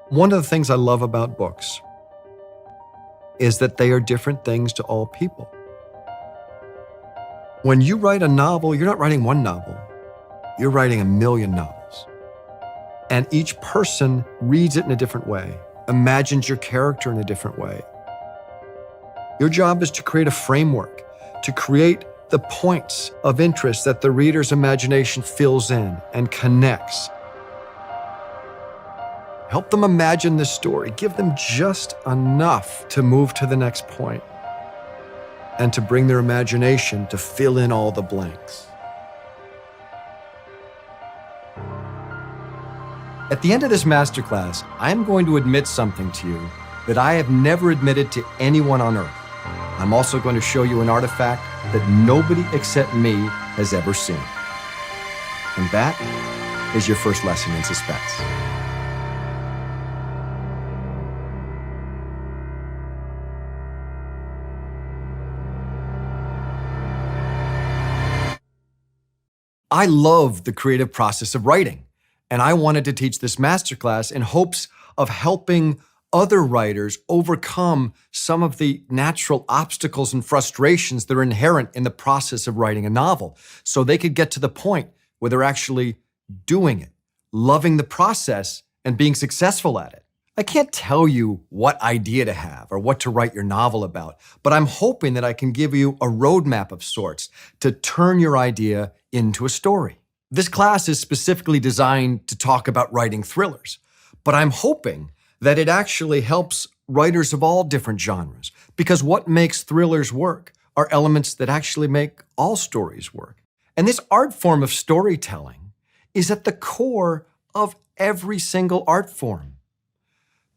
One of the things I love about books is that they are different things to all people. When you write a novel, you're not writing one novel, you're writing a million novels. And each person reads it in a different way, imagines your character in a different way. Your job is to create a framework, to create the points of interest that the reader's imagination fills in and connects. Help them imagine this story. Give them just enough to move to the next point and to bring their imagination to fill in all the blanks. At the end of this masterclass, I'm going to admit something to you that I have never admitted to anyone on earth. I'm also going to show you an artifact that nobody except me has ever seen. And that is your first lesson in suspense. I love the creative process of writing, and I wanted to teach this masterclass in hopes of helping other writers overcome some of the natural obstacles and frustrations that are inherent in the process of writing a novel, so they could get to the point where they're actually doing it, loving the process, and being successful at it. I can't tell you what idea to have or what to write your novel about, but I'm hoping that I can give you a roadmap of sorts to turn your idea into a story. This class is specifically designed to talk about writing thrillers, but I'm hoping that it actually helps writers of all different genres, because what makes thrillers work are elements that actually make all stories work. And this art form of storytelling is at the core of every single art form.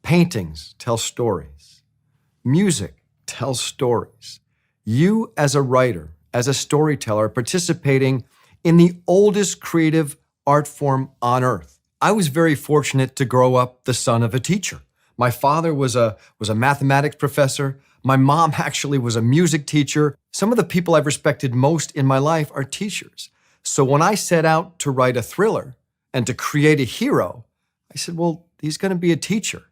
Paintings tell stories. Music tells stories. You, as a writer, as a storyteller, are participating in the oldest creative art form on earth. I was very fortunate to grow up the son of a teacher. My father was a mathematics professor. My mom actually was a music teacher. Some of the people I've respected most in my life are teachers. So when I set out to write a thriller and to create a hero, I said, well, he's going to be a teacher.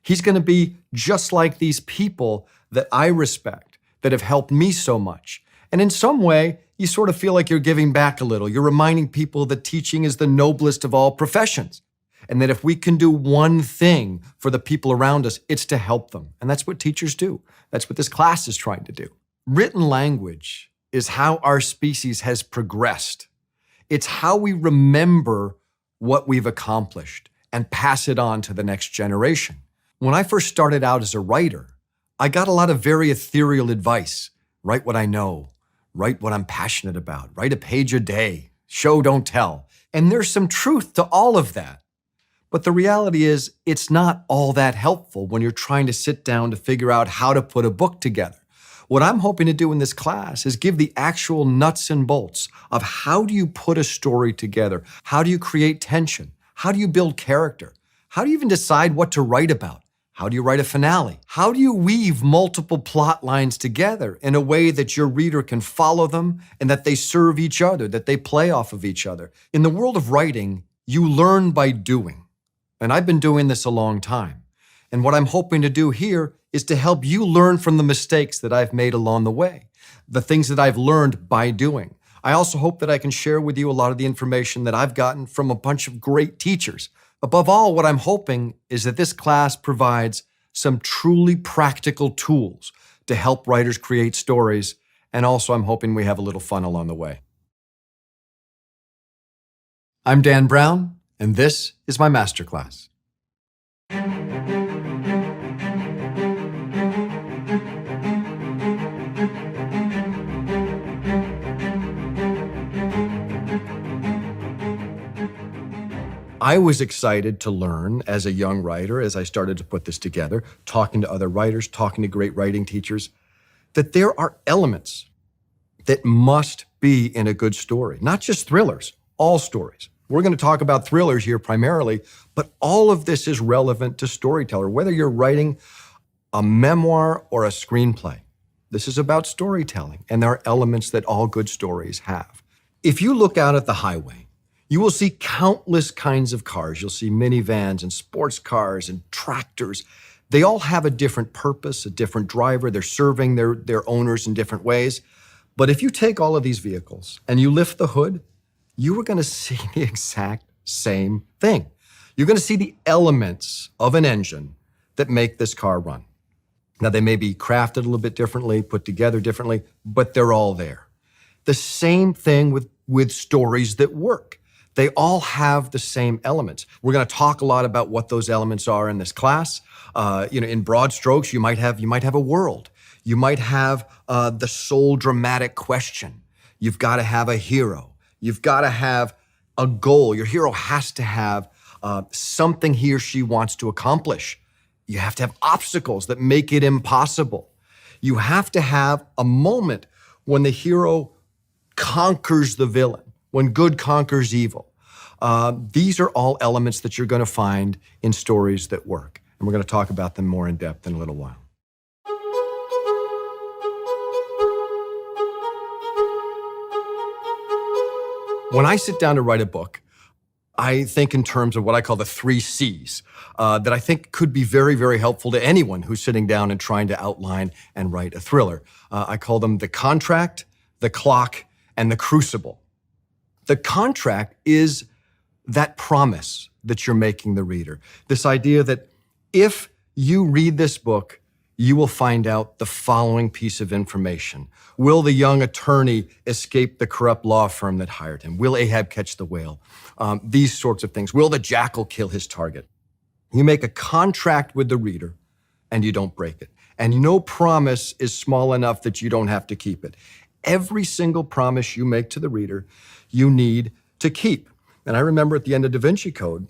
He's going to be just like these people that I respect, that have helped me so much. And in some way, you sort of feel like you're giving back a little. You're reminding people that teaching is the noblest of all professions, and that if we can do one thing for the people around us, it's to help them. And that's what teachers do. That's what this class is trying to do. Written language is how our species has progressed. It's how we remember what we've accomplished and pass it on to the next generation. When I first started out as a writer, I got a lot of very ethereal advice. Write what I know. Write what I'm passionate about. Write a page a day. Show, don't tell. And there's some truth to all of that. But the reality is, it's not all that helpful when you're trying to sit down to figure out how to put a book together. What I'm hoping to do in this class is give the actual nuts and bolts of how do you put a story together? How do you create tension? How do you build character? How do you even decide what to write about? How do you write a finale? How do you weave multiple plot lines together in a way that your reader can follow them and that they serve each other, that they play off of each other? In the world of writing, you learn by doing. And I've been doing this a long time. And what I'm hoping to do here is to help you learn from the mistakes that I've made along the way, the things that I've learned by doing. I also hope that I can share with you a lot of the information that I've gotten from a bunch of great teachers. Above all, what I'm hoping is that this class provides some truly practical tools to help writers create stories, and also I'm hoping we have a little fun along the way. I'm Dan Brown, and this is my masterclass. I was excited to learn as a young writer, as I started to put this together, talking to other writers, talking to great writing teachers, that there are elements that must be in a good story. Not just thrillers, all stories. We're going to talk about thrillers here primarily, but all of this is relevant to storyteller, whether you're writing a memoir or a screenplay. This is about storytelling, and there are elements that all good stories have. If you look out at the highway, You will see countless kinds of cars. You'll see minivans and sports cars and tractors. They all have a different purpose, a different driver. They're serving their owners in different ways. But if you take all of these vehicles and you lift the hood, you are going to see the exact same thing. You're going to see the elements of an engine that make this car run. Now, they may be crafted a little bit differently, put together differently, but they're all there. The same thing with stories that work. They all have the same elements. We're going to talk a lot about what those elements are in this class. In broad strokes, you might have a world. You might have the sole dramatic question. You've got to have a hero. You've got to have a goal. Your hero has to have something he or she wants to accomplish. You have to have obstacles that make it impossible. You have to have a moment when the hero conquers the villain, when good conquers evil. These are all elements that you're going to find in stories that work. And we're going to talk about them more in depth in a little while. When I sit down to write a book, I think in terms of what I call the 3 C's that I think could be very, very helpful to anyone who's sitting down and trying to outline and write a thriller. I call them the contract, the clock, and the crucible. The contract is that promise that you're making the reader. This idea that if you read this book, you will find out the following piece of information. Will the young attorney escape the corrupt law firm that hired him? Will Ahab catch the whale? These sorts of things. Will the jackal kill his target? You make a contract with the reader and you don't break it. And no promise is small enough that you don't have to keep it. Every single promise you make to the reader, you need to keep. And I remember at the end of Da Vinci Code,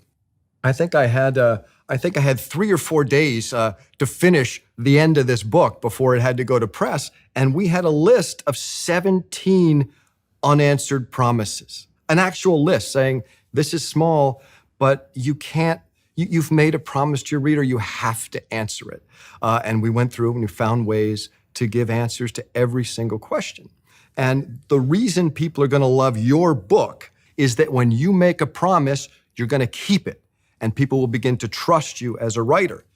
I think I had 3 or 4 days to finish the end of this book before it had to go to press. And we had a list of 17 unanswered promises, an actual list saying, this is small, but you've made a promise to your reader, you have to answer it. And we went through and we found ways to give answers to every single question. And the reason people are going to love your book is that when you make a promise, you're going to keep it. And people will begin to trust you as a writer.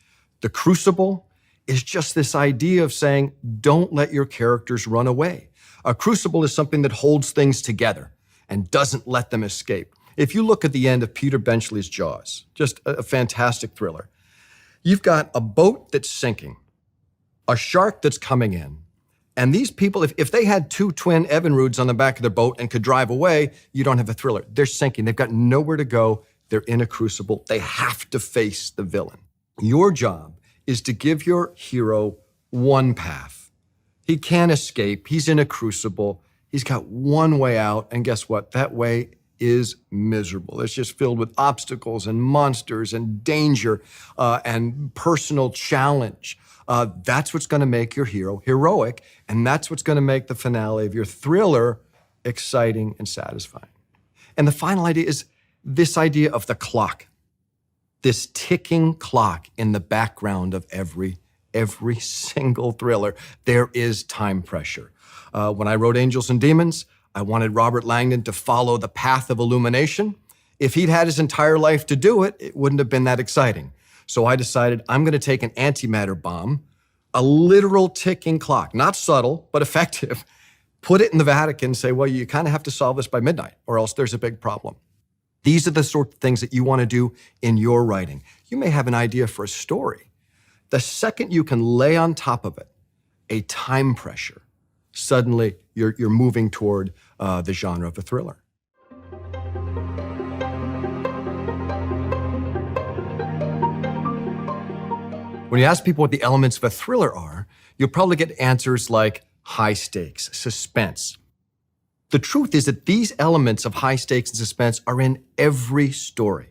The crucible is just this idea of saying, don't let your characters run away. A crucible is something that holds things together and doesn't let them escape. If you look at the end of Peter Benchley's Jaws, just a fantastic thriller, you've got a boat that's sinking, a shark that's coming in, and these people, if they had 2 twin Evinrudes on the back of their boat and could drive away, you don't have a thriller. They're sinking. They've got nowhere to go. They're in a crucible. They have to face the villain. Your job is to give your hero one path. He can't escape. He's in a crucible. He's got one way out. And guess what? That way is miserable. It's just filled with obstacles and monsters and danger and personal challenge. That's what's going to make your hero heroic. And that's what's going to make the finale of your thriller exciting and satisfying. And the final idea is this idea of the clock, this ticking clock in the background of every single thriller. There is time pressure. When I wrote Angels and Demons, I wanted Robert Langdon to follow the path of illumination. If he'd had his entire life to do it, it wouldn't have been that exciting. So I decided I'm going to take an antimatter bomb, a literal ticking clock, not subtle, but effective, put it in the Vatican and say, well, you kind of have to solve this by midnight or else there's a big problem. These are the sort of things that you want to do in your writing. You may have an idea for a story. The second you can lay on top of it a time pressure, suddenly you're moving toward the genre of a thriller. When you ask people what the elements of a thriller are, you'll probably get answers like high stakes, suspense. The truth is that these elements of high stakes and suspense are in every story.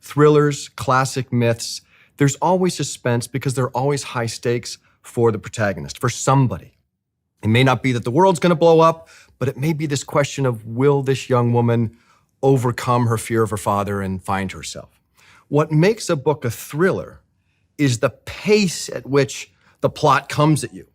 Thrillers, classic myths, there's always suspense because there are always high stakes for the protagonist, for somebody. It may not be that the world's going to blow up, but it may be this question of, will this young woman overcome her fear of her father and find herself? What makes a book a thriller is the pace at which the plot comes at you.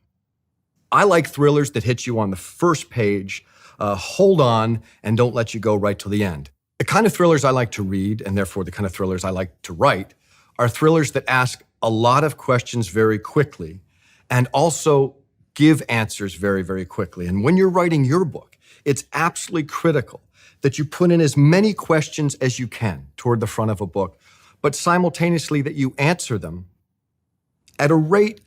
I like thrillers that hit you on the first page, hold on, and don't let you go right till the end. The kind of thrillers I like to read, and therefore the kind of thrillers I like to write, are thrillers that ask a lot of questions very quickly and also give answers very, very quickly. And when you're writing your book, it's absolutely critical that you put in as many questions as you can toward the front of a book, but simultaneously that you answer them at a rate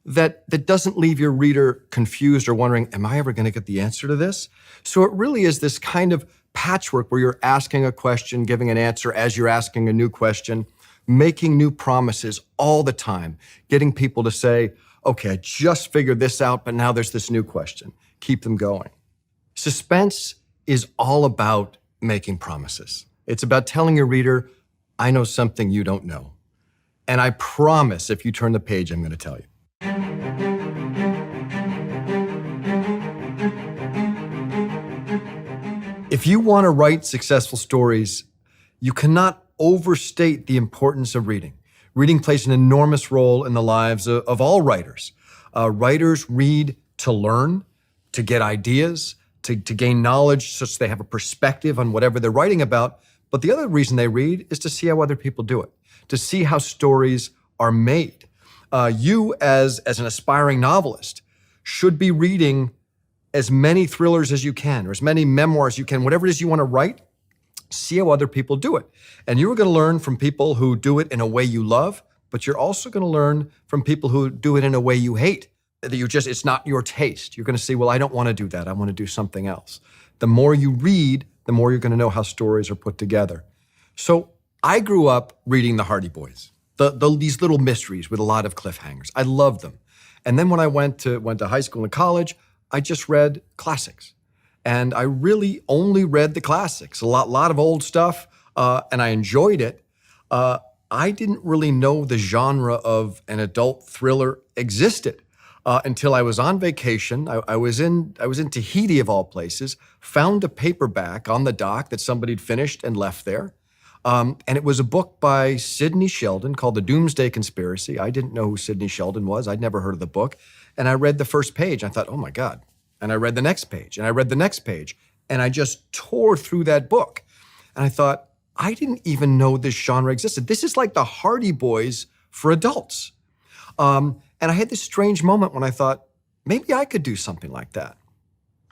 that doesn't leave your reader confused or wondering, am I ever going to get the answer to this? So it really is this kind of patchwork where you're asking a question, giving an answer as you're asking a new question, making new promises all the time, getting people to say, okay, I just figured this out, but now there's this new question. Keep them going. Suspense is all about making promises. It's about telling your reader, I know something you don't know. And I promise if you turn the page, I'm going to tell you. If you want to write successful stories, you cannot overstate the importance of reading. Reading plays an enormous role in the lives of all writers. Writers read to learn, to get ideas, to gain knowledge such they have a perspective on whatever they're writing about. But the other reason they read is to see how other people do it, to see how stories are made. You, as an aspiring novelist, should be reading as many thrillers as you can, or as many memoirs as you can, whatever it is you want to write, see how other people do it. And you're going to learn from people who do it in a way you love, but you're also going to learn from people who do it in a way you hate. That it's not your taste. You're going to say, well, I don't want to do that. I want to do something else. The more you read, the more you're going to know how stories are put together. So I grew up reading the Hardy Boys, these little mysteries with a lot of cliffhangers. I loved them. And then when I went to high school and college, I just read classics. And I really only read the classics, a lot of old stuff, and I enjoyed it. I didn't really know the genre of an adult thriller existed until I was on vacation. I was in Tahiti, of all places, found a paperback on the dock that somebody had finished and left there. And it was a book by Sidney Sheldon called The Doomsday Conspiracy. I didn't know who Sidney Sheldon was. I'd never heard of the book. And I read the first page. I thought, oh my God. And I read the next page, and I read the next page. And I just tore through that book. And I thought, I didn't even know this genre existed. This is like the Hardy Boys for adults. And I had this strange moment when I thought, maybe I could do something like that.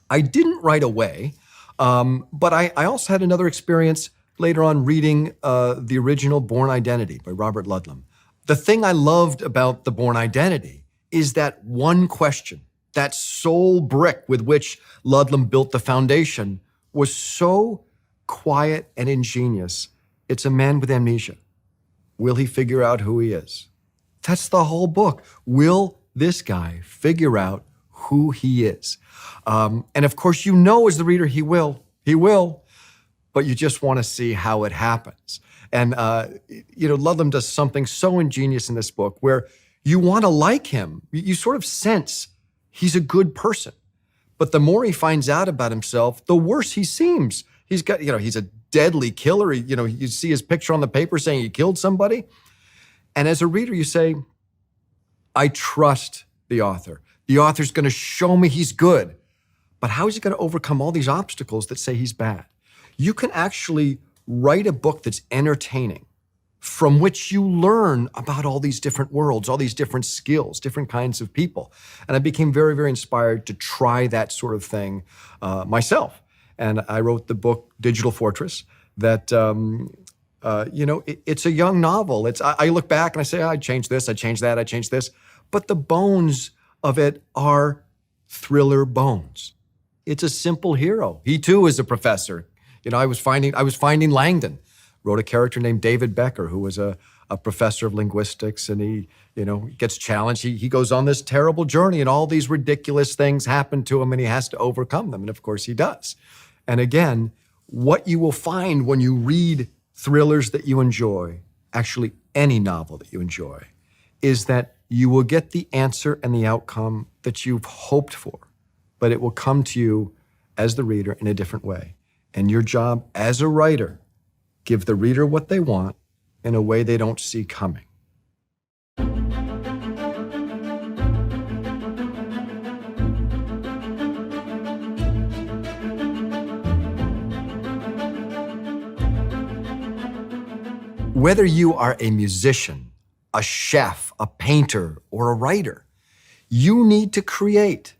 I didn't right away, but I also had another experience later on reading the original Bourne Identity by Robert Ludlum. The thing I loved about the Bourne Identity is that one question, that sole brick with which Ludlum built the foundation, was so quiet and ingenious. It's a man with amnesia. Will he figure out who he is? That's the whole book. Will this guy figure out who he is? And of course, you know as the reader, he will, but you just want to see how it happens. And, Ludlum does something so ingenious in this book where you want to like him. You sort of sense he's a good person. But the more he finds out about himself, the worse he seems. He's got, he's a deadly killer. You see his picture on the paper saying he killed somebody. And as a reader, you say, I trust the author. The author's going to show me he's good. But how is he going to overcome all these obstacles that say he's bad? You can actually write a book that's entertaining, from which you learn about all these different worlds, all these different skills, different kinds of people. And I became very, very inspired to try that sort of thing myself. And I wrote the book Digital Fortress that, it's a young novel. I look back and I say, I changed this, I changed that, I changed this. But the bones of it are thriller bones. It's a simple hero. He too is a professor. I was finding Langdon. Wrote a character named David Becker, who was a professor of linguistics, and he gets challenged. He goes on this terrible journey, and all these ridiculous things happen to him, and he has to overcome them, and of course he does. And again, what you will find when you read thrillers that you enjoy, actually any novel that you enjoy, is that you will get the answer and the outcome that you've hoped for, but it will come to you as the reader in a different way. And your job as a writer, give the reader what they want in a way they don't see coming. Whether you are a musician, a chef, a painter, or a writer, you need to create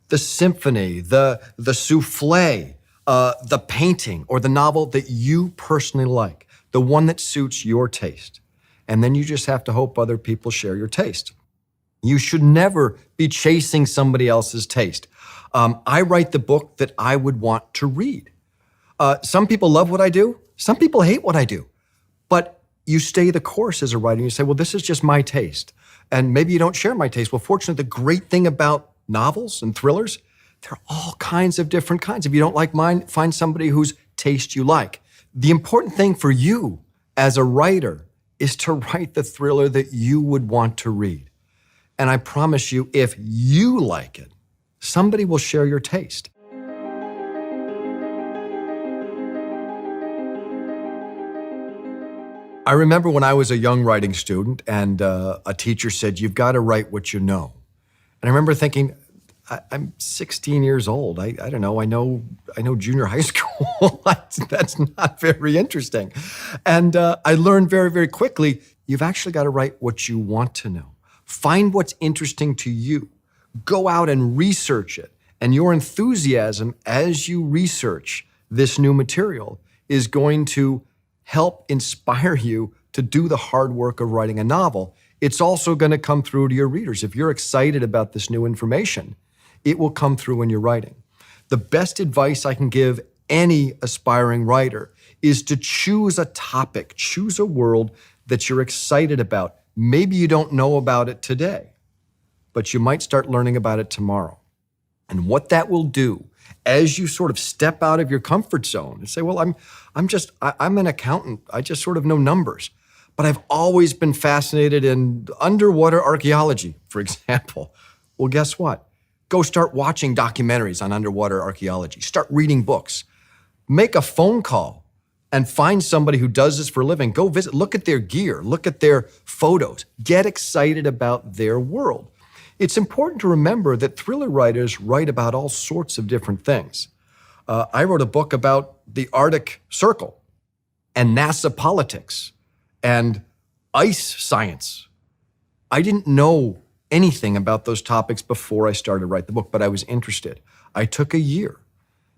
the symphony, the souffle, the painting, or the novel that you personally like, the one that suits your taste. And then you just have to hope other people share your taste. You should never be chasing somebody else's taste. I write the book that I would want to read. Some people love what I do. Some people hate what I do. But you stay the course as a writer. You say, well, this is just my taste. And maybe you don't share my taste. Well, fortunately, the great thing about novels and thrillers, there are all kinds of different kinds. If you don't like mine, find somebody whose taste you like. The important thing for you as a writer is to write the thriller that you would want to read. And I promise you, if you like it, somebody will share your taste. I remember when I was a young writing student and a teacher said, you've got to write what you know. And I remember thinking, I'm 16 years old. I don't know. I know junior high school. That's not very interesting. And I learned very, very quickly, you've actually got to write what you want to know. Find what's interesting to you. Go out and research it. And your enthusiasm as you research this new material is going to help inspire you to do the hard work of writing a novel. It's also going to come through to your readers. If you're excited about this new information, it will come through in your writing. The best advice I can give any aspiring writer is to choose a topic, choose a world that you're excited about. Maybe you don't know about it today, but you might start learning about it tomorrow. And what that will do as you sort of step out of your comfort zone and say, well, I'm an accountant. I just sort of know numbers, but I've always been fascinated in underwater archaeology, for example. Well, guess what? Go start watching documentaries on underwater archaeology. Start reading books. Make a phone call and find somebody who does this for a living. Go visit, look at their gear, look at their photos. Get excited about their world. It's important to remember that thriller writers write about all sorts of different things. I wrote a book about the Arctic Circle and NASA politics and ice science. I didn't know anything about those topics before I started to write the book, but I was interested. I took a year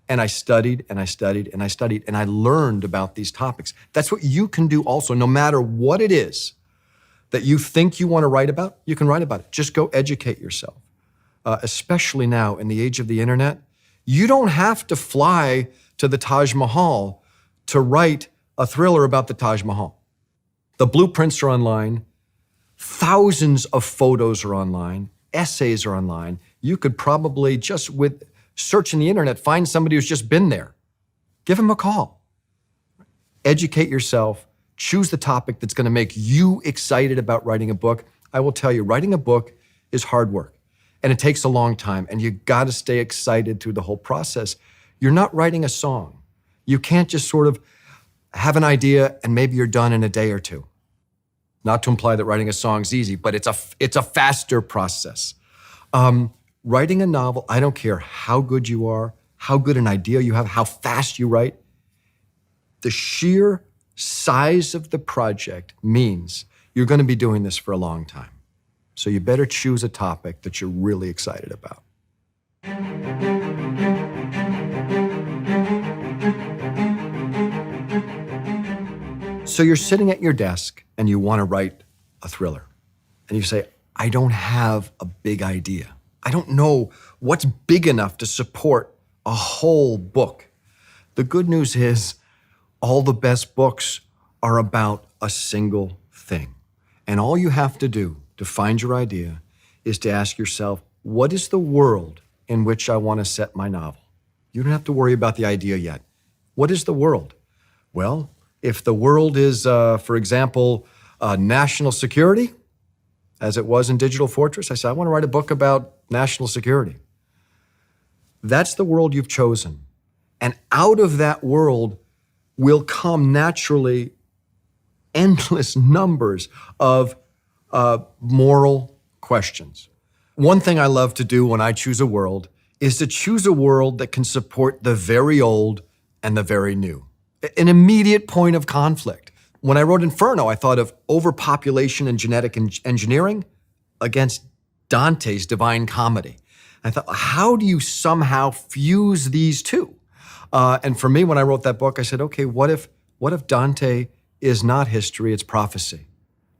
and I studied and I studied and I studied and I learned about these topics. That's what you can do also, no matter what it is that you think you want to write about, you can write about it. Just go educate yourself. Especially now in the age of the internet, you don't have to fly to the Taj Mahal to write a thriller about the Taj Mahal. The blueprints are online. Thousands of photos are online. Essays are online. You could probably just with searching the internet, find somebody who's just been there. Give them a call. Educate yourself. Choose the topic that's going to make you excited about writing a book. I will tell you, writing a book is hard work and it takes a long time and you got to stay excited through the whole process. You're not writing a song. You can't just sort of have an idea and maybe you're done in a day or two. Not to imply that writing a song's easy, but it's a faster process. Writing a novel, I don't care how good you are, how good an idea you have, how fast you write. The sheer size of the project means you're going to be doing this for a long time. So you better choose a topic that you're really excited about. So you're sitting at your desk and you want to write a thriller. And you say, I don't have a big idea. I don't know what's big enough to support a whole book. The good news is all the best books are about a single thing. And all you have to do to find your idea is to ask yourself, what is the world in which I want to set my novel? You don't have to worry about the idea yet. What is the world? Well, if the world is, for example, national security, as it was in Digital Fortress, I said, I want to write a book about national security. That's the world you've chosen. And out of that world will come naturally endless numbers of moral questions. One thing I love to do when I choose a world is to choose a world that can support the very old and the very new. An immediate point of conflict. When I wrote Inferno, I thought of overpopulation and genetic engineering against Dante's Divine Comedy. I thought, how do you somehow fuse these two? And for me, when I wrote that book, I said, okay, what if Dante is not history, it's prophecy?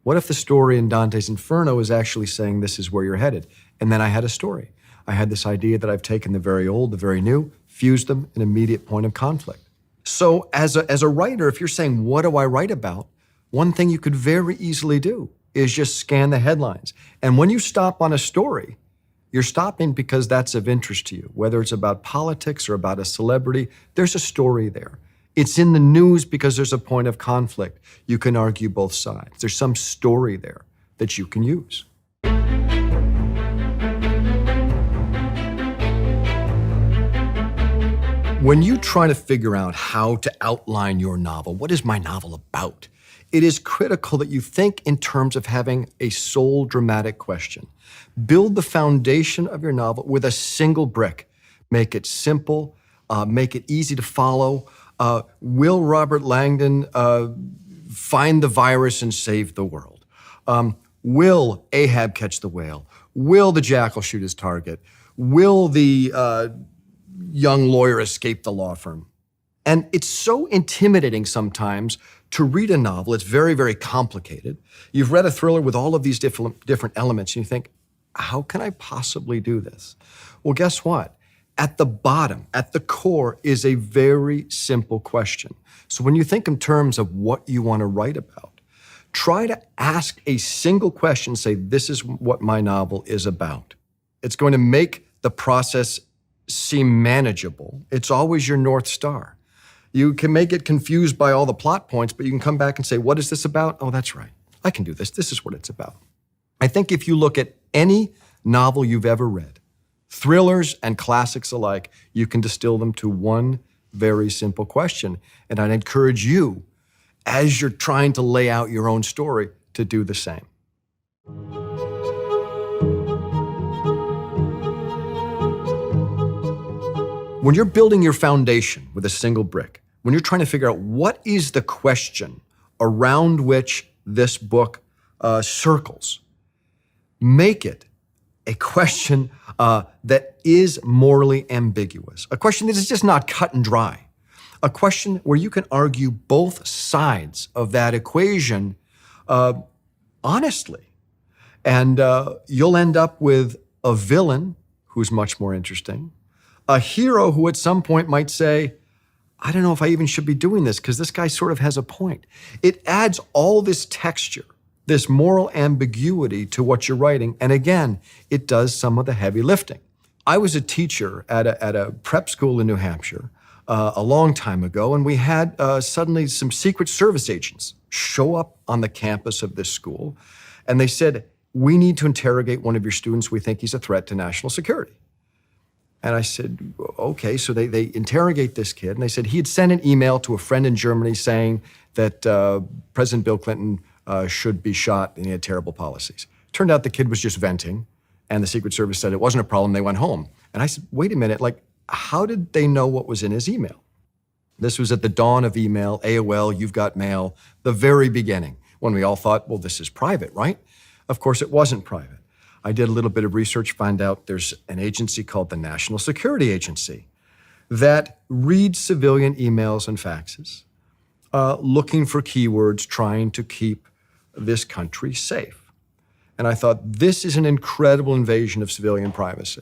What if the story in Dante's Inferno is actually saying this is where you're headed? And then I had a story. I had this idea that I've taken the very old, the very new, fused them, an immediate point of conflict. So as a writer, if you're saying, what do I write about? One thing you could very easily do is just scan the headlines. And when you stop on a story, you're stopping because that's of interest to you. Whether it's about politics or about a celebrity, there's a story there. It's in the news because there's a point of conflict. You can argue both sides. There's some story there that you can use. When you try to figure out how to outline your novel, what is my novel about? It is critical that you think in terms of having a sole dramatic question. Build the foundation of your novel with a single brick. Make it simple, make it easy to follow. Will Robert Langdon find the virus and save the world? Will Ahab catch the whale? Will the jackal shoot his target? Will the young lawyer escape the law firm? And it's so intimidating sometimes to read a novel. It's very, very complicated. You've read a thriller with all of these different elements, and you think, how can I possibly do this? Well, guess what? At the bottom, at the core, is a very simple question. So when you think in terms of what you want to write about, try to ask a single question, say, this is what my novel is about. It's going to make the process seem manageable. It's always your North Star. You can make it confused by all the plot points, but you can come back and say, what is this about? Oh, that's right. I can do this. This is what it's about. I think if you look at any novel you've ever read, thrillers and classics alike, you can distill them to one very simple question. And I'd encourage you, as you're trying to lay out your own story, to do the same. When you're building your foundation with a single brick, when you're trying to figure out what is the question around which this book circles, make it a question that is morally ambiguous, a question that is just not cut and dry, a question where you can argue both sides of that equation honestly. And you'll end up with a villain who's much more interesting, a hero who at some point might say, I don't know if I even should be doing this because this guy sort of has a point. It adds all this texture, this moral ambiguity to what you're writing. And again, it does some of the heavy lifting. I was a teacher at a prep school in New Hampshire a long time ago, and we had suddenly some Secret Service agents show up on the campus of this school, and they said, we need to interrogate one of your students. We think he's a threat to national security. And I said, okay. So they interrogate this kid, and they said he had sent an email to a friend in Germany saying that President Bill Clinton should be shot, and he had terrible policies. Turned out the kid was just venting, and the Secret Service said it wasn't a problem. They went home. And I said, wait a minute, how did they know what was in his email? This was at the dawn of email, AOL, You've Got Mail, the very beginning, when we all thought, well, this is private, right? Of course, it wasn't private. I did a little bit of research, found out there's an agency called the National Security Agency that reads civilian emails and faxes, looking for keywords, trying to keep this country safe. And I thought, this is an incredible invasion of civilian privacy.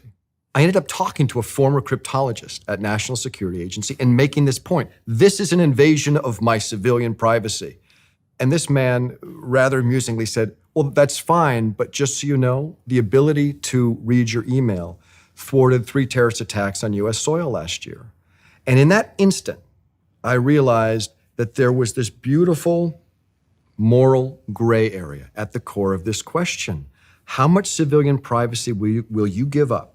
I ended up talking to a former cryptologist at National Security Agency and making this point. This is an invasion of my civilian privacy. And this man rather amusingly said, well, that's fine, but just so you know, the ability to read your email thwarted 3 terrorist attacks on U.S. soil last year. And in that instant, I realized that there was this beautiful moral gray area at the core of this question. How much civilian privacy will you give up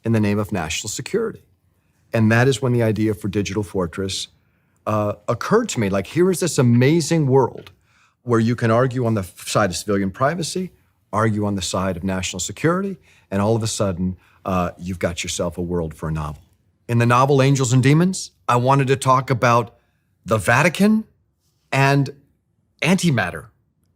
in the name of national security? And that is when the idea for Digital Fortress occurred to me. Here is this amazing world where you can argue on the side of civilian privacy, argue on the side of national security, and all of a sudden, you've got yourself a world for a novel. In the novel Angels and Demons, I wanted to talk about the Vatican and antimatter.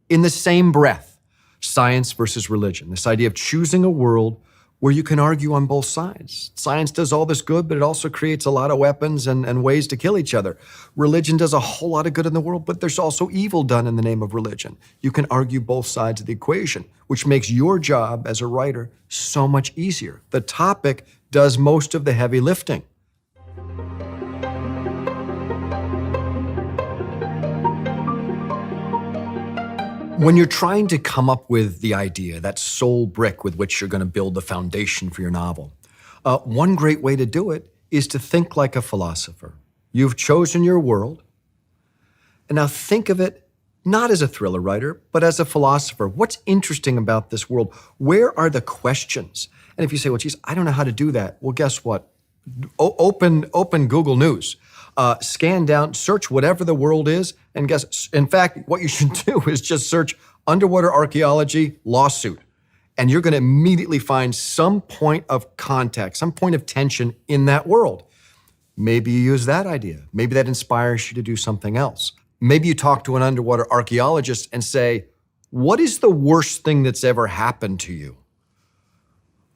In the same breath, science versus religion, this idea of choosing a world where you can argue on both sides. Science does all this good, but it also creates a lot of weapons and ways to kill each other. Religion does a whole lot of good in the world, but there's also evil done in the name of religion. You can argue both sides of the equation, which makes your job as a writer so much easier. The topic does most of the heavy lifting. When you're trying to come up with the idea, that sole brick with which you're going to build the foundation for your novel, one great way to do it is to think like a philosopher. You've chosen your world, and now think of it not as a thriller writer, but as a philosopher. What's interesting about this world? Where are the questions? And if you say, well, geez, I don't know how to do that. Well, guess what? Open Google News. Scan down, search whatever the world is, and guess, in fact, what you should do is just search underwater archaeology lawsuit. And you're going to immediately find some point of contact, some point of tension in that world. Maybe you use that idea. Maybe that inspires you to do something else. Maybe you talk to an underwater archaeologist and say, what is the worst thing that's ever happened to you?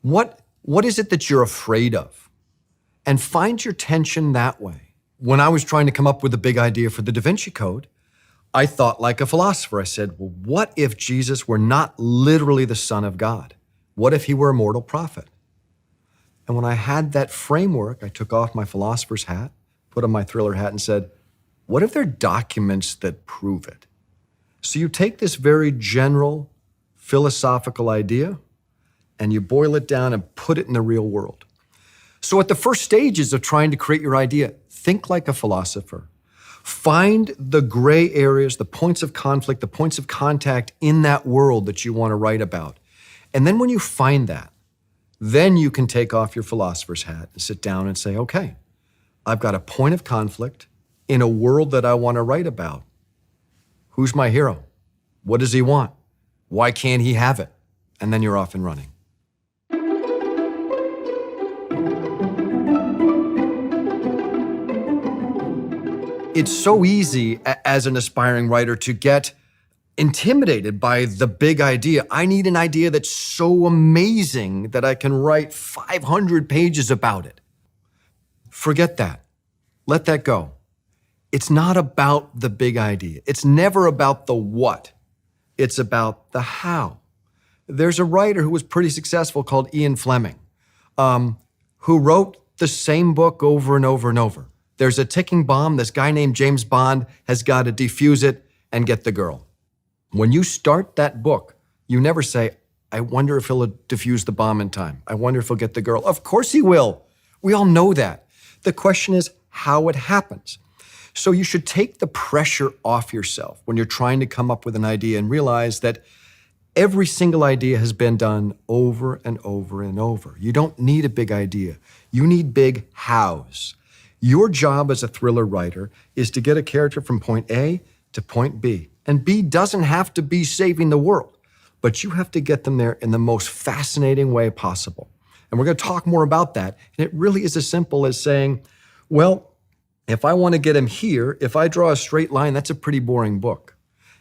What is it that you're afraid of? And find your tension that way. When I was trying to come up with a big idea for the Da Vinci Code, I thought like a philosopher. I said, well, what if Jesus were not literally the Son of God? What if he were a mortal prophet? And when I had that framework, I took off my philosopher's hat, put on my thriller hat, and said, what if there are documents that prove it? So you take this very general philosophical idea and you boil it down and put it in the real world. So at the first stages of trying to create your idea, think like a philosopher. Find the gray areas, the points of conflict, the points of contact in that world that you want to write about. And then when you find that, then you can take off your philosopher's hat and sit down and say, okay, I've got a point of conflict in a world that I want to write about. Who's my hero? What does he want? Why can't he have it? And then you're off and running. It's so easy as an aspiring writer to get intimidated by the big idea. I need an idea that's so amazing that I can write 500 pages about it. Forget that. Let that go. It's not about the big idea. It's never about the what. It's about the how. There's a writer who was pretty successful called Ian Fleming, who wrote the same book over and over and over. There's a ticking bomb. This guy named James Bond has got to defuse it and get the girl. When you start that book, you never say, I wonder if he'll defuse the bomb in time. I wonder if he'll get the girl. Of course he will. We all know that. The question is how it happens. So you should take the pressure off yourself when you're trying to come up with an idea and realize that every single idea has been done over and over and over. You don't need a big idea. You need big hows. Your job as a thriller writer is to get a character from point A to point B. And B doesn't have to be saving the world, but you have to get them there in the most fascinating way possible. And we're going to talk more about that. And it really is as simple as saying, well, if I want to get him here, if I draw a straight line, that's a pretty boring book.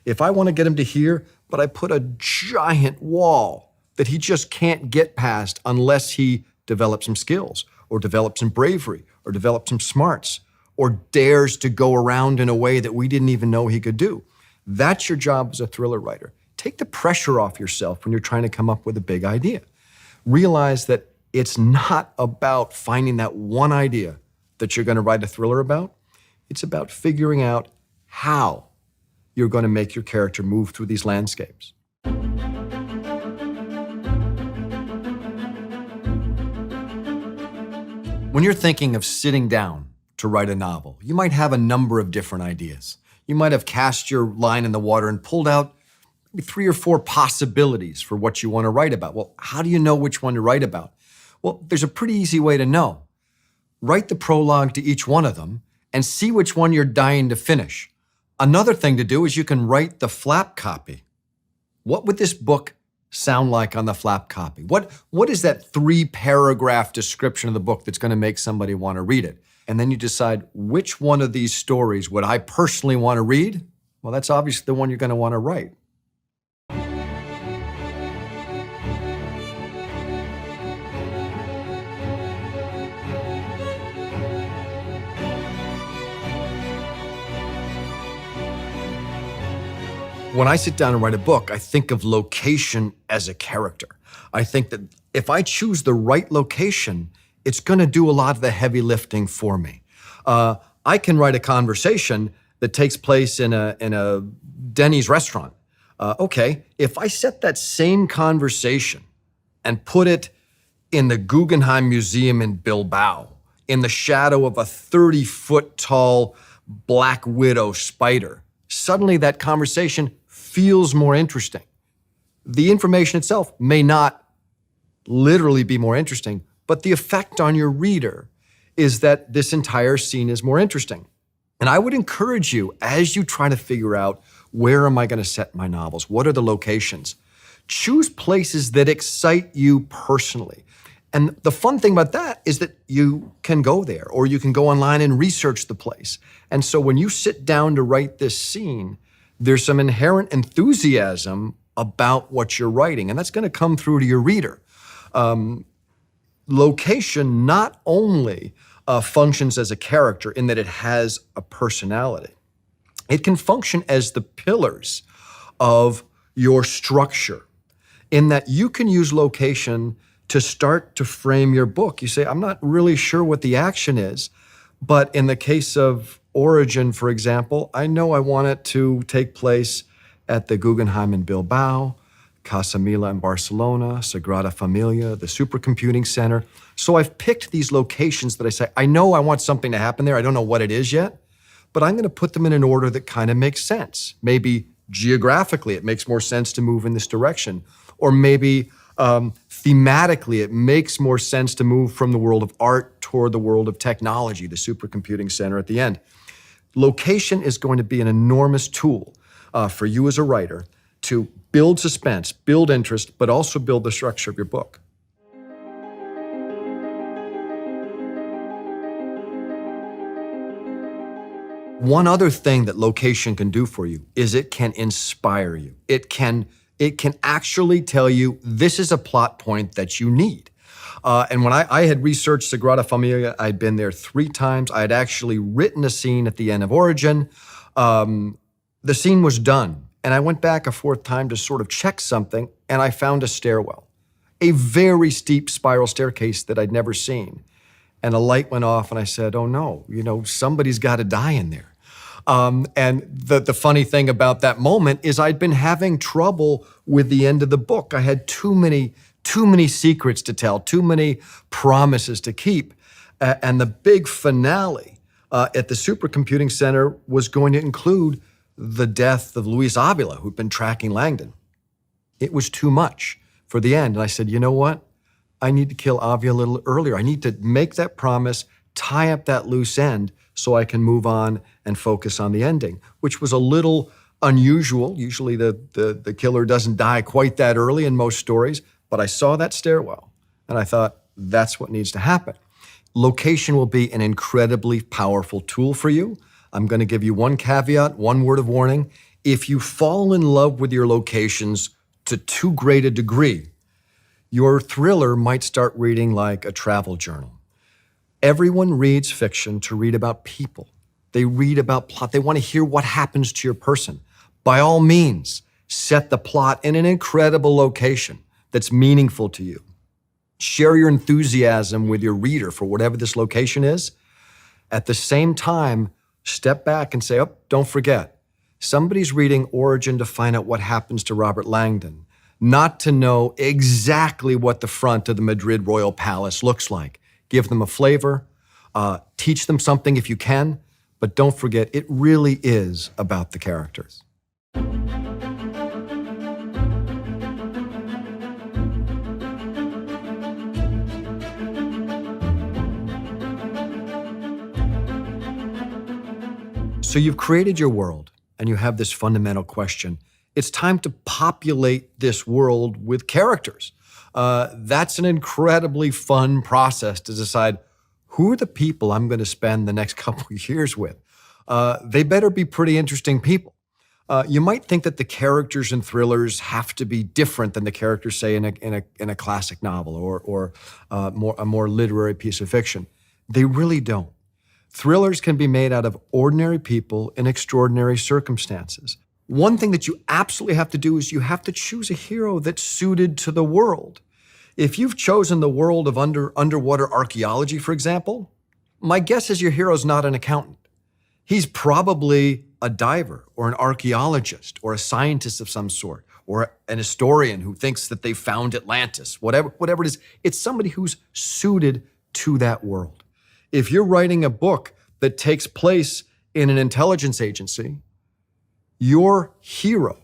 If I want to get him to here, but I put a giant wall that he just can't get past unless he develops some skills or develops some bravery or develops some smarts or dares to go around in a way that we didn't even know he could do. That's your job as a thriller writer. Take the pressure off yourself when you're trying to come up with a big idea. Realize that it's not about finding that one idea that you're going to write a thriller about. It's about figuring out how you're going to make your character move through these landscapes. When you're thinking of sitting down to write a novel, you might have a number of different ideas. You might have cast your line in the water and pulled out maybe 3 or 4 possibilities for what you want to write about. Well, how do you know which one to write about? Well, there's a pretty easy way to know. Write the prologue to each one of them and see which one you're dying to finish. Another thing to do is you can write the flap copy. What would this book sound like on the flap copy? What is that 3-paragraph description of the book that's going to make somebody want to read it? And then you decide which one of these stories would I personally want to read? Well, that's obviously the one you're going to want to write. When I sit down and write a book, I think of location as a character. I think that if I choose the right location, it's going to do a lot of the heavy lifting for me. I can write a conversation that takes place in a Denny's restaurant. Okay, if I set that same conversation and put it in the Guggenheim Museum in Bilbao, in the shadow of a 30-foot tall black widow spider, suddenly that conversation feels more interesting. The information itself may not literally be more interesting, but the effect on your reader is that this entire scene is more interesting. And I would encourage you, as you try to figure out, where am I going to set my novels? What are the locations? Choose places that excite you personally. And the fun thing about that is that you can go there, or you can go online and research the place. And so when you sit down to write this scene, there's some inherent enthusiasm about what you're writing, and that's going to come through to your reader. Location not only functions as a character in that it has a personality, it can function as the pillars of your structure, in that you can use location to start to frame your book. You say, I'm not really sure what the action is, but in the case of Origin, for example, I know I want it to take place at the Guggenheim in Bilbao, Casa Mila in Barcelona, Sagrada Familia, the Supercomputing Center. So I've picked these locations that I say, I know I want something to happen there. I don't know what it is yet, but I'm going to put them in an order that kind of makes sense. Maybe geographically, it makes more sense to move in this direction. Or maybe thematically, it makes more sense to move from the world of art toward the world of technology, the Supercomputing Center at the end. Location is going to be an enormous tool for you as a writer to build suspense, build interest, but also build the structure of your book. One other thing that location can do for you is it can inspire you. It can actually tell you this is a plot point that you need. And when I had researched Sagrada Familia, I'd been there 3 times. I had actually written a scene at the end of Origin. The scene was done. And I went back a 4th time to sort of check something, and I found a stairwell, a very steep spiral staircase that I'd never seen. And a light went off, and I said, oh no, somebody's got to die in there. And the funny thing about that moment is I'd been having trouble with the end of the book. I had too many secrets to tell, too many promises to keep. And the big finale at the Supercomputing Center was going to include the death of Luis Avila, who'd been tracking Langdon. It was too much for the end. And I said, you know what? I need to kill Avila a little earlier. I need to make that promise, tie up that loose end so I can move on and focus on the ending, which was a little unusual. Usually the killer doesn't die quite that early in most stories, but I saw that stairwell and I thought, that's what needs to happen. Location will be an incredibly powerful tool for you. I'm going to give you one caveat, one word of warning. If you fall in love with your locations to too great a degree, your thriller might start reading like a travel journal. Everyone reads fiction to read about people. They read about plot. They want to hear what happens to your person. By all means, set the plot in an incredible location that's meaningful to you. Share your enthusiasm with your reader for whatever this location is. At the same time, step back and say, oh, don't forget, somebody's reading Origin to find out what happens to Robert Langdon, not to know exactly what the front of the Madrid Royal Palace looks like. Give them a flavor, teach them something if you can, but don't forget, it really is about the characters. So you've created your world, and you have this fundamental question. It's time to populate this world with characters. That's an incredibly fun process to decide who are the people I'm going to spend the next couple of years with. They better be pretty interesting people. You might think that the characters in thrillers have to be different than the characters, say, in a classic novel or a more literary piece of fiction. They really don't. Thrillers can be made out of ordinary people in extraordinary circumstances. One thing that you absolutely have to do is you have to choose a hero that's suited to the world. If you've chosen the world of underwater archaeology, for example, my guess is your hero's not an accountant. He's probably a diver or an archaeologist or a scientist of some sort or an historian who thinks that they found Atlantis, whatever it is. It's somebody who's suited to that world. If you're writing a book that takes place in an intelligence agency, your hero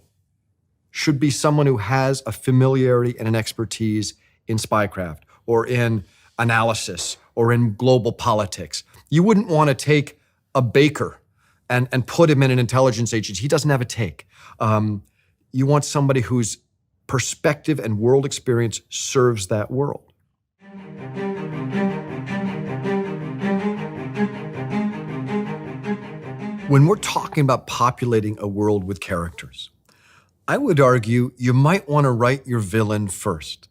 should be someone who has a familiarity and an expertise in spycraft or in analysis or in global politics. You wouldn't want to take a baker and put him in an intelligence agency. He doesn't have a take. You want somebody whose perspective and world experience serves that world. When we're talking about populating a world with characters, I would argue you might want to write your villain first,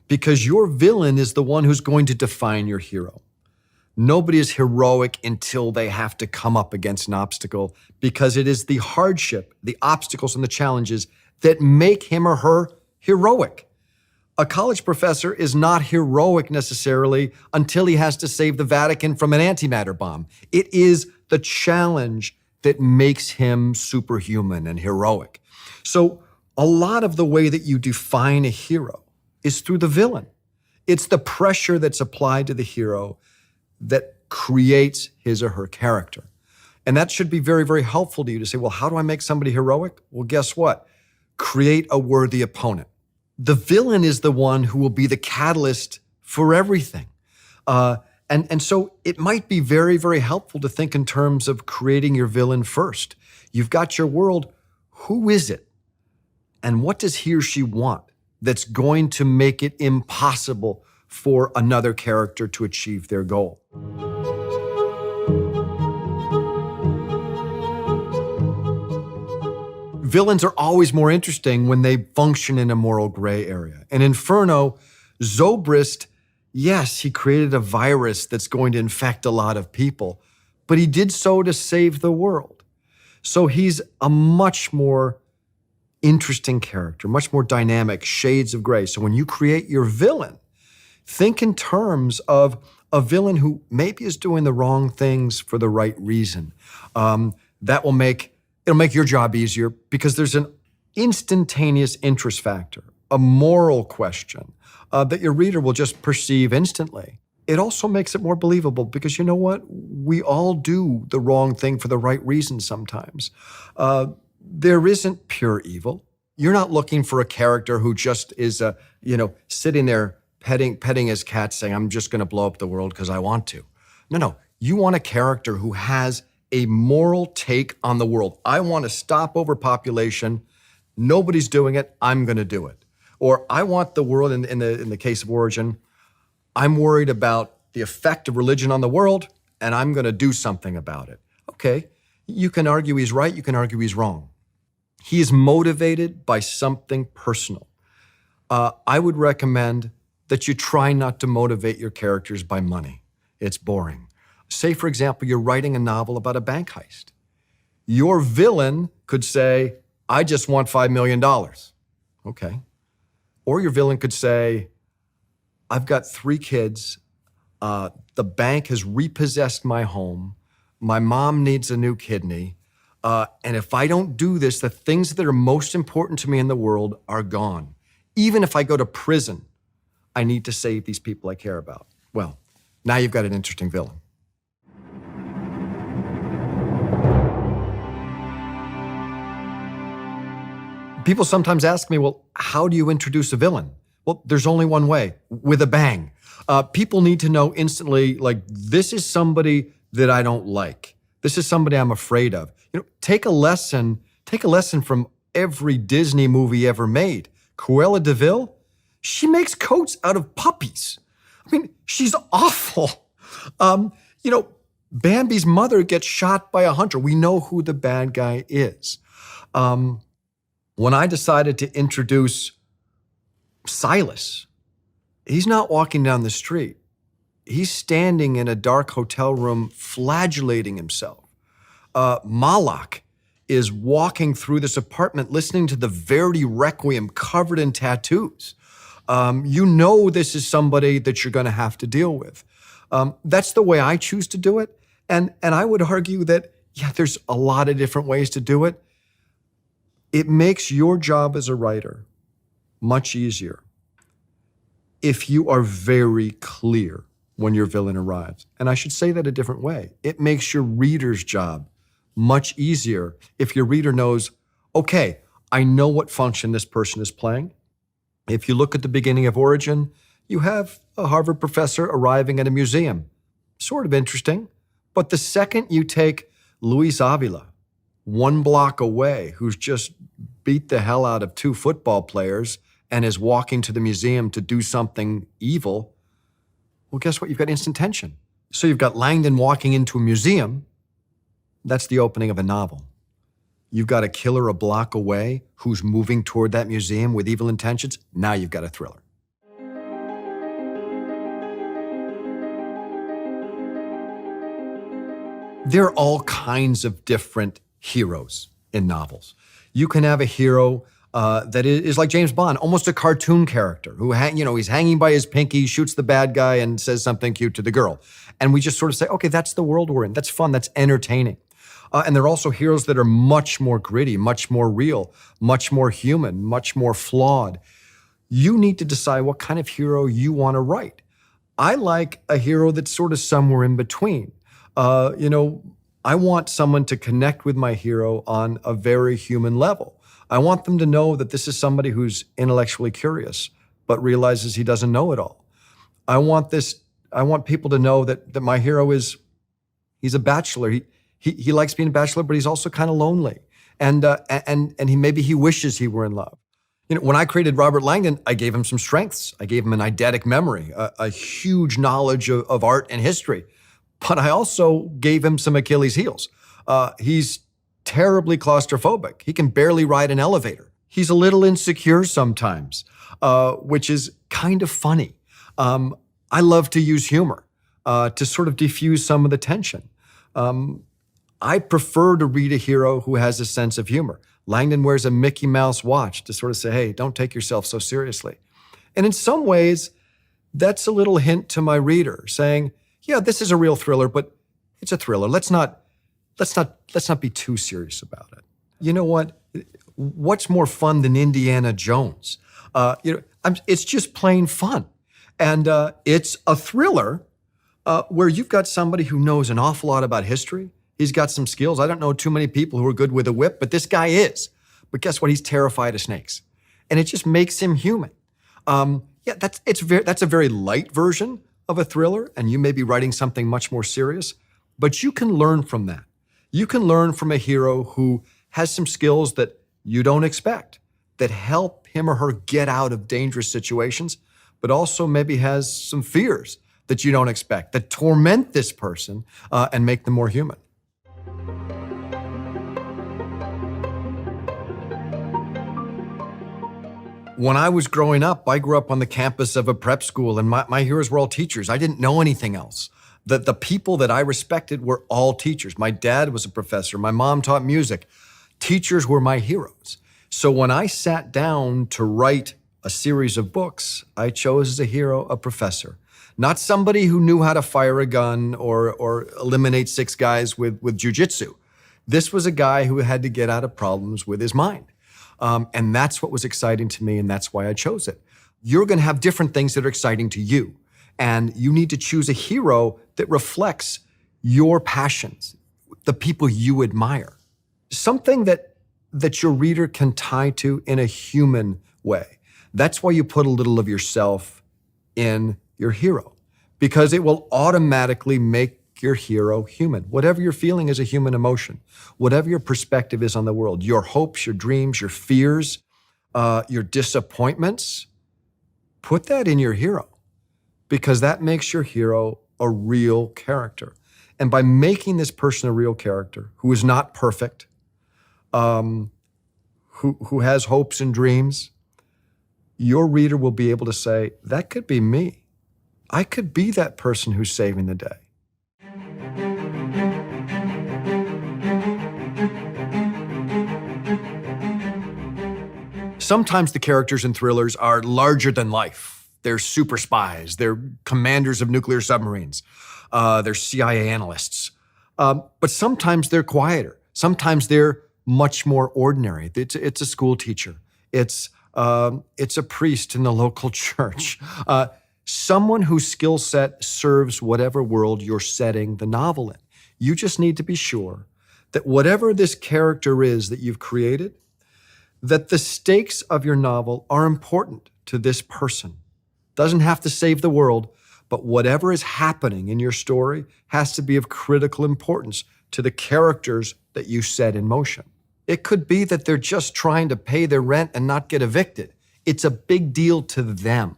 because your villain is the one who's going to define your hero. Nobody is heroic until they have to come up against an obstacle, because it is the hardship, the obstacles, and the challenges that make him or her heroic. A college professor is not heroic necessarily until he has to save the Vatican from an antimatter bomb. It is the challenge that makes him superhuman and heroic. So a lot of the way that you define a hero is through the villain. It's the pressure that's applied to the hero that creates his or her character. And that should be very, very helpful to you to say, well, how do I make somebody heroic? Well, guess what? Create a worthy opponent. The villain is the one who will be the catalyst for everything. And so it might be very, very helpful to think in terms of creating your villain first. You've got your world. Who is it? And what does he or she want that's going to make it impossible for another character to achieve their goal? Villains are always more interesting when they function in a moral gray area. In Inferno, Zobrist, yes, he created a virus that's going to infect a lot of people, but he did so to save the world. So he's a much more interesting character, much more dynamic, shades of gray. So when you create your villain, think in terms of a villain who maybe is doing the wrong things for the right reason. It'll make your job easier because there's an instantaneous interest factor, a moral question that your reader will just perceive instantly. It also makes it more believable because you know what? We all do the wrong thing for the right reason sometimes. There isn't pure evil. You're not looking for a character who just is, sitting there petting his cat saying, I'm just going to blow up the world because I want to. No. You want a character who has a moral take on the world. I want to stop overpopulation. Nobody's doing it. I'm going to do it. Or I want the world, in the case of Origin, I'm worried about the effect of religion on the world, and I'm going to do something about it. Okay, you can argue he's right. You can argue he's wrong. He is motivated by something personal. I would recommend that you try not to motivate your characters by money. It's boring. Say, for example, you're writing a novel about a bank heist. Your villain could say, I just want $5 million. Okay. Or your villain could say, I've got 3 kids. The bank has repossessed my home. My mom needs a new kidney. And if I don't do this, the things that are most important to me in the world are gone. Even if I go to prison, I need to save these people I care about. Well, now you've got an interesting villain. People sometimes ask me, well, how do you introduce a villain? Well, there's only one way, with a bang. People need to know instantly, like, this is somebody that I don't like. This is somebody I'm afraid of. Take a lesson from every Disney movie ever made. Cruella de Vil, she makes coats out of puppies. I mean, she's awful. Bambi's mother gets shot by a hunter. We know who the bad guy is. Um, when I decided to introduce Silas, he's not walking down the street. He's standing in a dark hotel room flagellating himself. Malak is walking through this apartment listening to the Verdi Requiem covered in tattoos. You know this is somebody that you're going to have to deal with. That's the way I choose to do it. And I would argue that, yeah, there's a lot of different ways to do it. It makes your job as a writer much easier if you are very clear when your villain arrives. And I should say that a different way. It makes your reader's job much easier if your reader knows, okay, I know what function this person is playing. If you look at the beginning of Origin, you have a Harvard professor arriving at a museum. Sort of interesting. But the second you take Luis Avila, one block away, who's just beat the hell out of two football players and is walking to the museum to do something evil, well, guess what? You've got instant tension. So you've got Langdon walking into a museum. That's the opening of a novel. You've got a killer a block away who's moving toward that museum with evil intentions. Now you've got a thriller. There are all kinds of different heroes in novels. You can have a hero that is like James Bond, almost a cartoon character who, he's hanging by his pinky, shoots the bad guy, and says something cute to the girl. And we just sort of say, okay, that's the world we're in. That's fun. That's entertaining. And there are also heroes that are much more gritty, much more real, much more human, much more flawed. You need to decide what kind of hero you want to write. I like a hero that's sort of somewhere in between. I want someone to connect with my hero on a very human level. I want them to know that this is somebody who's intellectually curious, but realizes he doesn't know it all. I want people to know that my hero he's a bachelor. He likes being a bachelor, but he's also kind of lonely. And maybe he wishes he were in love. When I created Robert Langdon, I gave him some strengths. I gave him an eidetic memory, a huge knowledge of art and history. But I also gave him some Achilles heels. He's terribly claustrophobic. He can barely ride an elevator. He's a little insecure sometimes, which is kind of funny. I love to use humor to sort of diffuse some of the tension. I prefer to read a hero who has a sense of humor. Langdon wears a Mickey Mouse watch to sort of say, hey, don't take yourself so seriously. And in some ways, that's a little hint to my reader saying, yeah, this is a real thriller, but it's a thriller. Let's not be too serious about it. You know what? What's more fun than Indiana Jones? It's just plain fun. And it's a thriller where you've got somebody who knows an awful lot about history. He's got some skills. I don't know too many people who are good with a whip, but this guy is. But guess what? He's terrified of snakes. And it just makes him human. That's a very light version of a thriller, and you may be writing something much more serious, but you can learn from that. You can learn from a hero who has some skills that you don't expect, that help him or her get out of dangerous situations, but also maybe has some fears that you don't expect, that torment this person and make them more human. When I was growing up, I grew up on the campus of a prep school, and my heroes were all teachers. I didn't know anything else. The people that I respected were all teachers. My dad was a professor. My mom taught music. Teachers were my heroes. So when I sat down to write a series of books, I chose as a hero a professor. Not somebody who knew how to fire a gun or eliminate 6 guys with jujitsu. This was a guy who had to get out of problems with his mind. And that's what was exciting to me, and that's why I chose it. You're going to have different things that are exciting to you, and you need to choose a hero that reflects your passions, the people you admire. Something that your reader can tie to in a human way. That's why you put a little of yourself in your hero, because it will automatically make your hero human. Whatever you're feeling is a human emotion. Whatever your perspective is on the world, your hopes, your dreams, your fears, your disappointments, put that in your hero, because that makes your hero a real character. And by making this person a real character who is not perfect, who has hopes and dreams, your reader will be able to say, that could be me. I could be that person who's saving the day. Sometimes the characters in thrillers are larger than life. They're super spies. They're commanders of nuclear submarines. They're CIA analysts. But sometimes they're quieter. Sometimes they're much more ordinary. It's a school teacher. It's a priest in the local church. Someone whose skill set serves whatever world you're setting the novel in. You just need to be sure that whatever this character is that you've created, that the stakes of your novel are important to this person. Doesn't have to save the world, but whatever is happening in your story has to be of critical importance to the characters that you set in motion. It could be that they're just trying to pay their rent and not get evicted. It's a big deal to them.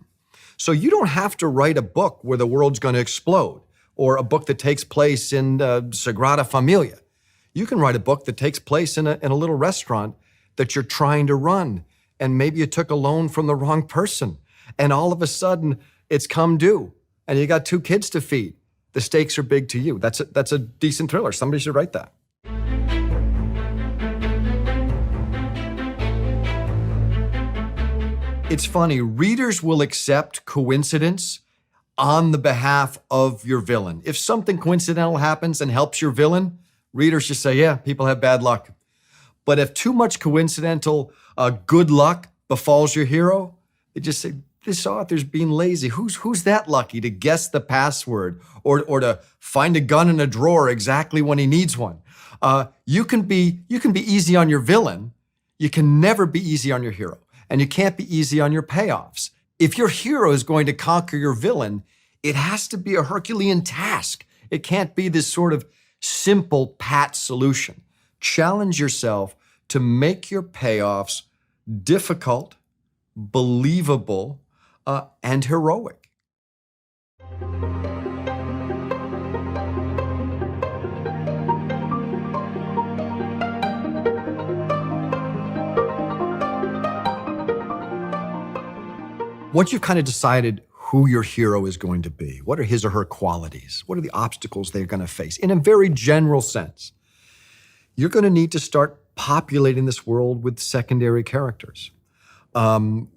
So you don't have to write a book where the world's going to explode, or a book that takes place in Sagrada Familia. You can write a book that takes place in a little restaurant that you're trying to run, and maybe you took a loan from the wrong person, and all of a sudden it's come due, and you got 2 kids to feed. The stakes are big to you. That's a decent thriller. Somebody should write that. It's funny, readers will accept coincidence on the behalf of your villain. If something coincidental happens and helps your villain, readers just say, yeah, people have bad luck. But if too much coincidental good luck befalls your hero, they just say, this author's being lazy. Who's that lucky to guess the password or to find a gun in a drawer exactly when he needs one? You can be easy on your villain. You can never be easy on your hero. And you can't be easy on your payoffs. If your hero is going to conquer your villain, it has to be a Herculean task. It can't be this sort of simple, pat solution. Challenge yourself to make your payoffs difficult, believable, and heroic. Once you've kind of decided who your hero is going to be, what are his or her qualities? What are the obstacles they're going to face? In a very general sense, you're going to need to start populating this world with secondary characters. One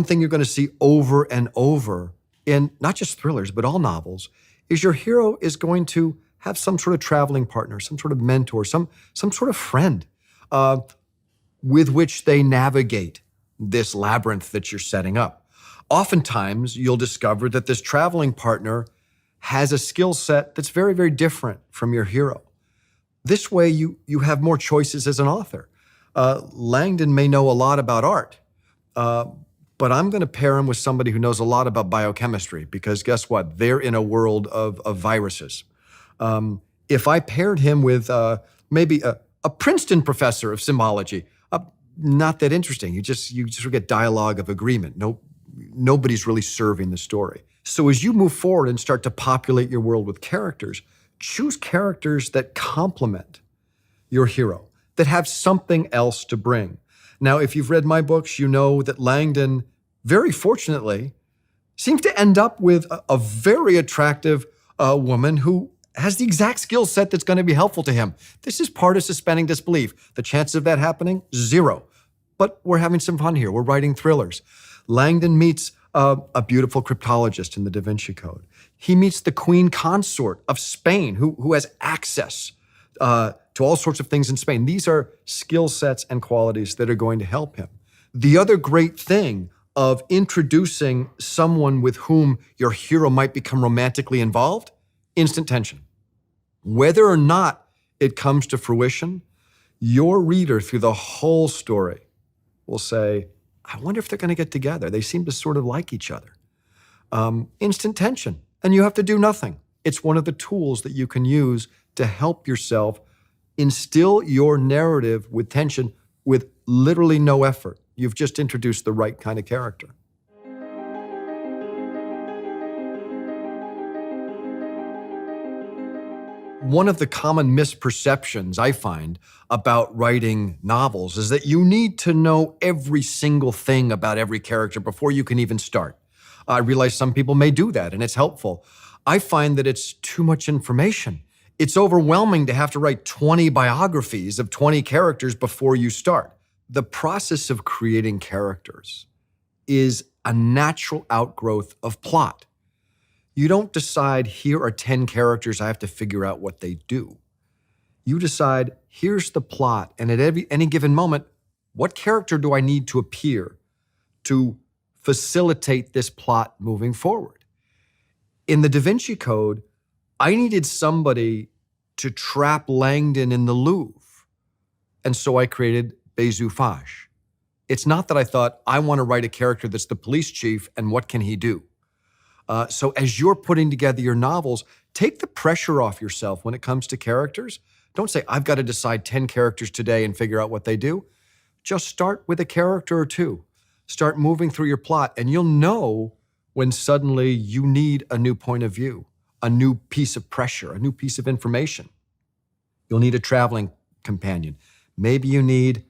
thing you're going to see over and over in not just thrillers, but all novels, is your hero is going to have some sort of traveling partner, some sort of mentor, some sort of friend with which they navigate this labyrinth that you're setting up. Oftentimes, you'll discover that this traveling partner has a skill set that's very, very different from your hero. This way, you have more choices as an author. Langdon may know a lot about art, but I'm going to pair him with somebody who knows a lot about biochemistry, because guess what? They're in a world of viruses. If I paired him with maybe a Princeton professor of symbology, not that interesting. You just get dialogue of agreement. Nobody's really serving the story. So as you move forward and start to populate your world with characters, choose characters that complement your hero, that have something else to bring. Now, if you've read my books, you know that Langdon, very fortunately, seems to end up with a very attractive woman who has the exact skill set that's going to be helpful to him. This is part of suspending disbelief. The chances of that happening, 0. But we're having some fun here. We're writing thrillers. Langdon meets a beautiful cryptologist in the Da Vinci Code. He meets the queen consort of Spain who has access to all sorts of things in Spain. These are skill sets and qualities that are going to help him. The other great thing of introducing someone with whom your hero might become romantically involved, instant tension. Whether or not it comes to fruition, your reader through the whole story will say, I wonder if they're going to get together. They seem to sort of like each other. Instant tension, and you have to do nothing. It's one of the tools that you can use to help yourself instill your narrative with tension with literally no effort. You've just introduced the right kind of character. One of the common misperceptions I find about writing novels is that you need to know every single thing about every character before you can even start. I realize some people may do that, and it's helpful. I find that it's too much information. It's overwhelming to have to write 20 biographies of 20 characters before you start. The process of creating characters is a natural outgrowth of plot. You don't decide, here are 10 characters, I have to figure out what they do. You decide, here's the plot, and at any given moment, what character do I need to appear to facilitate this plot moving forward? In the Da Vinci Code, I needed somebody to trap Langdon in the Louvre, and so I created Bezu-Fash. It's not that I thought, I want to write a character that's the police chief, and what can he do? So as you're putting together your novels, take the pressure off yourself when it comes to characters. Don't say, I've got to decide 10 characters today and figure out what they do. Just start with a character or two. Start moving through your plot, and you'll know when suddenly you need a new point of view, a new piece of pressure, a new piece of information. You'll need a traveling companion. Maybe you need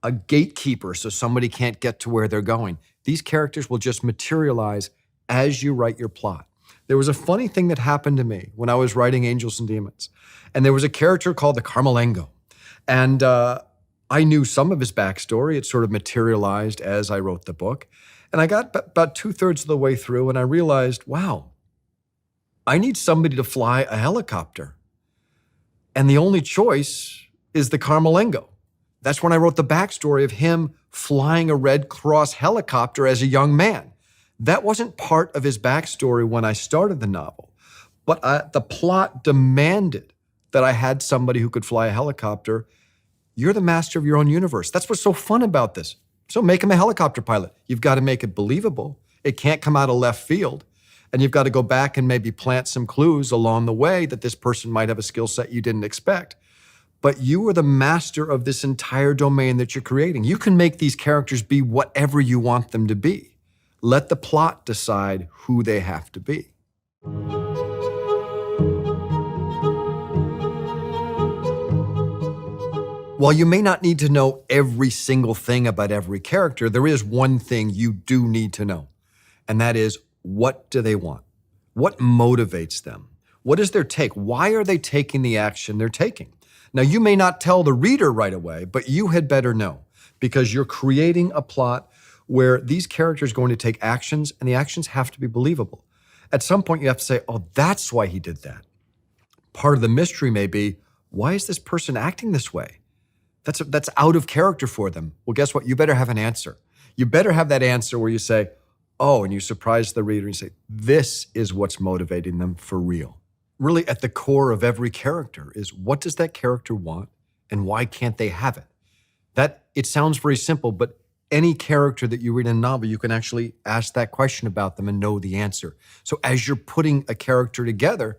a gatekeeper so somebody can't get to where they're going. These characters will just materialize as you write your plot. There was a funny thing that happened to me when I was writing Angels and Demons. And there was a character called the Carmelengo. And I knew some of his backstory. It sort of materialized as I wrote the book. And I got about 2/3 of the way through and I realized, wow, I need somebody to fly a helicopter. And the only choice is the Carmelengo. That's when I wrote the backstory of him flying a Red Cross helicopter as a young man. That wasn't part of his backstory when I started the novel, but the plot demanded that I had somebody who could fly a helicopter. You're the master of your own universe. That's what's so fun about this. So make him a helicopter pilot. You've got to make it believable. It can't come out of left field. And you've got to go back and maybe plant some clues along the way that this person might have a skill set you didn't expect. But you are the master of this entire domain that you're creating. You can make these characters be whatever you want them to be. Let the plot decide who they have to be. While you may not need to know every single thing about every character, there is one thing you do need to know, and that is, what do they want? What motivates them? What is their take? Why are they taking the action they're taking? Now, you may not tell the reader right away, but you had better know, because you're creating a plot where these characters are going to take actions, and the actions have to be believable. At some point, you have to say, oh, that's why he did that. Part of the mystery may be, why is this person acting this way? That's out of character for them. Well, guess what? You better have an answer. You better have that answer where you say, oh, and you surprise the reader and you say, this is what's motivating them for real. Really, at the core of every character is, what does that character want, and why can't they have it? It sounds very simple, but any character that you read in a novel, you can actually ask that question about them and know the answer. So as you're putting a character together,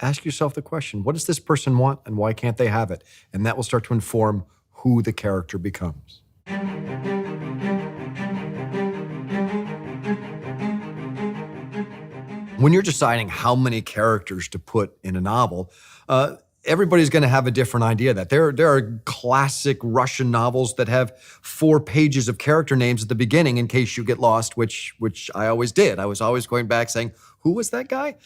ask yourself the question, what does this person want and why can't they have it? And that will start to inform who the character becomes. When you're deciding how many characters to put in a novel, everybody's going to have a different idea of that. There are classic Russian novels that have 4 pages of character names at the beginning in case you get lost, which I always did. I was always going back saying, who was that guy?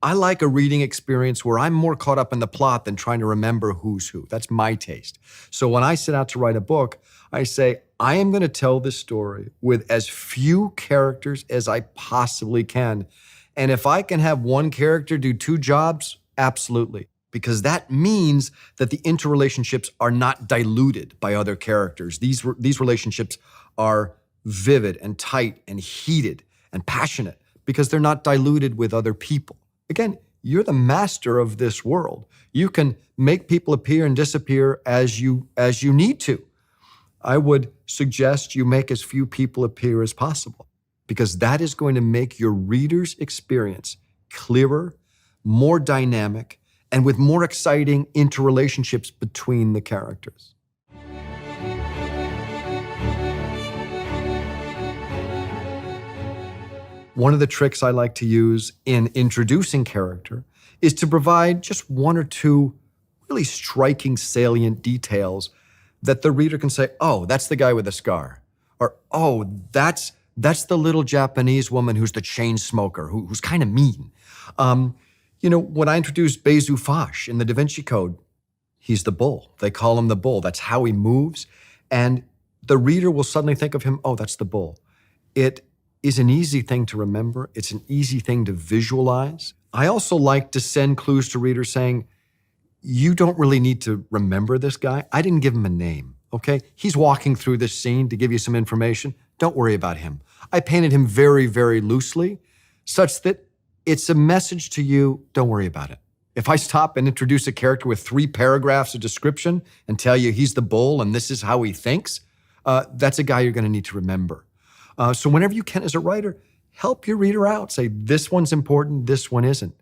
I like a reading experience where I'm more caught up in the plot than trying to remember who's who. That's my taste. So when I set out to write a book, I say, I am going to tell this story with as few characters as I possibly can. And if I can have one character do 2 jobs, absolutely. Because that means that the interrelationships are not diluted by other characters. These relationships are vivid and tight and heated and passionate because they're not diluted with other people. Again, you're the master of this world. You can make people appear and disappear as you need to. I would suggest you make as few people appear as possible, because that is going to make your reader's experience clearer, more dynamic, and with more exciting interrelationships between the characters. One of the tricks I like to use in introducing character is to provide just one or two really striking, salient details that the reader can say, oh, that's the guy with the scar. Or, oh, that's the little Japanese woman who's the chain smoker, who's kind of mean. When I introduced Bezu Foch in the Da Vinci Code, he's the bull. They call him the bull. That's how he moves. And the reader will suddenly think of him, oh, that's the bull. It is an easy thing to remember. It's an easy thing to visualize. I also like to send clues to readers saying, you don't really need to remember this guy. I didn't give him a name, okay? He's walking through this scene to give you some information. Don't worry about him. I painted him very, very loosely, such that it's a message to you, don't worry about it. If I stop and introduce a character with 3 paragraphs of description and tell you he's the bull and this is how he thinks, that's a guy you're gonna need to remember. So whenever you can as a writer, help your reader out. Say, this one's important, this one isn't.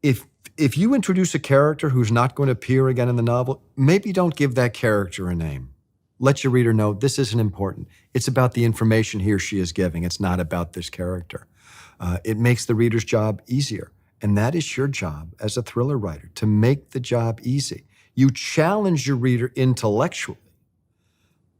If you introduce a character who's not going to appear again in the novel, maybe don't give that character a name. Let your reader know this isn't important. It's about the information he or she is giving. It's not about this character. It makes the reader's job easier. And that is your job as a thriller writer, to make the job easy. You challenge your reader intellectually,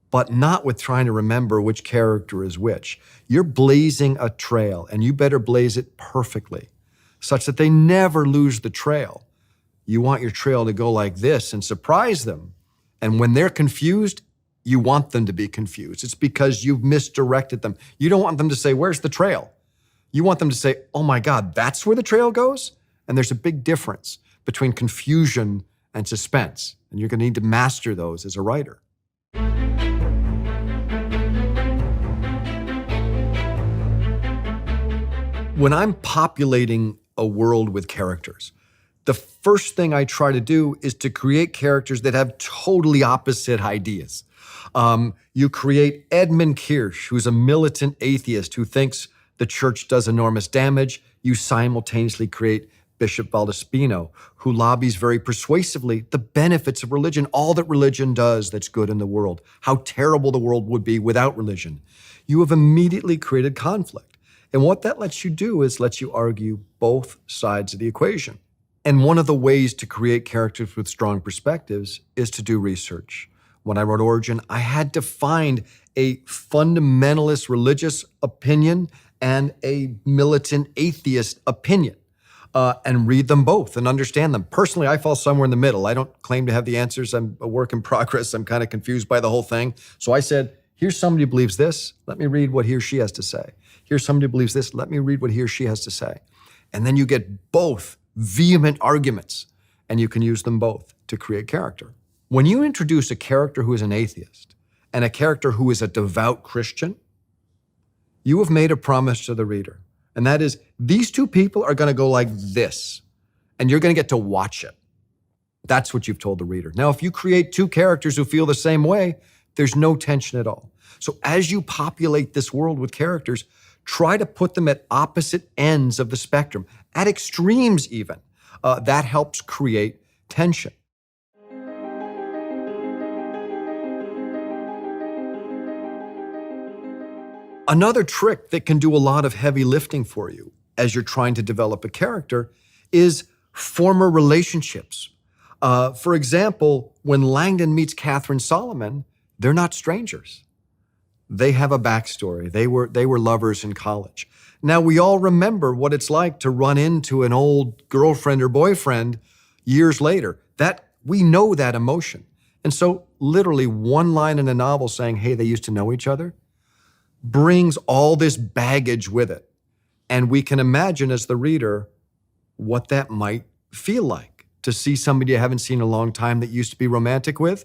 but not with trying to remember which character is which. You're blazing a trail, and you better blaze it perfectly, such that they never lose the trail. You want your trail to go like this and surprise them. And when they're confused, you want them to be confused. It's because you've misdirected them. You don't want them to say, where's the trail? You want them to say, oh my God, that's where the trail goes? And there's a big difference between confusion and suspense. And you're gonna need to master those as a writer. When I'm populating a world with characters, the first thing I try to do is to create characters that have totally opposite ideas. You create Edmund Kirsch, who's a militant atheist who thinks the church does enormous damage. You simultaneously create Bishop Valdespino, who lobbies very persuasively the benefits of religion, all that religion does that's good in the world, how terrible the world would be without religion. You have immediately created conflict. And what that lets you do is lets you argue both sides of the equation. And one of the ways to create characters with strong perspectives is to do research. When I wrote Origin, I had to find a fundamentalist religious opinion and a militant atheist opinion, and read them both and understand them. Personally, I fall somewhere in the middle. I don't claim to have the answers. I'm a work in progress. I'm kind of confused by the whole thing. So I said, here's somebody who believes this. Let me read what he or she has to say. Here's somebody who believes this. Let me read what he or she has to say. And then you get both vehement arguments, and you can use them both to create character. When you introduce a character who is an atheist and a character who is a devout Christian, you have made a promise to the reader. And that is, these two people are going to go like this, and you're going to get to watch it. That's what you've told the reader. Now, if you create two characters who feel the same way, there's no tension at all. So as you populate this world with characters, try to put them at opposite ends of the spectrum, at extremes even. That helps create tension. Another trick that can do a lot of heavy lifting for you as you're trying to develop a character is former relationships. For example, when Langdon meets Catherine Solomon, they're not strangers. They have a backstory. They were lovers in college. Now, we all remember what it's like to run into an old girlfriend or boyfriend years later. We know that emotion. And so literally one line in a novel saying, hey, they used to know each other, brings all this baggage with it. And we can imagine as the reader what that might feel like to see somebody you haven't seen in a long time that you used to be romantic with.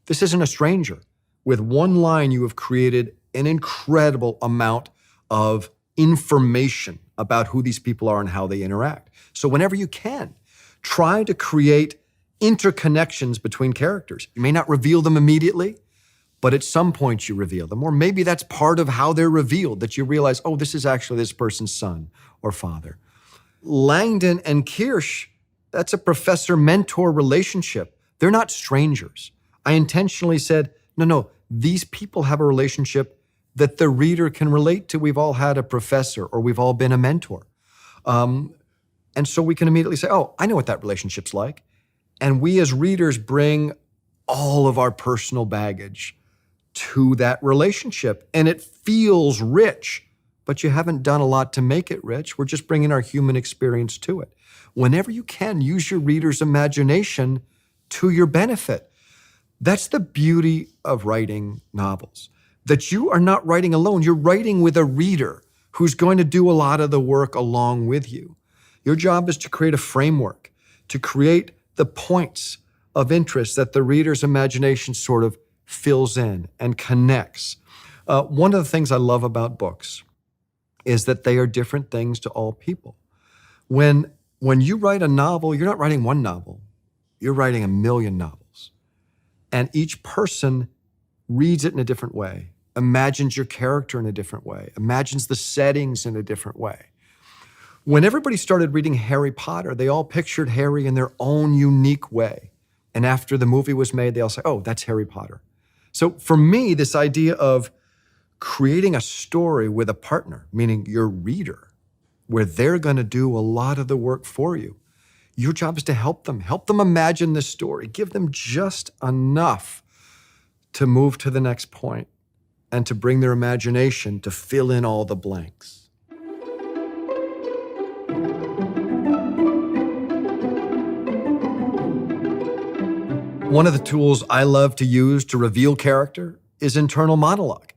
This isn't a stranger. With one line, you have created an incredible amount of information about who these people are and how they interact. So whenever you can, try to create interconnections between characters. You may not reveal them immediately, but at some point you reveal them. Or maybe that's part of how they're revealed, that you realize, oh, this is actually this person's son or father. Langdon and Kirsch, that's a professor-mentor relationship. They're not strangers. I intentionally said, no, these people have a relationship that the reader can relate to. We've all had a professor or we've all been a mentor. And so we can immediately say, oh, I know what that relationship's like. And we as readers bring all of our personal baggage to that relationship. And it feels rich, but you haven't done a lot to make it rich. We're just bringing our human experience to it. Whenever you can, use your reader's imagination to your benefit. That's the beauty of writing novels, that you are not writing alone. You're writing with a reader who's going to do a lot of the work along with you. Your job is to create a framework, to create the points of interest that the reader's imagination sort of fills in and connects. One of the things I love about books is that they are different things to all people. When you write a novel, you're not writing one novel, you're writing a million novels. And each person reads it in a different way, imagines your character in a different way, imagines the settings in a different way. When everybody started reading Harry Potter, they all pictured Harry in their own unique way. And after the movie was made, they all say, oh, that's Harry Potter. So for me, this idea of creating a story with a partner, meaning your reader, where they're going to do a lot of the work for you. Your job is to help them imagine the story, give them just enough to move to the next point and to bring their imagination to fill in all the blanks. One of the tools I love to use to reveal character is internal monologue.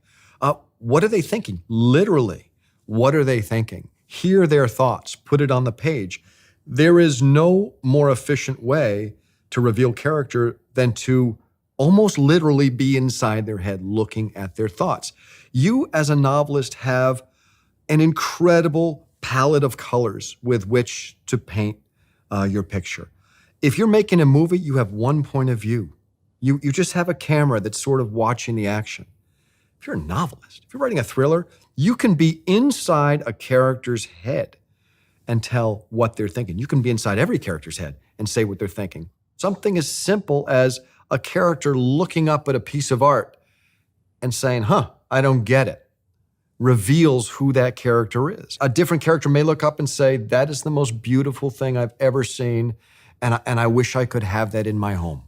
What are they thinking? Literally, what are they thinking? Hear their thoughts, put it on the page. There is no more efficient way to reveal character than to almost literally be inside their head looking at their thoughts. You as a novelist have an incredible palette of colors with which to paint your picture. If you're making a movie, you have one point of view. You just have a camera that's sort of watching the action. If you're a novelist, if you're writing a thriller, you can be inside a character's head and tell what they're thinking. You can be inside every character's head and say what they're thinking. Something as simple as a character looking up at a piece of art and saying, I don't get it, reveals who that character is. A different character may look up and say, that is the most beautiful thing I've ever seen, and I wish I could have that in my home.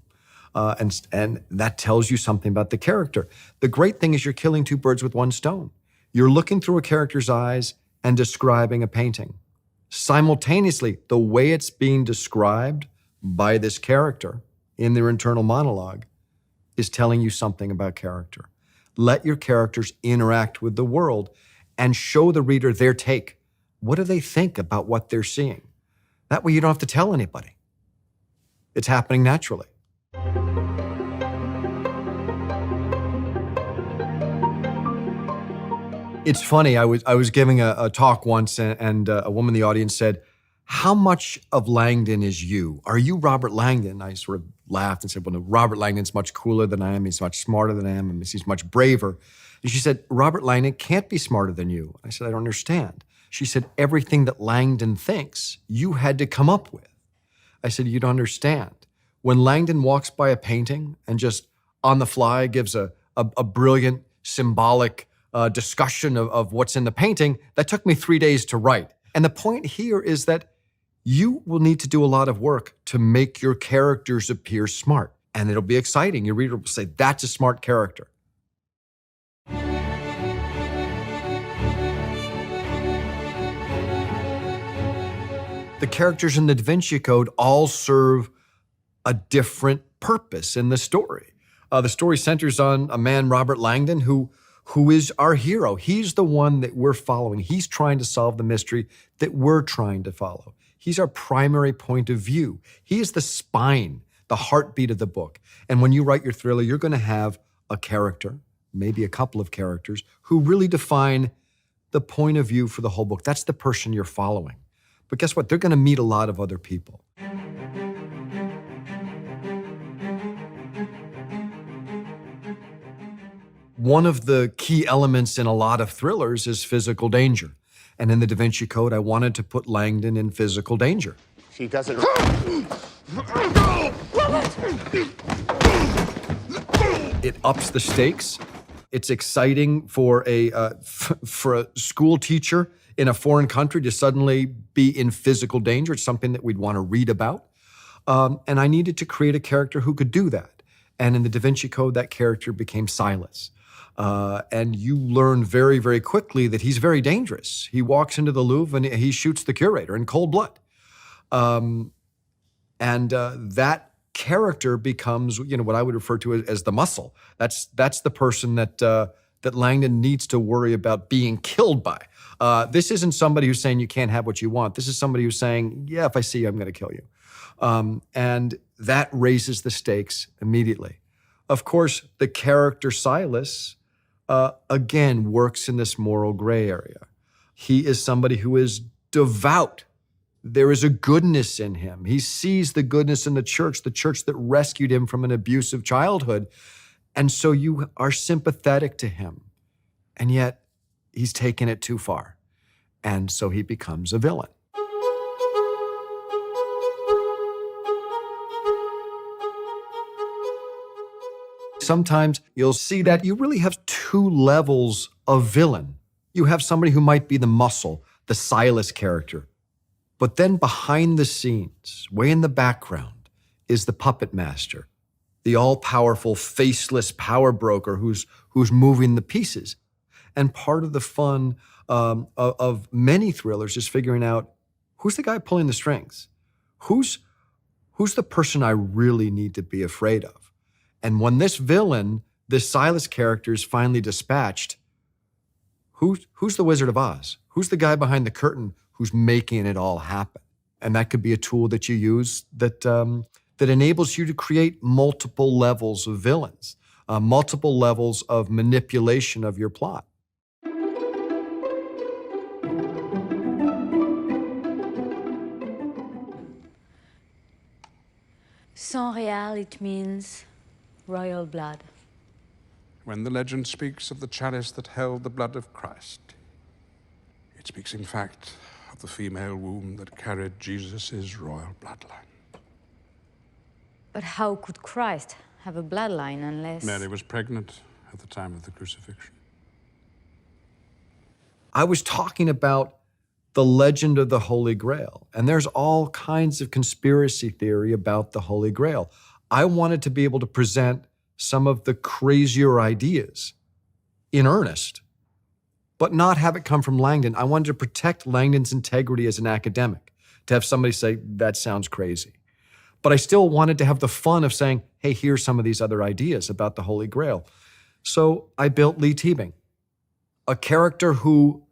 And that tells you something about the character. The great thing is you're killing two birds with one stone. You're looking through a character's eyes and describing a painting. Simultaneously, the way it's being described by this character in their internal monologue is telling you something about character. Let your characters interact with the world and show the reader their take. What do they think about what they're seeing? That way you don't have to tell anybody. It's happening naturally. It's funny, I was giving a talk once and a woman in the audience said, how much of Langdon is you? Are you Robert Langdon? I sort of laughed and said, well, no, Robert Langdon's much cooler than I am. He's much smarter than I am. And he's much braver. And she said, Robert Langdon can't be smarter than you. I said, I don't understand. She said, everything that Langdon thinks, you had to come up with. I said, you don't understand. When Langdon walks by a painting and just on the fly gives a brilliant symbolic discussion of what's in the painting, that took me 3 days to write. And the point here is that you will need to do a lot of work to make your characters appear smart. And it'll be exciting. Your reader will say, that's a smart character. The characters in the Da Vinci Code all serve a different purpose in the story. The story centers on a man, Robert Langdon, who is our hero. He's the one that we're following. He's trying to solve the mystery that we're trying to follow. He's our primary point of view. He is the spine, the heartbeat of the book. And when you write your thriller, you're going to have a character, maybe a couple of characters, who really define the point of view for the whole book. That's the person you're following. But guess what? They're going to meet a lot of other people. One of the key elements in a lot of thrillers is physical danger. And in the Da Vinci Code, I wanted to put Langdon in physical danger. She doesn't. It ups the stakes It's exciting for for a school teacher in a foreign country to suddenly be in physical danger. It's something that we'd want to read about. And I needed to create a character who could do that. And in the Da Vinci Code, that character became Silas. And you learn very, very quickly that he's very dangerous. He walks into the Louvre and he shoots the curator in cold blood. That character becomes, what I would refer to as the muscle. That's the person that Langdon needs to worry about being killed by. This isn't somebody who's saying you can't have what you want. This is somebody who's saying, yeah, if I see you, I'm going to kill you. And that raises the stakes immediately. Of course, the character Silas, again, works in this moral gray area. He is somebody who is devout. There is a goodness in him. He sees the goodness in the church that rescued him from an abusive childhood. And so you are sympathetic to him. And yet he's taken it too far. And so he becomes a villain. Sometimes you'll see that you really have two levels of villain. You have somebody who might be the muscle, the Silas character. But then behind the scenes, way in the background, is the puppet master, the all-powerful, faceless power broker who's moving the pieces. And part of the fun of many thrillers is figuring out, who's the guy pulling the strings? Who's the person I really need to be afraid of? And when this villain, this Silas character, is finally dispatched, who's the Wizard of Oz? Who's the guy behind the curtain who's making it all happen? And that could be a tool that you use that enables you to create multiple levels of villains, multiple levels of manipulation of your plot. Sang real, it means royal blood. When the legend speaks of the chalice that held the blood of Christ, it speaks, in fact, of the female womb that carried Jesus' royal bloodline. But how could Christ have a bloodline unless... Mary was pregnant at the time of the crucifixion. I was talking about the legend of the Holy Grail, and there's all kinds of conspiracy theory about the Holy Grail. I wanted to be able to present some of the crazier ideas in earnest, but not have it come from Langdon. I wanted to protect Langdon's integrity as an academic, to have somebody say, that sounds crazy. But I still wanted to have the fun of saying, hey, here's some of these other ideas about the Holy Grail. So I built Lee Teabing, a character who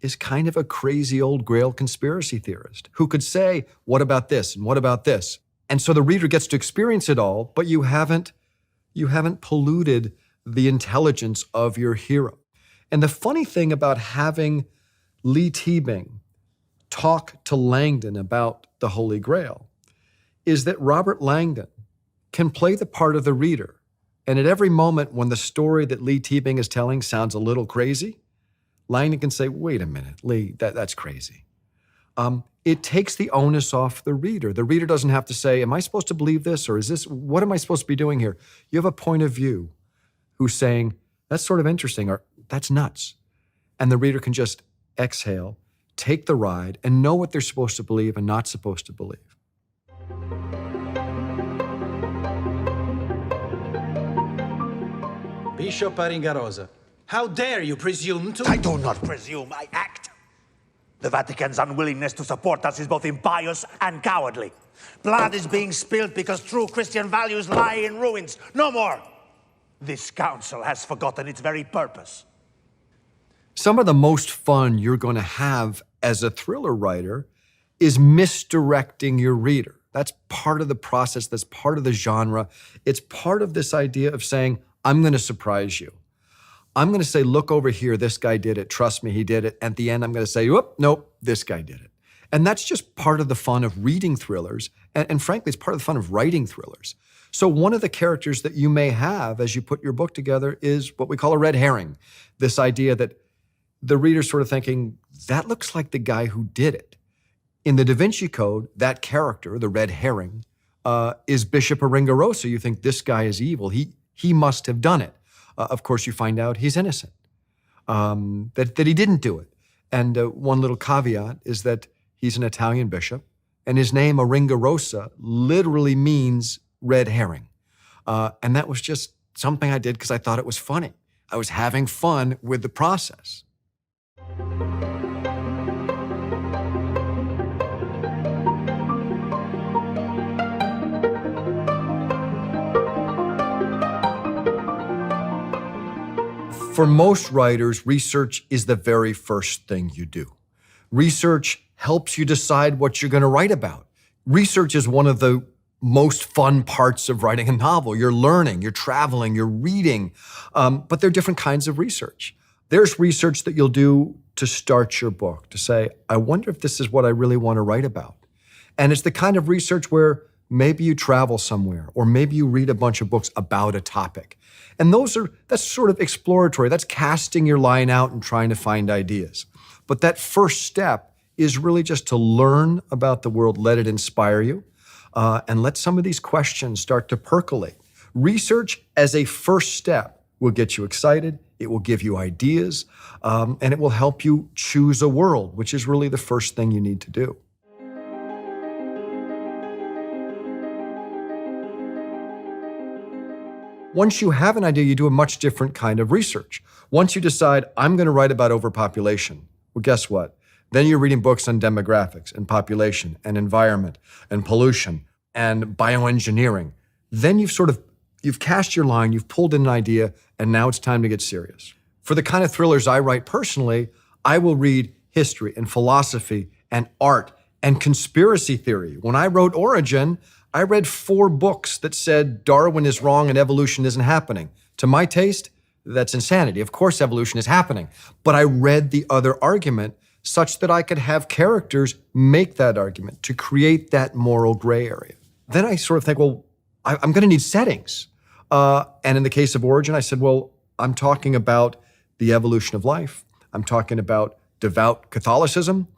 is kind of a crazy old Grail conspiracy theorist who could say, what about this and what about this? And so the reader gets to experience it all, but you haven't polluted the intelligence of your hero. And the funny thing about having Lee Teabing talk to Langdon about the Holy Grail is that Robert Langdon can play the part of the reader. And at every moment when the story that Lee Teabing is telling sounds a little crazy, Langdon can say, wait a minute, Lee, that's crazy. It takes the onus off the reader. The reader doesn't have to say, am I supposed to believe this? Or what am I supposed to be doing here? You have a point of view who's saying, that's sort of interesting, or that's nuts. And the reader can just exhale, take the ride, and know what they're supposed to believe and not supposed to believe. Bishop Aringarosa, how dare you presume to... I do not presume, I act. The Vatican's unwillingness to support us is both impious and cowardly. Blood is being spilled because true Christian values lie in ruins. No more. This council has forgotten its very purpose. Some of the most fun you're going to have as a thriller writer is misdirecting your reader. That's part of the process. That's part of the genre. It's part of this idea of saying, I'm going to surprise you. I'm going to say, look over here, this guy did it. Trust me, he did it. At the end, I'm going to say, whoop, nope, this guy did it. And that's just part of the fun of reading thrillers. And frankly, it's part of the fun of writing thrillers. So one of the characters that you may have as you put your book together is what we call a red herring. This idea that the reader's sort of thinking, that looks like the guy who did it. In the Da Vinci Code, that character, the red herring, is Bishop Aringarosa. You think this guy is evil. He must have done it. of course, you find out he's innocent, that he didn't do it. And one little caveat is that he's an Italian bishop, and his name, Aringarosa, literally means red herring. And that was just something I did because I thought it was funny. I was having fun with the process. For most writers, research is the very first thing you do. Research helps you decide what you're going to write about. Research is one of the most fun parts of writing a novel. You're learning, you're traveling, you're reading, but there are different kinds of research. There's research that you'll do to start your book, to say, I wonder if this is what I really want to write about. And it's the kind of research where maybe you travel somewhere, or maybe you read a bunch of books about a topic. And that's sort of exploratory. That's casting your line out and trying to find ideas. But that first step is really just to learn about the world, let it inspire you, and let some of these questions start to percolate. Research as a first step will get you excited, it will give you ideas, and it will help you choose a world, which is really the first thing you need to do. Once you have an idea, you do a much different kind of research. Once you decide, I'm going to write about overpopulation, well, guess what? Then you're reading books on demographics and population and environment and pollution and bioengineering. Then you've cast your line, you've pulled in an idea, and now it's time to get serious. For the kind of thrillers I write personally, I will read history and philosophy and art and conspiracy theory. When I wrote Origin, I read 4 books that said Darwin is wrong and evolution isn't happening. To my taste, that's insanity. Of course evolution is happening. But I read the other argument such that I could have characters make that argument to create that moral gray area. Then I sort of think, well, I'm going to need settings. And in the case of Origin, I said, well, I'm talking about the evolution of life. I'm talking about devout Catholicism,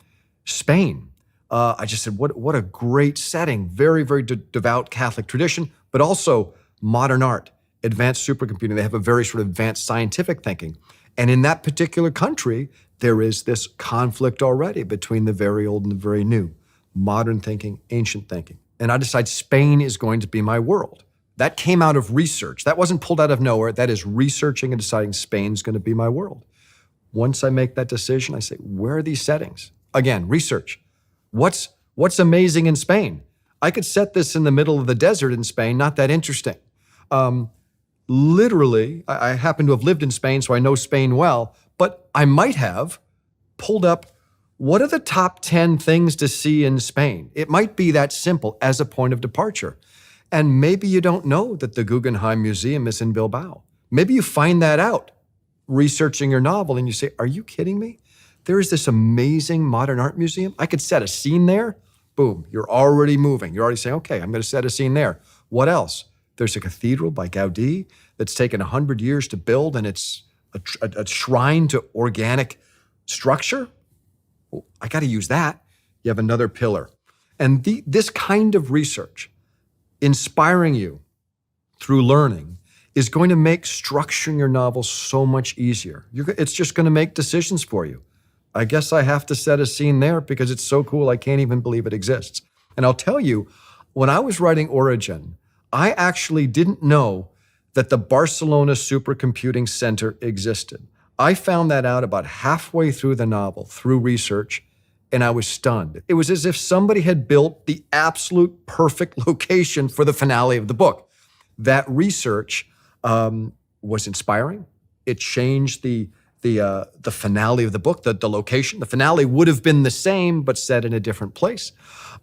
Spain. I just said, what a great setting. Very, very devout Catholic tradition, but also modern art, advanced supercomputing. They have a very sort of advanced scientific thinking. And in that particular country, there is this conflict already between the very old and the very new, modern thinking, ancient thinking. And I decided Spain is going to be my world. That came out of research. That wasn't pulled out of nowhere. That is researching and deciding Spain's going to be my world. Once I make that decision, I say, where are these settings? Again, research. What's amazing in Spain? I could set this in the middle of the desert in Spain, not that interesting. Literally, I happen to have lived in Spain, so I know Spain well, but I might have pulled up, what are the top 10 things to see in Spain? It might be that simple as a point of departure. And maybe you don't know that the Guggenheim Museum is in Bilbao. Maybe you find that out researching your novel and you say, are you kidding me? There is this amazing modern art museum. I could set a scene there. Boom, you're already moving. You're already saying, okay, I'm going to set a scene there. What else? There's a cathedral by Gaudi that's taken 100 years to build, and it's a shrine to organic structure. Well, I got to use that. You have another pillar. And this kind of research, inspiring you through learning, is going to make structuring your novel so much easier. It's just going to make decisions for you. I guess I have to set a scene there because it's so cool I can't even believe it exists. And I'll tell you, when I was writing Origin, I actually didn't know that the Barcelona Supercomputing Center existed. I found that out about halfway through the novel, through research, and I was stunned. It was as if somebody had built the absolute perfect location for the finale of the book. That research was inspiring. It changed the finale of the book, the location. The finale would have been the same, but set in a different place.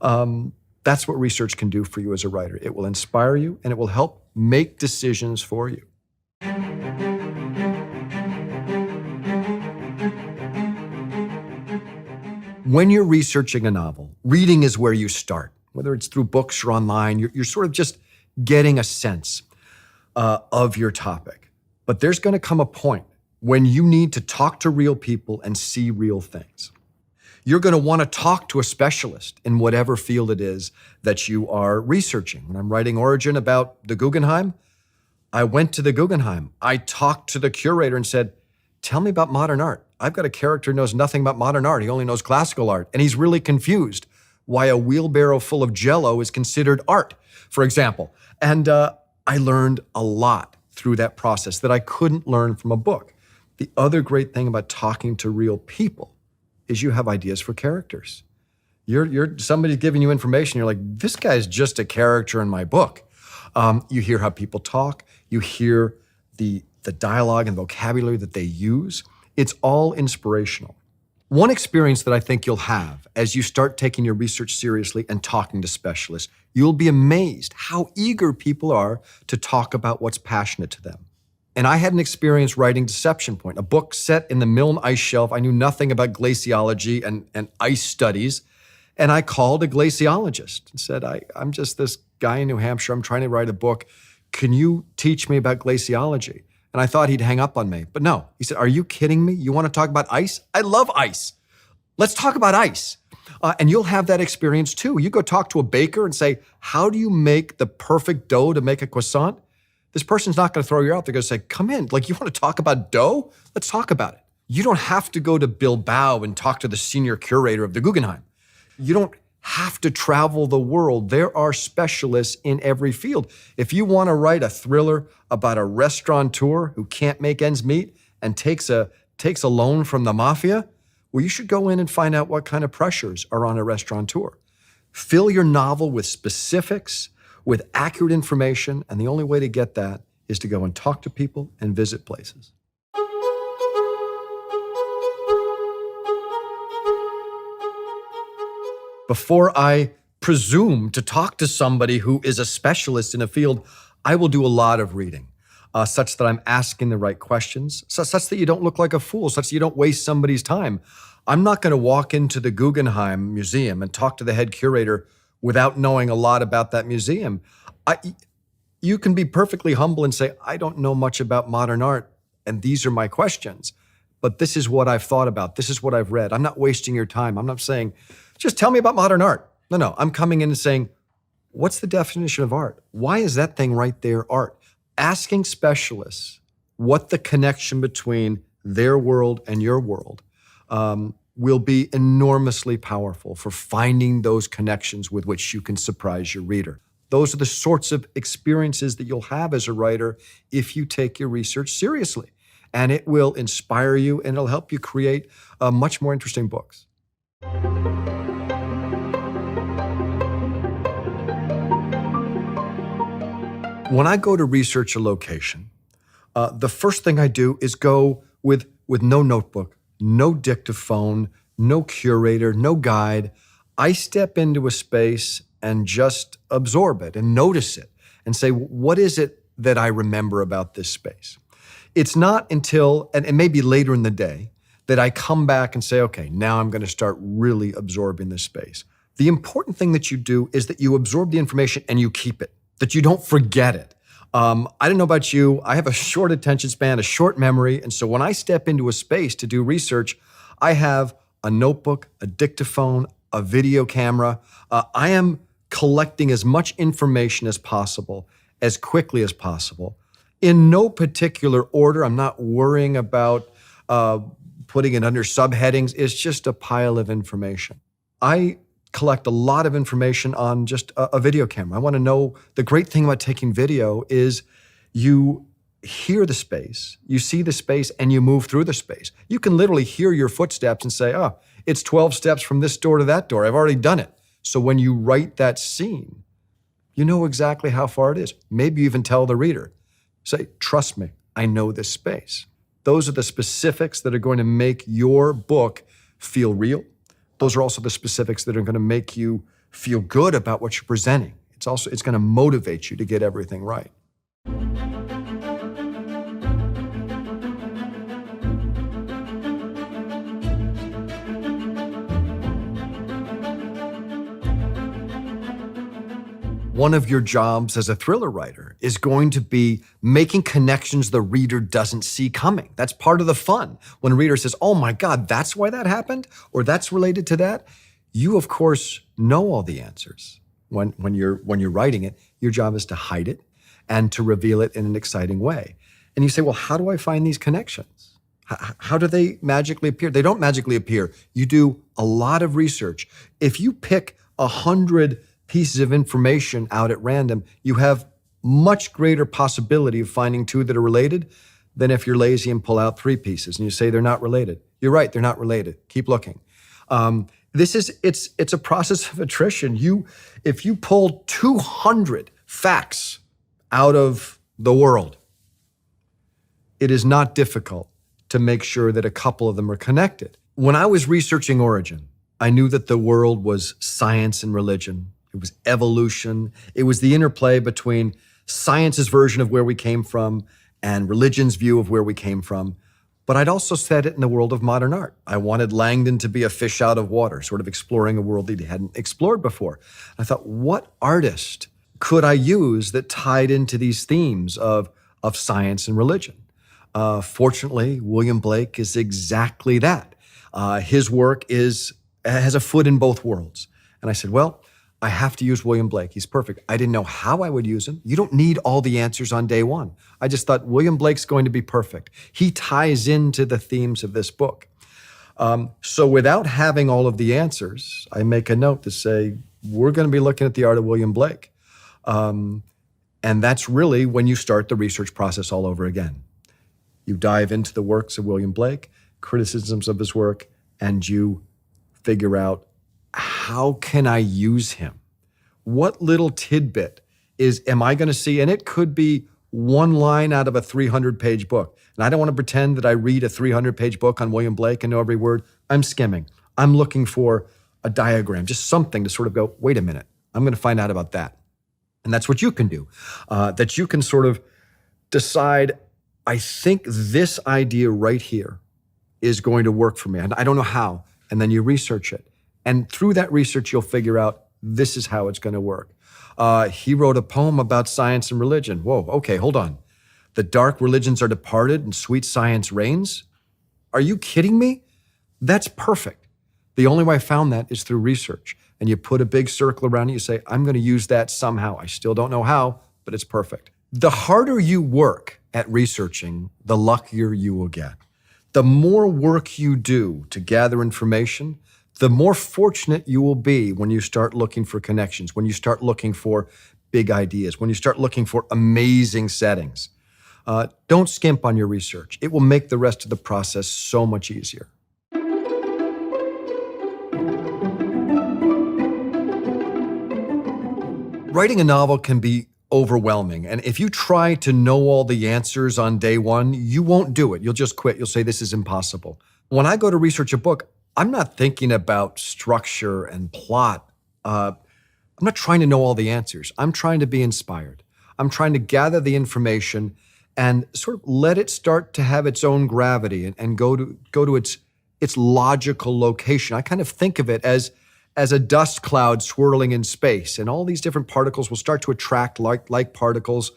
That's what research can do for you as a writer. It will inspire you, and it will help make decisions for you. When you're researching a novel, reading is where you start. Whether it's through books or online, you're sort of just getting a sense of your topic. But there's going to come a point when you need to talk to real people and see real things. You're going to want to talk to a specialist in whatever field it is that you are researching. When I'm writing Origin about the Guggenheim, I went to the Guggenheim. I talked to the curator and said, tell me about modern art. I've got a character who knows nothing about modern art. He only knows classical art. And he's really confused why a wheelbarrow full of Jell-O is considered art, for example. And I learned a lot through that process that I couldn't learn from a book. The other great thing about talking to real people is you have ideas for characters. Somebody's giving you information. You're like, this guy's just a character in my book. You hear how people talk. You hear the dialogue and vocabulary that they use. It's all inspirational. One experience that I think you'll have as you start taking your research seriously and talking to specialists, you'll be amazed how eager people are to talk about what's passionate to them. And I had an experience writing Deception Point, a book set in the Milne ice shelf. I knew nothing about glaciology and ice studies. And I called a glaciologist and said, I'm just this guy in New Hampshire. I'm trying to write a book. Can you teach me about glaciology? And I thought he'd hang up on me, but no. He said, are you kidding me? You want to talk about ice? I love ice. Let's talk about ice. And you'll have that experience too. You go talk to a baker and say, how do you make the perfect dough to make a croissant? This person's not going to throw you out. They're going to say, come in. Like, you want to talk about dough? Let's talk about it. You don't have to go to Bilbao and talk to the senior curator of the Guggenheim. You don't have to travel the world. There are specialists in every field. If you want to write a thriller about a restaurateur who can't make ends meet and takes a loan from the mafia, well, you should go in and find out what kind of pressures are on a restaurateur. Fill your novel with specifics, with accurate information, and the only way to get that is to go and talk to people and visit places. Before I presume to talk to somebody who is a specialist in a field, I will do a lot of reading, such that I'm asking the right questions, such that you don't look like a fool, such that you don't waste somebody's time. I'm not going to walk into the Guggenheim Museum and talk to the head curator without knowing a lot about that museum. You can be perfectly humble and say, I don't know much about modern art, and these are my questions, but this is what I've thought about. This is what I've read. I'm not wasting your time. I'm not saying, just tell me about modern art. No, I'm coming in and saying, what's the definition of art? Why is that thing right there art? Asking specialists what the connection between their world and your world will be enormously powerful for finding those connections with which you can surprise your reader. Those are the sorts of experiences that you'll have as a writer if you take your research seriously. And it will inspire you and it'll help you create much more interesting books. When I go to research a location, the first thing I do is go with no notebook, no dictaphone, no curator, no guide. I step into a space and just absorb it and notice it and say, what is it that I remember about this space? It's not until, and maybe later in the day, that I come back and say, okay, now I'm going to start really absorbing this space. The important thing that you do is that you absorb the information and you keep it, that you don't forget it. I don't know about you, I have a short attention span, a short memory, and so when I step into a space to do research, I have a notebook, a dictaphone, a video camera. I am collecting as much information as possible, as quickly as possible. In no particular order. I'm not worrying about putting it under subheadings. It's just a pile of information. I collect a lot of information on just a video camera. I want to know, the great thing about taking video is you hear the space, you see the space, and you move through the space. You can literally hear your footsteps and say, oh, it's 12 steps from this door to that door. I've already done it. So when you write that scene, you know exactly how far it is. Maybe you even tell the reader, say, trust me, I know this space. Those are the specifics that are going to make your book feel real. Those are also the specifics that are going to make you feel good about what you're presenting. It's going to motivate you to get everything right. One of your jobs as a thriller writer is going to be making connections the reader doesn't see coming. That's part of the fun. When a reader says, oh my God, that's why that happened, or that's related to that, you of course know all the answers. When you're writing it, your job is to hide it and to reveal it in an exciting way. And you say, well, how do I find these connections? How do they magically appear? They don't magically appear. You do a lot of research. If you pick 100 pieces of information out at random, you have much greater possibility of finding 2 that are related than if you're lazy and pull out 3 pieces and you say they're not related. You're right, they're not related. Keep looking. It's a process of attrition. If you pull 200 facts out of the world, it is not difficult to make sure that a couple of them are connected. When I was researching origin, I knew that the world was science and religion. It was evolution. It was the interplay between science's version of where we came from and religion's view of where we came from. But I'd also said it in the world of modern art. I wanted Langdon to be a fish out of water, sort of exploring a world that he hadn't explored before. I thought, what artist could I use that tied into these themes of science and religion? Fortunately, William Blake is exactly that. His work has a foot in both worlds. And I said, well, I have to use William Blake. He's perfect. I didn't know how I would use him. You don't need all the answers on day one. I just thought William Blake's going to be perfect. He ties into the themes of this book. So without having all of the answers, I make a note to say, we're going to be looking at the art of William Blake. And that's really when you start the research process all over again. You dive into the works of William Blake, criticisms of his work, and you figure out, how can I use him? What little tidbit am I going to see? And it could be one line out of a 300-page book. And I don't want to pretend that I read a 300-page book on William Blake and know every word. I'm skimming. I'm looking for a diagram, just something to sort of go, wait a minute, I'm going to find out about that. And that's what you can do, that you can sort of decide, I think this idea right here is going to work for me. And I don't know how. And then you research it. And through that research, you'll figure out this is how it's going to work. He wrote a poem about science and religion. Whoa, okay, hold on. The dark religions are departed and sweet science reigns? Are you kidding me? That's perfect. The only way I found that is through research. And you put a big circle around it, you say, I'm going to use that somehow. I still don't know how, but it's perfect. The harder you work at researching, the luckier you will get. The more work you do to gather information, the more fortunate you will be when you start looking for connections, when you start looking for big ideas, when you start looking for amazing settings. Don't skimp on your research. It will make the rest of the process so much easier. Writing a novel can be overwhelming. And if you try to know all the answers on day one, you won't do it. You'll just quit. You'll say, this is impossible. When I go to research a book, I'm not thinking about structure and plot. I'm not trying to know all the answers. I'm trying to be inspired. I'm trying to gather the information and sort of let it start to have its own gravity and go to its logical location. I kind of think of it as a dust cloud swirling in space, and all these different particles will start to attract like particles.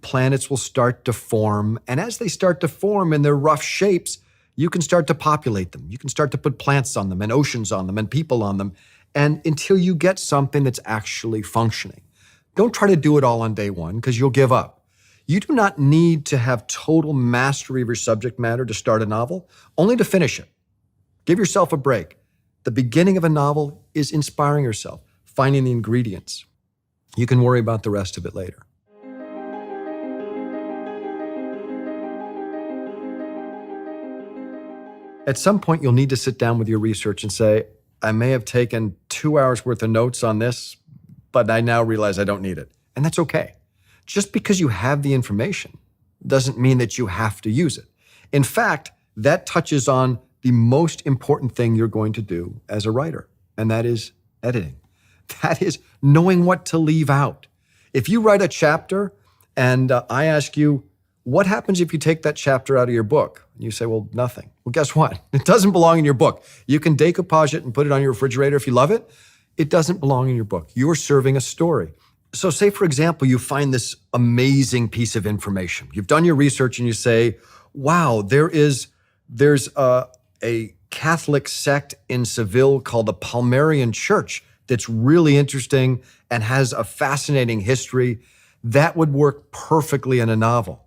Planets will start to form, and as they start to form in their rough shapes, you can start to populate them. You can start to put plants on them and oceans on them and people on them, and until you get something that's actually functioning. Don't try to do it all on day one because you'll give up. You do not need to have total mastery of your subject matter to start a novel, only to finish it. Give yourself a break. The beginning of a novel is inspiring yourself, finding the ingredients. You can worry about the rest of it later. At some point, you'll need to sit down with your research and say, I may have taken 2 hours worth of notes on this, but I now realize I don't need it. And that's okay. Just because you have the information doesn't mean that you have to use it. In fact, that touches on the most important thing you're going to do as a writer, and that is editing. That is knowing what to leave out. If you write a chapter and I ask you, what happens if you take that chapter out of your book? And you say, well, nothing. Well, guess what? It doesn't belong in your book. You can decoupage it and put it on your refrigerator if you love it. It doesn't belong in your book. You're serving a story. So say, for example, you find this amazing piece of information. You've done your research and you say, wow, there's a Catholic sect in Seville called the Palmarian Church that's really interesting and has a fascinating history. That would work perfectly in a novel.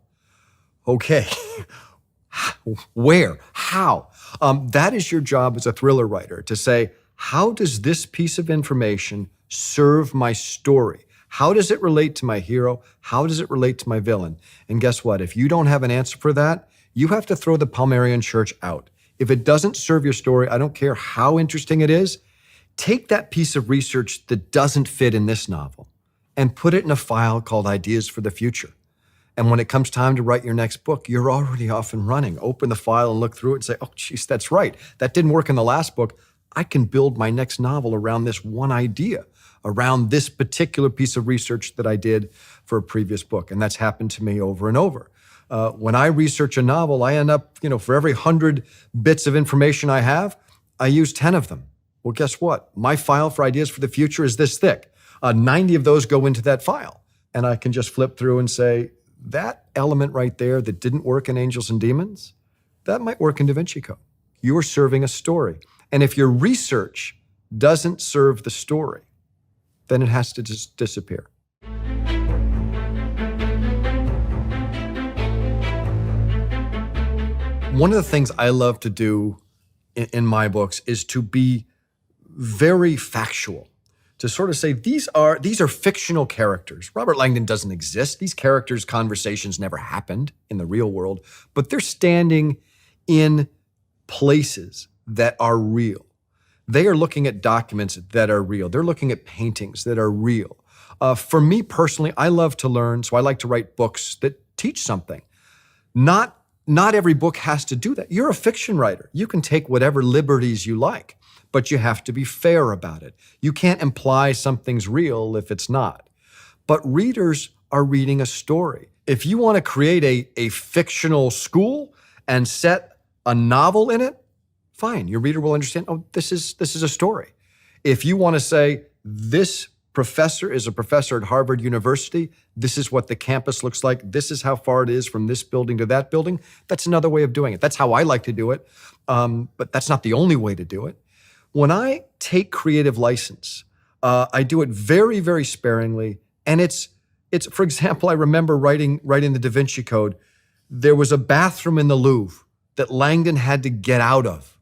Okay, where? How? That is your job as a thriller writer, to say, how does this piece of information serve my story? How does it relate to my hero? How does it relate to my villain? And guess what? If you don't have an answer for that, you have to throw the Palmarian Church out. If it doesn't serve your story, I don't care how interesting it is, take that piece of research that doesn't fit in this novel and put it in a file called Ideas for the Future. And when it comes time to write your next book, you're already off and running. Open the file and look through it and say, oh, geez, that's right. That didn't work in the last book. I can build my next novel around this one idea, around this particular piece of research that I did for a previous book. And that's happened to me over and over. When I research a novel, I end up, for every 100 bits of information I have, I use 10 of them. Well, guess what? My file for Ideas for the Future is this thick. 90 of those go into that file. And I can just flip through and say, that element right there that didn't work in Angels and Demons, that might work in Da Vinci Code. You're serving a story. And if your research doesn't serve the story, then it has to just disappear. One of the things I love to do in my books is to be very factual, to sort of say, these are fictional characters. Robert Langdon doesn't exist. These characters' conversations never happened in the real world, but they're standing in places that are real. They are looking at documents that are real. They're looking at paintings that are real. For me personally, I love to learn, so I like to write books that teach something. Not every book has to do that. You're a fiction writer. You can take whatever liberties you like, but you have to be fair about it. You can't imply something's real if it's not. But readers are reading a story. If you want to create a fictional school and set a novel in it, fine. Your reader will understand, oh, this is a story. If you want to say, this professor is a professor at Harvard University, this is what the campus looks like, this is how far it is from this building to that building, that's another way of doing it. That's how I like to do it, but that's not the only way to do it. When I take creative license, I do it very, very sparingly. And it's for example, I remember writing the Da Vinci Code. There was a bathroom in the Louvre that Langdon had to get out of.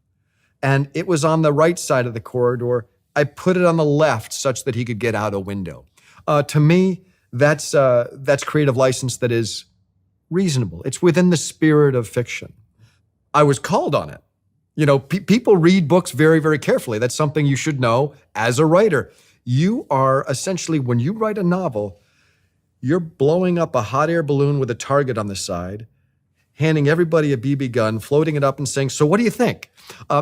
And it was on the right side of the corridor. I put it on the left such that he could get out a window. To me, that's creative license that is reasonable. It's within the spirit of fiction. I was called on it. People read books very, very carefully. That's something you should know as a writer. You are essentially, when you write a novel, you're blowing up a hot air balloon with a target on the side, handing everybody a BB gun, floating it up and saying, so what do you think?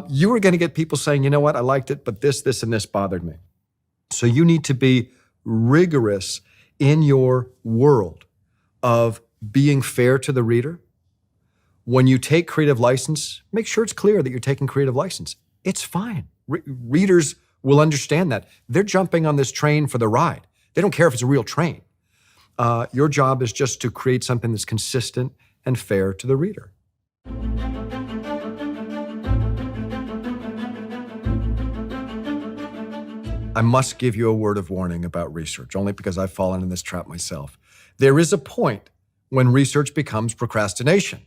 You are going to get people saying, you know what, I liked it, but this, and this bothered me. So you need to be rigorous in your world of being fair to the reader. When you take creative license, make sure it's clear that you're taking creative license. It's fine. Readers will understand that. They're jumping on this train for the ride. They don't care if it's a real train. Your job is just to create something that's consistent and fair to the reader. I must give you a word of warning about research, only because I've fallen in this trap myself. There is a point when research becomes procrastination.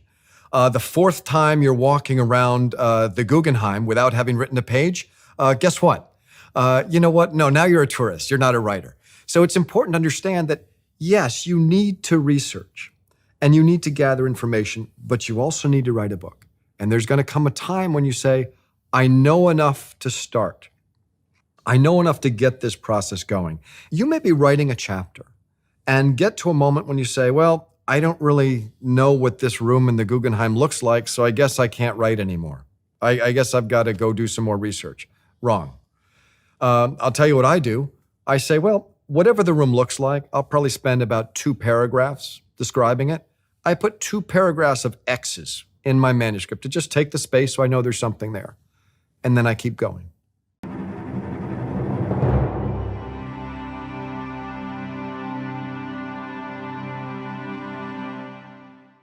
The fourth time you're walking around the Guggenheim without having written a page, guess what? You know what? No, now you're a tourist. You're not a writer. So it's important to understand that, yes, you need to research and you need to gather information, but you also need to write a book. And there's going to come a time when you say, I know enough to start. I know enough to get this process going. You may be writing a chapter and get to a moment when you say, well, I don't really know what this room in the Guggenheim looks like, so I guess I can't write anymore. I guess I've got to go do some more research. Wrong. I'll tell you what I do. I say, well, whatever the room looks like, I'll probably spend about 2 paragraphs describing it. I put 2 paragraphs of X's in my manuscript to just take the space so I know there's something there. And then I keep going.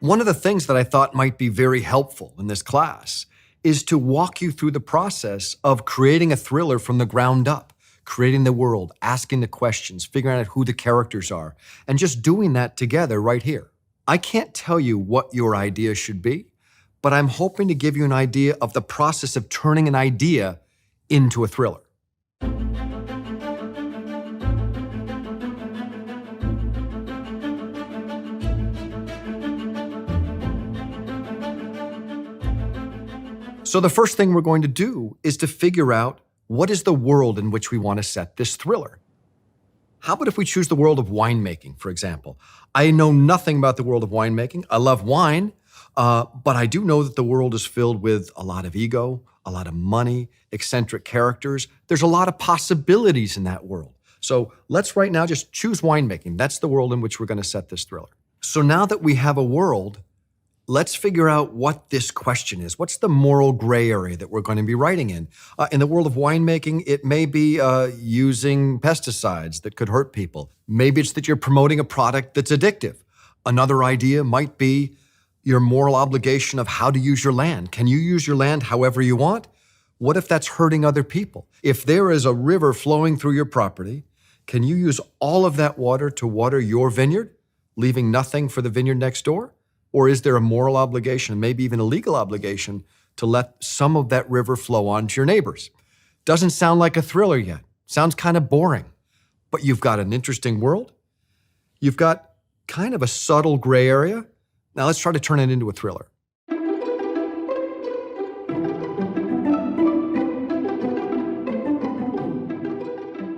One of the things that I thought might be very helpful in this class is to walk you through the process of creating a thriller from the ground up, creating the world, asking the questions, figuring out who the characters are, and just doing that together right here. I can't tell you what your idea should be, but I'm hoping to give you an idea of the process of turning an idea into a thriller. So the first thing we're going to do is to figure out what is the world in which we want to set this thriller. How about if we choose the world of winemaking, for example? I know nothing about the world of winemaking. I love wine, but I do know that the world is filled with a lot of ego, a lot of money, eccentric characters. There's a lot of possibilities in that world. So let's right now just choose winemaking. That's the world in which we're going to set this thriller. So now that we have a world, let's figure out what this question is. What's the moral gray area that we're going to be writing in? In the world of winemaking, it may be using pesticides that could hurt people. Maybe it's that you're promoting a product that's addictive. Another idea might be your moral obligation of how to use your land. Can you use your land however you want? What if that's hurting other people? If there is a river flowing through your property, can you use all of that water to water your vineyard, leaving nothing for the vineyard next door? Or is there a moral obligation, maybe even a legal obligation, to let some of that river flow on to your neighbors? Doesn't sound like a thriller yet. Sounds kind of boring. But you've got an interesting world. You've got kind of a subtle gray area. Now let's try to turn it into a thriller.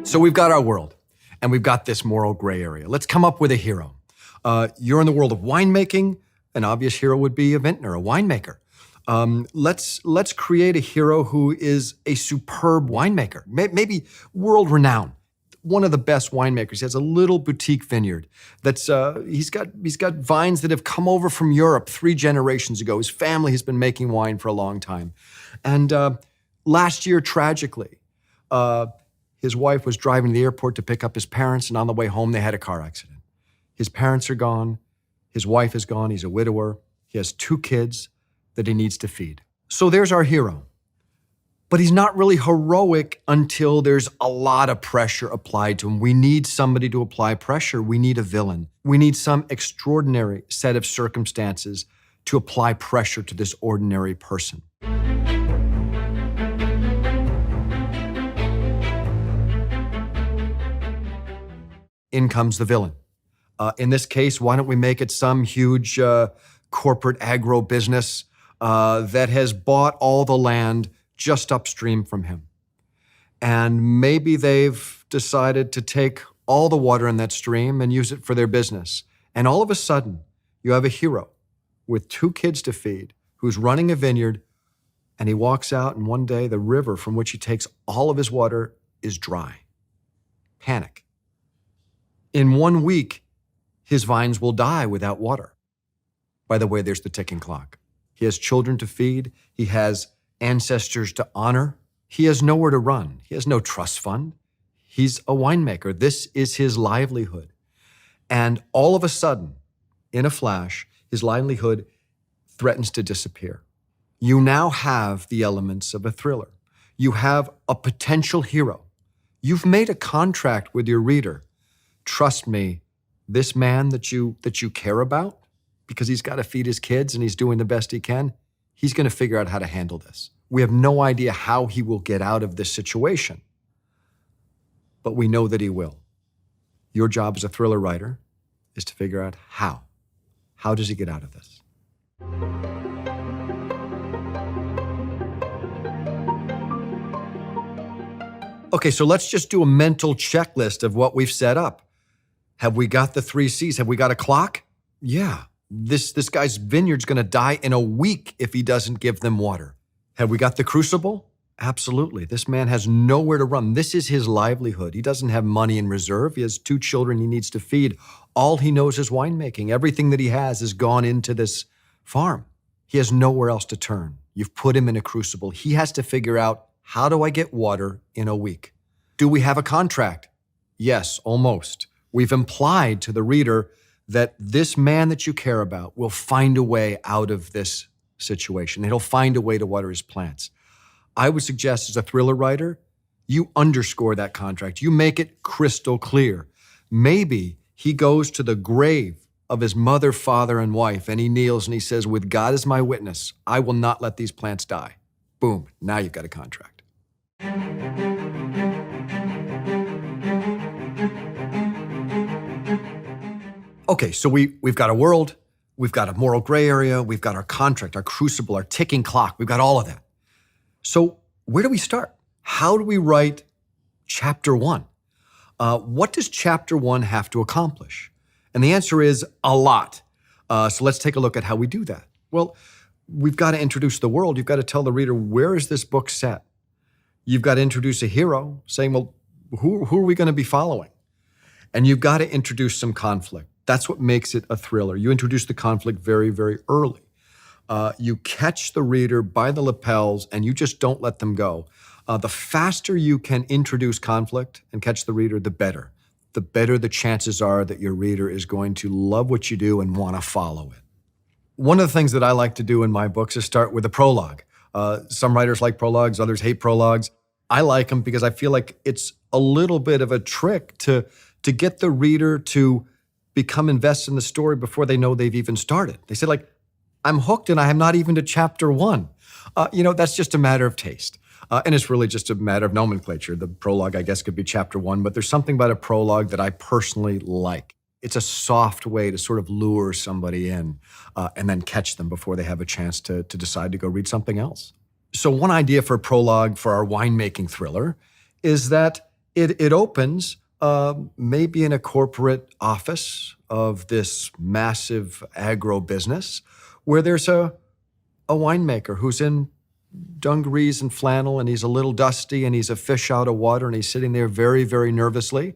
So we've got our world, and we've got this moral gray area. Let's come up with a hero. You're in the world of winemaking. An obvious hero would be a vintner, a winemaker. Let's create a hero who is a superb winemaker, maybe world-renowned. One of the best winemakers. He has a little boutique vineyard. He's got vines that have come over from Europe 3 generations ago. His family has been making wine for a long time. And last year, tragically, his wife was driving to the airport to pick up his parents, and on the way home, they had a car accident. His parents are gone. His wife is gone. He's a widower. He has 2 kids that he needs to feed. So there's our hero. But he's not really heroic until there's a lot of pressure applied to him. We need somebody to apply pressure. We need a villain. We need some extraordinary set of circumstances to apply pressure to this ordinary person. In comes the villain. In this case, why don't we make it some huge corporate agro business that has bought all the land just upstream from him. And maybe they've decided to take all the water in that stream and use it for their business. And all of a sudden, you have a hero with 2 kids to feed who's running a vineyard, and he walks out, and one day the river from which he takes all of his water is dry. Panic. In 1 week, his vines will die without water. By the way, there's the ticking clock. He has children to feed. He has ancestors to honor. He has nowhere to run. He has no trust fund. He's a winemaker. This is his livelihood. And all of a sudden, in a flash, his livelihood threatens to disappear. You now have the elements of a thriller. You have a potential hero. You've made a contract with your reader. Trust me, this man that you care about, because he's got to feed his kids and he's doing the best he can, he's going to figure out how to handle this. We have no idea how he will get out of this situation, but we know that he will. Your job as a thriller writer is to figure out how. How does he get out of this? Okay, so let's just do a mental checklist of what we've set up. Have we got the 3 C's? Have we got a clock? Yeah. This guy's vineyard's going to die in a week if he doesn't give them water. Have we got the crucible? Absolutely. This man has nowhere to run. This is his livelihood. He doesn't have money in reserve. He has 2 children he needs to feed. All he knows is winemaking. Everything that he has gone into this farm. He has nowhere else to turn. You've put him in a crucible. He has to figure out, how do I get water in a week? Do we have a contract? Yes, almost. We've implied to the reader that this man that you care about will find a way out of this situation. He'll find a way to water his plants. I would suggest, as a thriller writer, You underscore that contract. You make it crystal clear. Maybe he goes to the grave of his mother, father, and wife, and he kneels and he says, with God as my witness, I will not let these plants die. Boom, now you've got a contract. Okay, so we've got a world, we've got a moral gray area, we've got our contract, our crucible, our ticking clock, we've got all of that. So where do we start? How do we write chapter 1? What does chapter 1 have to accomplish? And the answer is a lot. So let's take a look at how we do that. Well, we've got to introduce the world. You've got to tell the reader, where is this book set? You've got to introduce a hero, saying, well, who are we going to be following? And you've got to introduce some conflict. That's what makes it a thriller. You introduce the conflict very, very early. You catch the reader by the lapels and you just don't let them go. The faster you can introduce conflict and catch the reader, the better. The better the chances are that your reader is going to love what you do and want to follow it. One of the things that I like to do in my books is start with a prologue. Some writers like prologues, others hate prologues. I like them because I feel like it's a little bit of a trick to get the reader to become invested in the story before they know they've even started. They say, like, I'm hooked and I am not even to chapter 1. That's just a matter of taste. And it's really just a matter of nomenclature. The prologue, I guess, could be chapter 1, but there's something about a prologue that I personally like. It's a soft way to sort of lure somebody in and then catch them before they have a chance to decide to go read something else. So one idea for a prologue for our winemaking thriller is that it opens maybe in a corporate office of this massive agro business where there's a winemaker who's in dungarees and flannel, and he's a little dusty, and he's a fish out of water, and he's sitting there very, very nervously.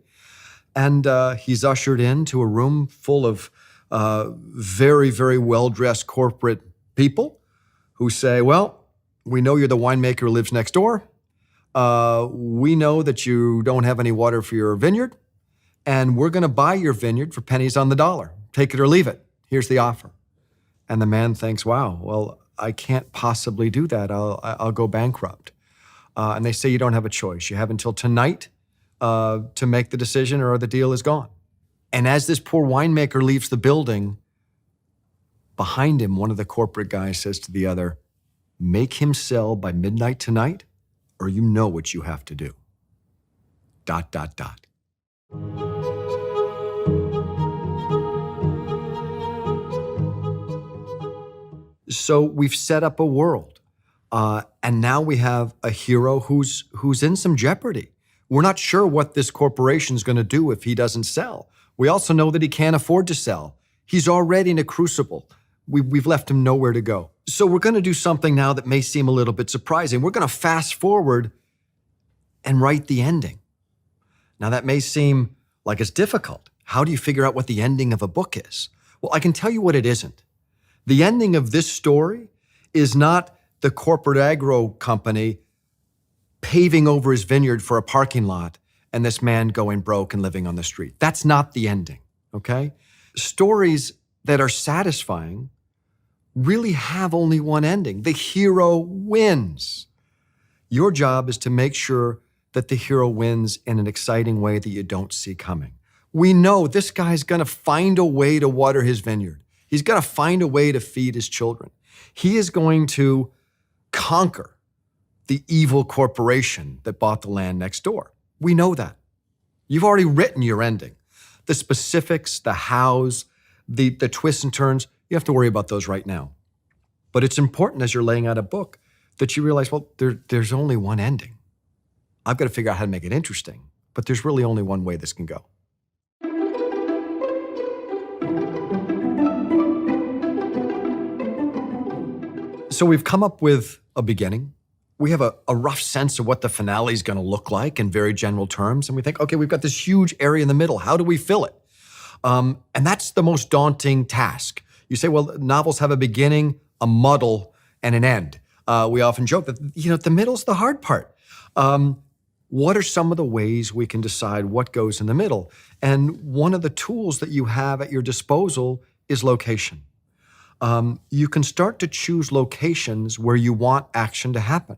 And he's ushered into a room full of very, very well-dressed corporate people who say, well, we know you're the winemaker who lives next door. We know that you don't have any water for your vineyard, and we're going to buy your vineyard for pennies on the dollar. Take it or leave it. Here's the offer. And the man thinks, wow, well, I can't possibly do that. I'll go bankrupt. And they say you don't have a choice. You have until tonight to make the decision or the deal is gone. And as this poor winemaker leaves the building, behind him, one of the corporate guys says to the other, make him sell by midnight tonight, or you know what you have to do. ... So we've set up a world, and now we have a hero who's in some jeopardy. We're not sure what this corporation's going to do if he doesn't sell. We also know that he can't afford to sell. He's already in a crucible. We've left him nowhere to go. So we're going to do something now that may seem a little bit surprising. We're going to fast forward and write the ending. Now that may seem like it's difficult. How do you figure out what the ending of a book is? Well, I can tell you what it isn't. The ending of this story is not the corporate agro company paving over his vineyard for a parking lot and this man going broke and living on the street. That's not the ending, okay? Stories that are satisfying really have only one ending. The hero wins. Your job is to make sure that the hero wins in an exciting way that you don't see coming. We know this guy's gonna find a way to water his vineyard. He's got to find a way to feed his children. He is going to conquer the evil corporation that bought the land next door. We know that. You've already written your ending. The specifics, the hows, the twists and turns, you have to worry about those right now. But it's important as you're laying out a book that you realize, well, there's only one ending. I've got to figure out how to make it interesting, but there's really only one way this can go. So we've come up with a beginning. We have a rough sense of what the finale is going to look like in very general terms. And we think, okay, we've got this huge area in the middle. How do we fill it? And that's the most daunting task. You say, well, novels have a beginning, a muddle, and an end. We often joke that, the middle's the hard part. What are some of the ways we can decide what goes in the middle? And one of the tools that you have at your disposal is location. You can start to choose locations where you want action to happen.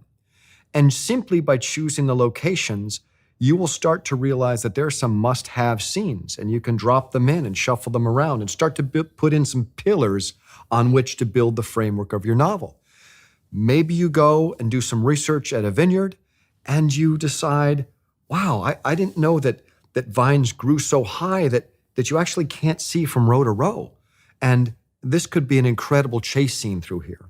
And simply by choosing the locations, you will start to realize that there are some must-have scenes, and you can drop them in and shuffle them around and start to put in some pillars on which to build the framework of your novel. Maybe you go and do some research at a vineyard and you decide, wow, I didn't know that vines grew so high that you actually can't see from row to row. And this could be an incredible chase scene through here.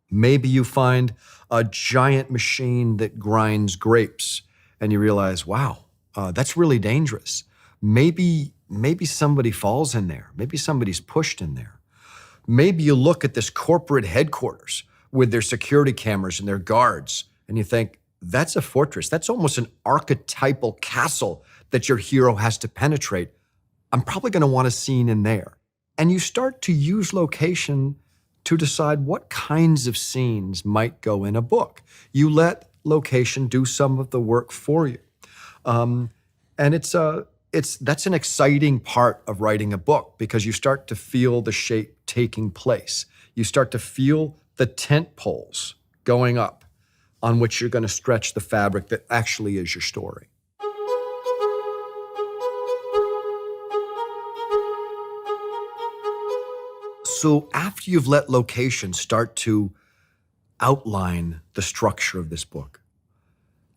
Maybe you find a giant machine that grinds grapes and you realize, wow, that's really dangerous. Maybe somebody falls in there. Maybe somebody's pushed in there. Maybe you look at this corporate headquarters with their security cameras and their guards, and you think, that's a fortress. That's almost an archetypal castle that your hero has to penetrate. I'm probably going to want a scene in there. And you start to use location to decide what kinds of scenes might go in a book. You let location do some of the work for you. And that's an exciting part of writing a book, because you start to feel the shape taking place. You start to feel the tent poles going up on which you're going to stretch the fabric that actually is your story. So after you've let location start to outline the structure of this book,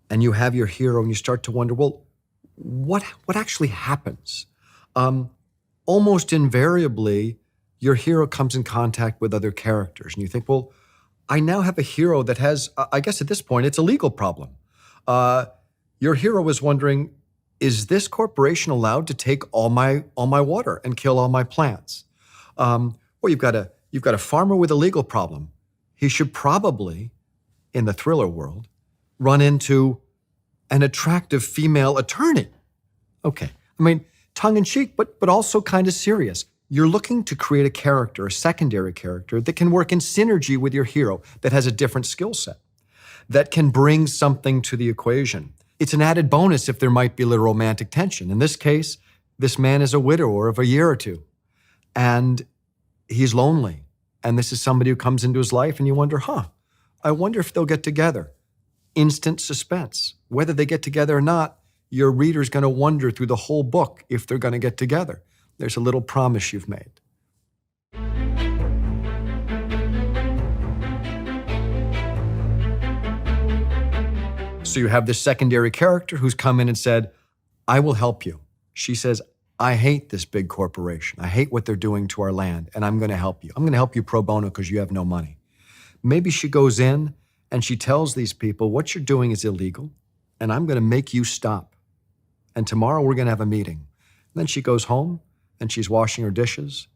and you have your hero, and you start to wonder, well, what actually happens? Almost invariably, your hero comes in contact with other characters, and you think, well, I now have a hero that has, I guess at this point, it's a legal problem. Your hero is wondering, is this corporation allowed to take all my water and kill all my plants? Or you've got a farmer with a legal problem. He should probably, in the thriller world, run into an attractive female attorney. Okay, I mean, tongue-in-cheek, but also kind of serious. You're looking to create a character, a secondary character, that can work in synergy with your hero, that has a different skill set, that can bring something to the equation. It's an added bonus if there might be a little romantic tension. In this case, this man is a widower of a year or two, and he's lonely. And this is somebody who comes into his life, and you wonder, I wonder if they'll get together. Instant suspense. Whether they get together or not, your reader's going to wonder through the whole book if they're going to get together. There's a little promise you've made. So you have this secondary character who's come in and said, I will help you. She says, I hate this big corporation. I hate what they're doing to our land, and I'm going to help you. I'm going to help you pro bono because you have no money. Maybe she goes in and she tells these people, what you're doing is illegal, and I'm going to make you stop. And tomorrow we're going to have a meeting. And then she goes home and she's washing her dishes,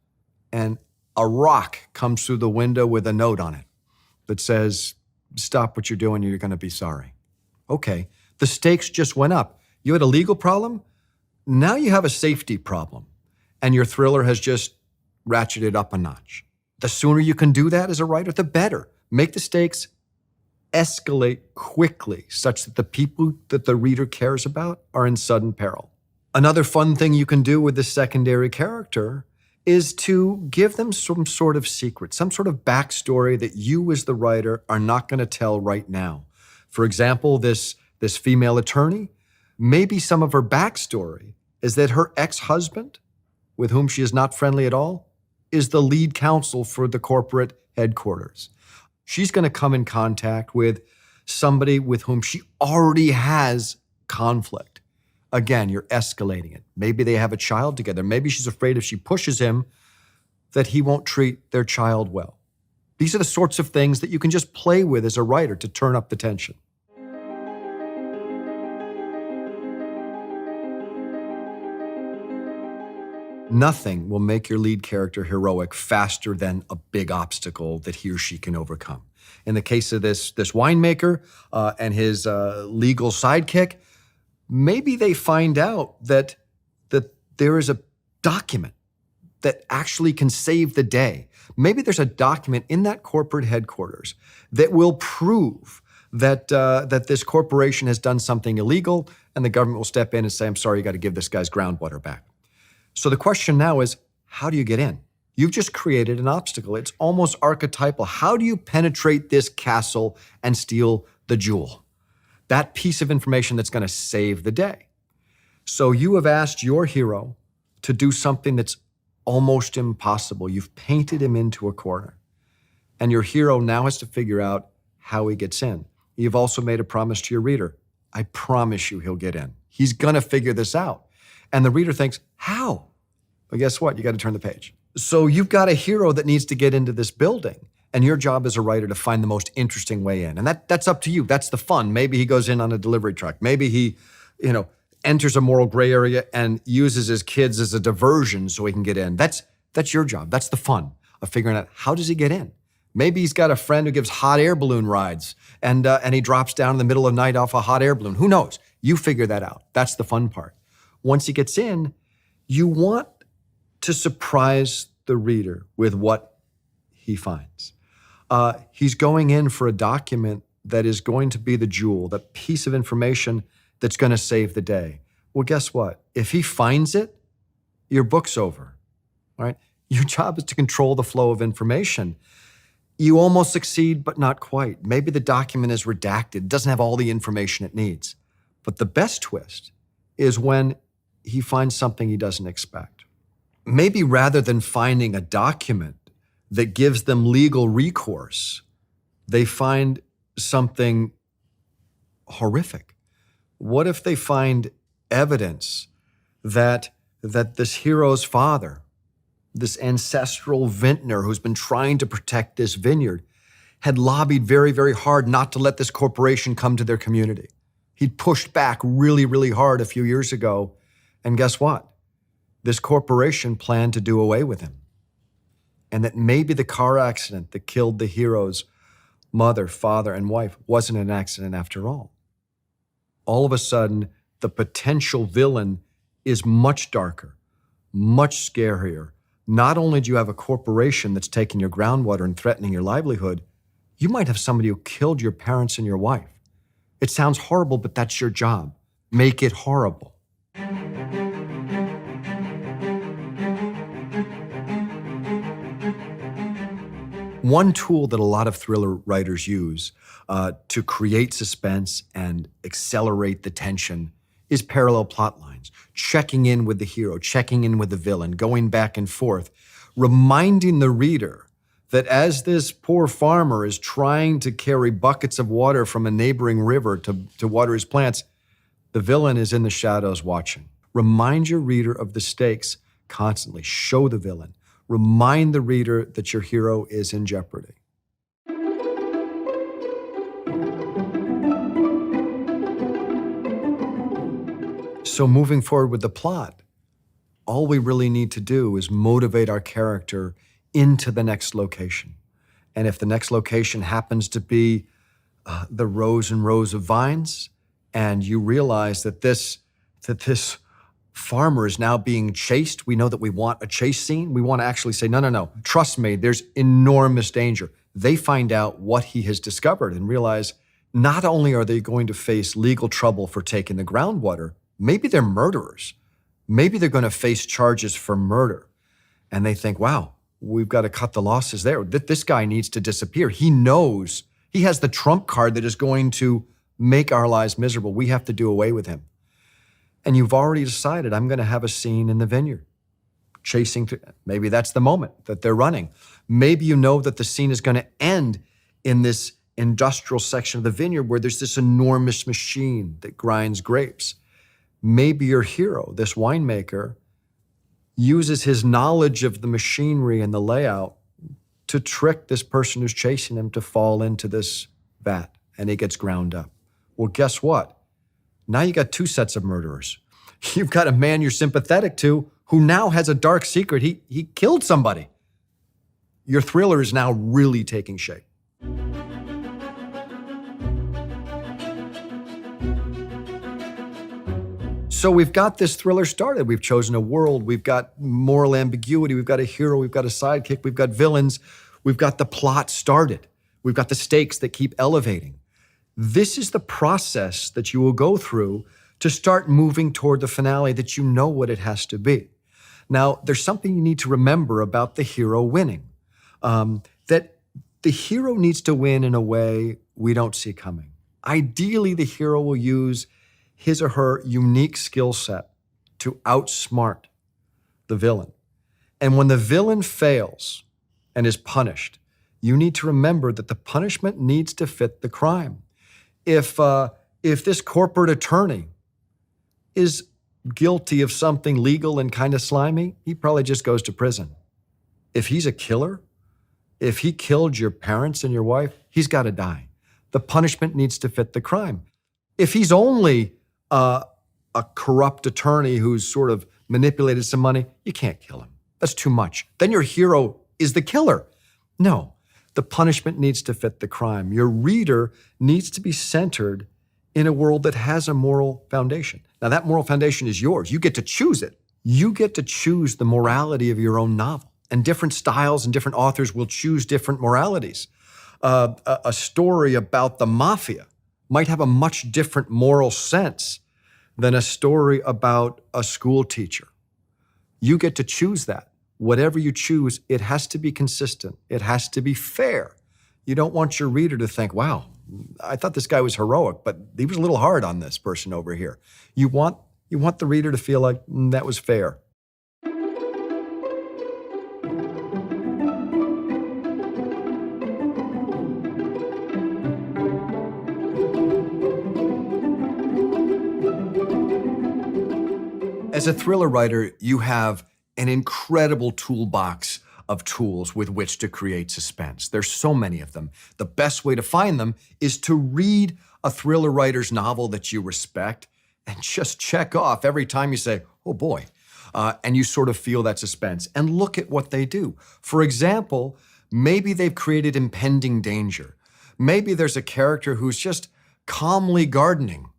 and a rock comes through the window with a note on it that says, stop what you're doing, you're going to be sorry. Okay, the stakes just went up. You had a legal problem, now you have a safety problem, and your thriller has just ratcheted up a notch. The sooner you can do that as a writer, the better. Make the stakes escalate quickly such that the people that the reader cares about are in sudden peril. Another fun thing you can do with this secondary character is to give them some sort of secret, some sort of backstory that you as the writer are not going to tell right now. For example, this female attorney, maybe some of her backstory is that her ex-husband, with whom she is not friendly at all, is the lead counsel for the corporate headquarters. She's going to come in contact with somebody with whom she already has conflict. Again, you're escalating it. Maybe they have a child together. Maybe she's afraid if she pushes him that he won't treat their child well. These are the sorts of things that you can just play with as a writer to turn up the tension. Nothing will make your lead character heroic faster than a big obstacle that he or she can overcome. In the case of this winemaker and his legal sidekick, maybe they find out that there is a document that actually can save the day. Maybe there's a document in that corporate headquarters that will prove that this corporation has done something illegal, and the government will step in and say, I'm sorry, you got to give this guy's groundwater back. So the question now is, how do you get in? You've just created an obstacle. It's almost archetypal. How do you penetrate this castle and steal the jewel? that piece of information that's going to save the day. So you have asked your hero to do something that's almost impossible. You've painted him into a corner. And your hero now has to figure out how he gets in. You've also made a promise to your reader. I promise you he'll get in. He's going to figure this out. And the reader thinks, how? Well, guess what? You got to turn the page. So you've got a hero that needs to get into this building. And your job as a writer to find the most interesting way in. And that's up to you. That's the fun. Maybe he goes in on a delivery truck. Maybe he, enters a moral gray area and uses his kids as a diversion so he can get in. That's your job. That's the fun of figuring out how does he get in. Maybe he's got a friend who gives hot air balloon rides and he drops down in the middle of the night off a hot air balloon. Who knows? You figure that out. That's the fun part. Once he gets in, you want to surprise the reader with what he finds. He's going in for a document that is going to be the jewel, that piece of information that's going to save the day. Well, guess what? If he finds it, your book's over, right? Your job is to control the flow of information. You almost succeed, but not quite. Maybe the document is redacted, doesn't have all the information it needs. But the best twist is when he finds something he doesn't expect. Maybe rather than finding a document that gives them legal recourse, they find something horrific. What if they find evidence that this hero's father, this ancestral vintner who's been trying to protect this vineyard, had lobbied very, very hard not to let this corporation come to their community? He'd pushed back really, really hard a few years ago, and guess what? This corporation planned to do away with him. And that maybe the car accident that killed the hero's mother, father, and wife wasn't an accident after all. All of a sudden, the potential villain is much darker, much scarier. Not only do you have a corporation that's taking your groundwater and threatening your livelihood, you might have somebody who killed your parents and your wife. It sounds horrible, but that's your job. Make it horrible. One tool that a lot of thriller writers use to create suspense and accelerate the tension is parallel plot lines, checking in with the hero, checking in with the villain, going back and forth, reminding the reader that as this poor farmer is trying to carry buckets of water from a neighboring river to water his plants, the villain is in the shadows watching. Remind your reader of the stakes constantly. Show the villain. Remind the reader that your hero is in jeopardy. So moving forward with the plot, all we really need to do is motivate our character into the next location. And if the next location happens to be the rows and rows of vines, and you realize that this farmer is now being chased, we know that we want a chase scene. We want to actually say, no, trust me, there's enormous danger. They find out what he has discovered and realize not only are they going to face legal trouble for taking the groundwater, maybe they're murderers. Maybe they're going to face charges for murder. And they think, wow, we've got to cut the losses there. This guy needs to disappear. He knows he has the trump card that is going to make our lives miserable. We have to do away with him. And you've already decided, I'm going to have a scene in the vineyard. Maybe that's the moment that they're running. Maybe you know that the scene is going to end in this industrial section of the vineyard where there's this enormous machine that grinds grapes. Maybe your hero, this winemaker, uses his knowledge of the machinery and the layout to trick this person who's chasing him to fall into this vat, and he gets ground up. Well, guess what? Now you got two sets of murderers. You've got a man you're sympathetic to who now has a dark secret. He killed somebody. Your thriller is now really taking shape. So we've got this thriller started. We've chosen a world. We've got moral ambiguity. We've got a hero. We've got a sidekick. We've got villains. We've got the plot started. We've got the stakes that keep elevating. This is the process that you will go through to start moving toward the finale that you know what it has to be. Now, there's something you need to remember about the hero winning, that the hero needs to win in a way we don't see coming. Ideally, the hero will use his or her unique skill set to outsmart the villain. And when the villain fails and is punished, you need to remember that the punishment needs to fit the crime. If this corporate attorney is guilty of something legal and kind of slimy, he probably just goes to prison. If he's a killer, if he killed your parents and your wife, he's got to die. The punishment needs to fit the crime. If he's only a corrupt attorney who's sort of manipulated some money, you can't kill him. That's too much. Then your hero is the killer. No, the punishment needs to fit the crime. Your reader needs to be centered in a world that has a moral foundation. Now, that moral foundation is yours. You get to choose it. You get to choose the morality of your own novel. And different styles and different authors will choose different moralities. A story about the mafia might have a much different moral sense than a story about a school teacher. You get to choose that. Whatever you choose, it has to be consistent. It has to be fair. You don't want your reader to think, wow, I thought this guy was heroic, but he was a little hard on this person over here. You want the reader to feel like that was fair. As a thriller writer, you have an incredible toolbox of tools with which to create suspense. There's so many of them. The best way to find them is to read a thriller writer's novel that you respect and just check off every time you say, oh boy, and you sort of feel that suspense and look at what they do. For example, maybe they've created impending danger. Maybe there's a character who's just calmly gardening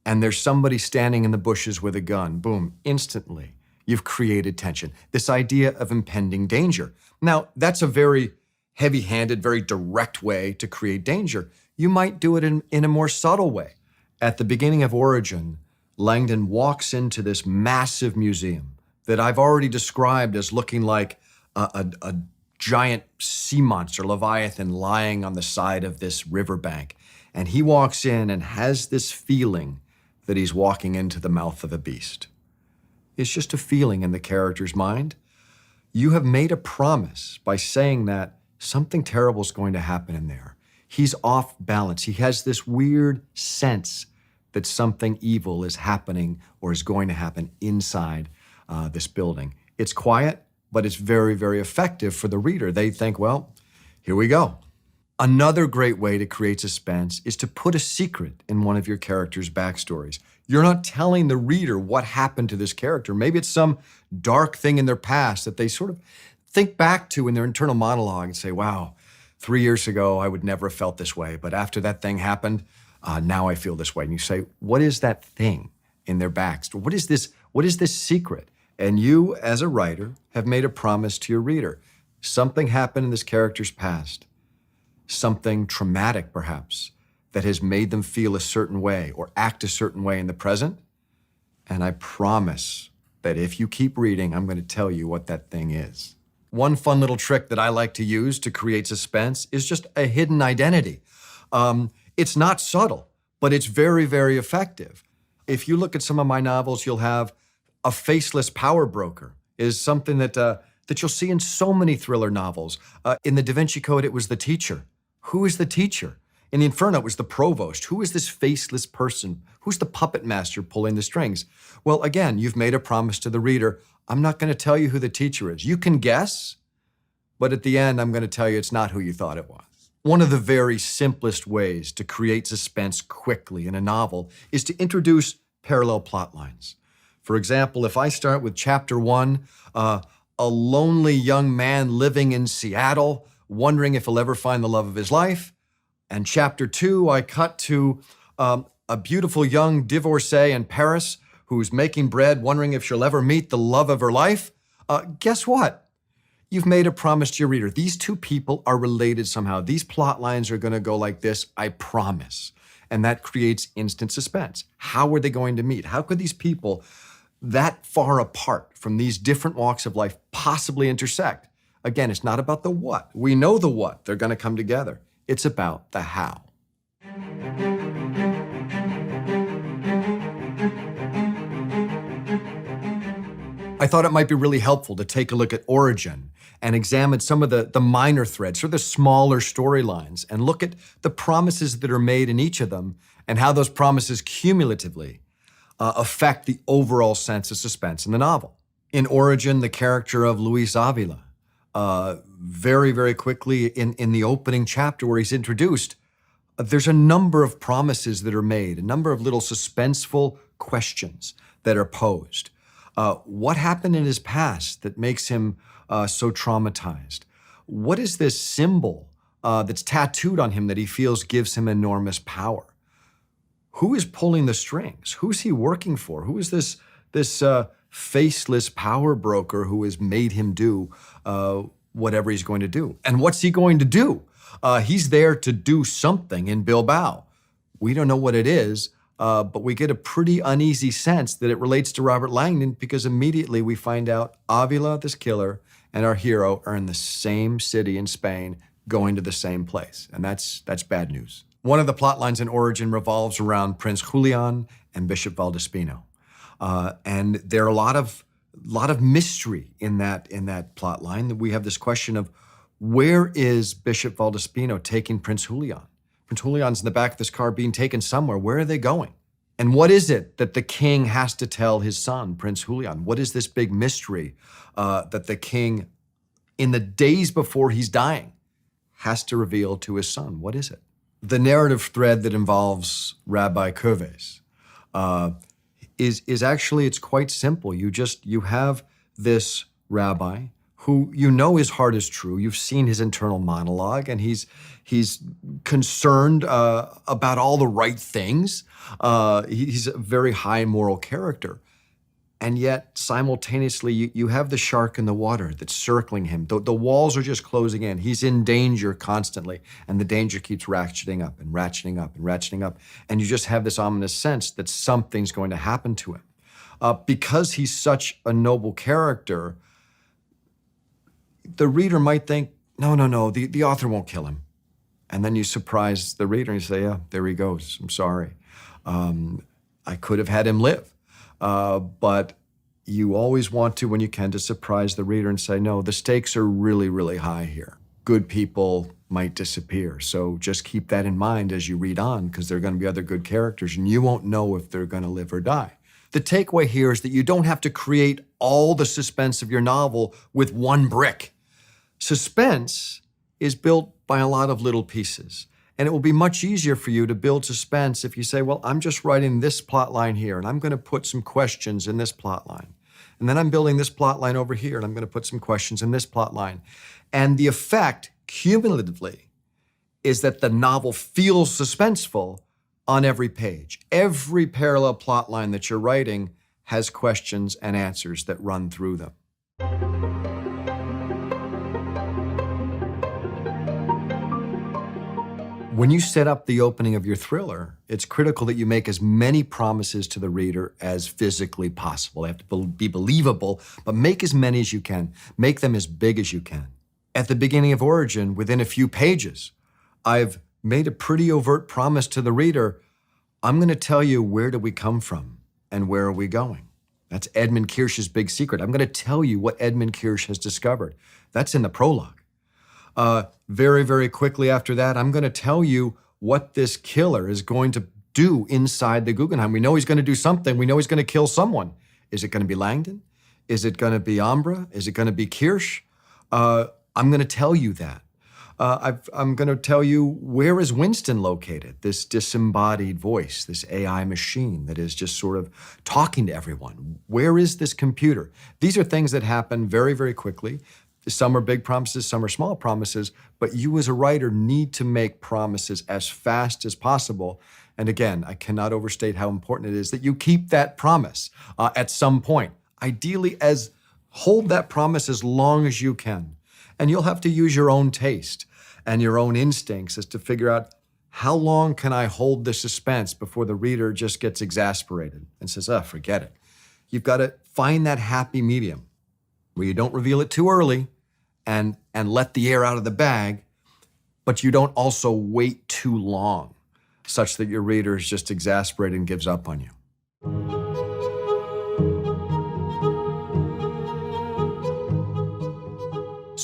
and there's somebody standing in the bushes with a gun. Boom, instantly, you've created tension. This idea of impending danger. Now, that's a very heavy-handed, very direct way to create danger. You might do it in a more subtle way. At the beginning of Origin, Langdon walks into this massive museum that I've already described as looking like a giant sea monster, Leviathan, lying on the side of this riverbank. And he walks in and has this feeling that he's walking into the mouth of a beast. It's just a feeling in the character's mind. You have made a promise by saying that something terrible is going to happen in there. He's off balance. He has this weird sense that something evil is happening or is going to happen inside this building. It's quiet, but it's very, very effective for the reader. They think, well, here we go. Another great way to create suspense is to put a secret in one of your character's backstories. You're not telling the reader what happened to this character. Maybe it's some dark thing in their past that they sort of think back to in their internal monologue and say, wow, 3 years ago, I would never have felt this way. But after that thing happened, now I feel this way. And you say, what is that thing in their backstory? What is this secret? And you, as a writer, have made a promise to your reader. Something happened in this character's past. Something traumatic, perhaps, that has made them feel a certain way or act a certain way in the present. And I promise that if you keep reading, I'm going to tell you what that thing is. One fun little trick that I like to use to create suspense is just a hidden identity. It's not subtle, but it's very, very effective. If you look at some of my novels, you'll have a faceless power broker is something that you'll see in so many thriller novels. In the Da Vinci Code, it was the teacher. Who is the teacher? In the Inferno, it was the provost. Who is this faceless person? Who's the puppet master pulling the strings? Well, again, you've made a promise to the reader. I'm not going to tell you who the teacher is. You can guess, but at the end, I'm going to tell you it's not who you thought it was. One of the very simplest ways to create suspense quickly in a novel is to introduce parallel plot lines. For example, if I start with chapter 1, a lonely young man living in Seattle, wondering if he'll ever find the love of his life. And chapter 2, I cut to a beautiful young divorcee in Paris who's making bread, wondering if she'll ever meet the love of her life. Guess what? You've made a promise to your reader. These two people are related somehow. These plot lines are going to go like this, I promise. And that creates instant suspense. How are they going to meet? How could these people that far apart from these different walks of life possibly intersect? Again, it's not about the what. We know the what. They're going to come together. It's about the how. I thought it might be really helpful to take a look at origin and examine some of the minor threads or the smaller storylines and look at the promises that are made in each of them and how those promises cumulatively affect the overall sense of suspense in the novel. In Origin, the character of Luis Avila, very, very quickly in the opening chapter where he's introduced, there's a number of promises that are made, a number of little suspenseful questions that are posed. What happened in his past that makes him so traumatized? What is this symbol that's tattooed on him that he feels gives him enormous power? Who is pulling the strings? Who's he working for? Who is this faceless power broker who has made him do whatever he's going to do? And what's he going to do? He's there to do something in Bilbao. We don't know what it is, but we get a pretty uneasy sense that it relates to Robert Langdon because immediately we find out Avila, this killer, and our hero are in the same city in Spain, going to the same place. And that's bad news. One of the plot lines in Origin revolves around Prince Julian and Bishop Valdespino. And there are a lot of mystery in that plot line. We have this question of where is Bishop Valdespino taking Prince Julian? Prince Julian's in the back of this car being taken somewhere. Where are they going? And what is it that the king has to tell his son, Prince Julian? What is this big mystery that the king, in the days before he's dying, has to reveal to his son? What is it? The narrative thread that involves Rabbi Kurves is actually, it's quite simple. You have this rabbi who you know his heart is true. You've seen his internal monologue, and he's concerned about all the right things. He's a very high moral character. And yet, simultaneously, you have the shark in the water that's circling him. The walls are just closing in. He's in danger constantly, and the danger keeps ratcheting up and ratcheting up and ratcheting up. And you just have this ominous sense that something's going to happen to him. Because he's such a noble character, the reader might think, no, the author won't kill him. And then you surprise the reader and you say, yeah, there he goes. I'm sorry. I could have had him live. But you always want to, when you can, to surprise the reader and say, no, the stakes are really, really high here. Good people might disappear. So just keep that in mind as you read on, because there are going to be other good characters, and you won't know if they're going to live or die. The takeaway here is that you don't have to create all the suspense of your novel with one brick. Suspense is built by a lot of little pieces. And it will be much easier for you to build suspense if you say, well, I'm just writing this plot line here, and I'm going to put some questions in this plot line. And then I'm building this plot line over here, and I'm going to put some questions in this plot line. And the effect, cumulatively, is that the novel feels suspenseful on every page. Every parallel plot line that you're writing has questions and answers that run through them. When you set up the opening of your thriller, it's critical that you make as many promises to the reader as physically possible. They have to be believable, but make as many as you can. Make them as big as you can. At the beginning of Origin, within a few pages, I've made a pretty overt promise to the reader. I'm going to tell you where do we come from and where are we going. That's Edmund Kirsch's big secret. I'm going to tell you what Edmund Kirsch has discovered. That's in the prologue. Very, very quickly after that, I'm going to tell you what this killer is going to do inside the Guggenheim. We know he's going to do something. We know he's going to kill someone. Is it going to be Langdon? Is it going to be Ambra? Is it going to be Kirsch? I'm going to tell you that. I'm going to tell you where is Winston located, this disembodied voice, this AI machine that is just sort of talking to everyone. Where is this computer? These are things that happen very, very quickly. Some are big promises, some are small promises, but you as a writer need to make promises as fast as possible. And again, I cannot overstate how important it is that you keep that promise at some point. Ideally, hold that promise as long as you can. And you'll have to use your own taste and your own instincts as to figure out how long can I hold the suspense before the reader just gets exasperated and says, forget it. You've got to find that happy medium where you don't reveal it too early and let the air out of the bag, but you don't also wait too long such that your reader is just exasperated and gives up on you.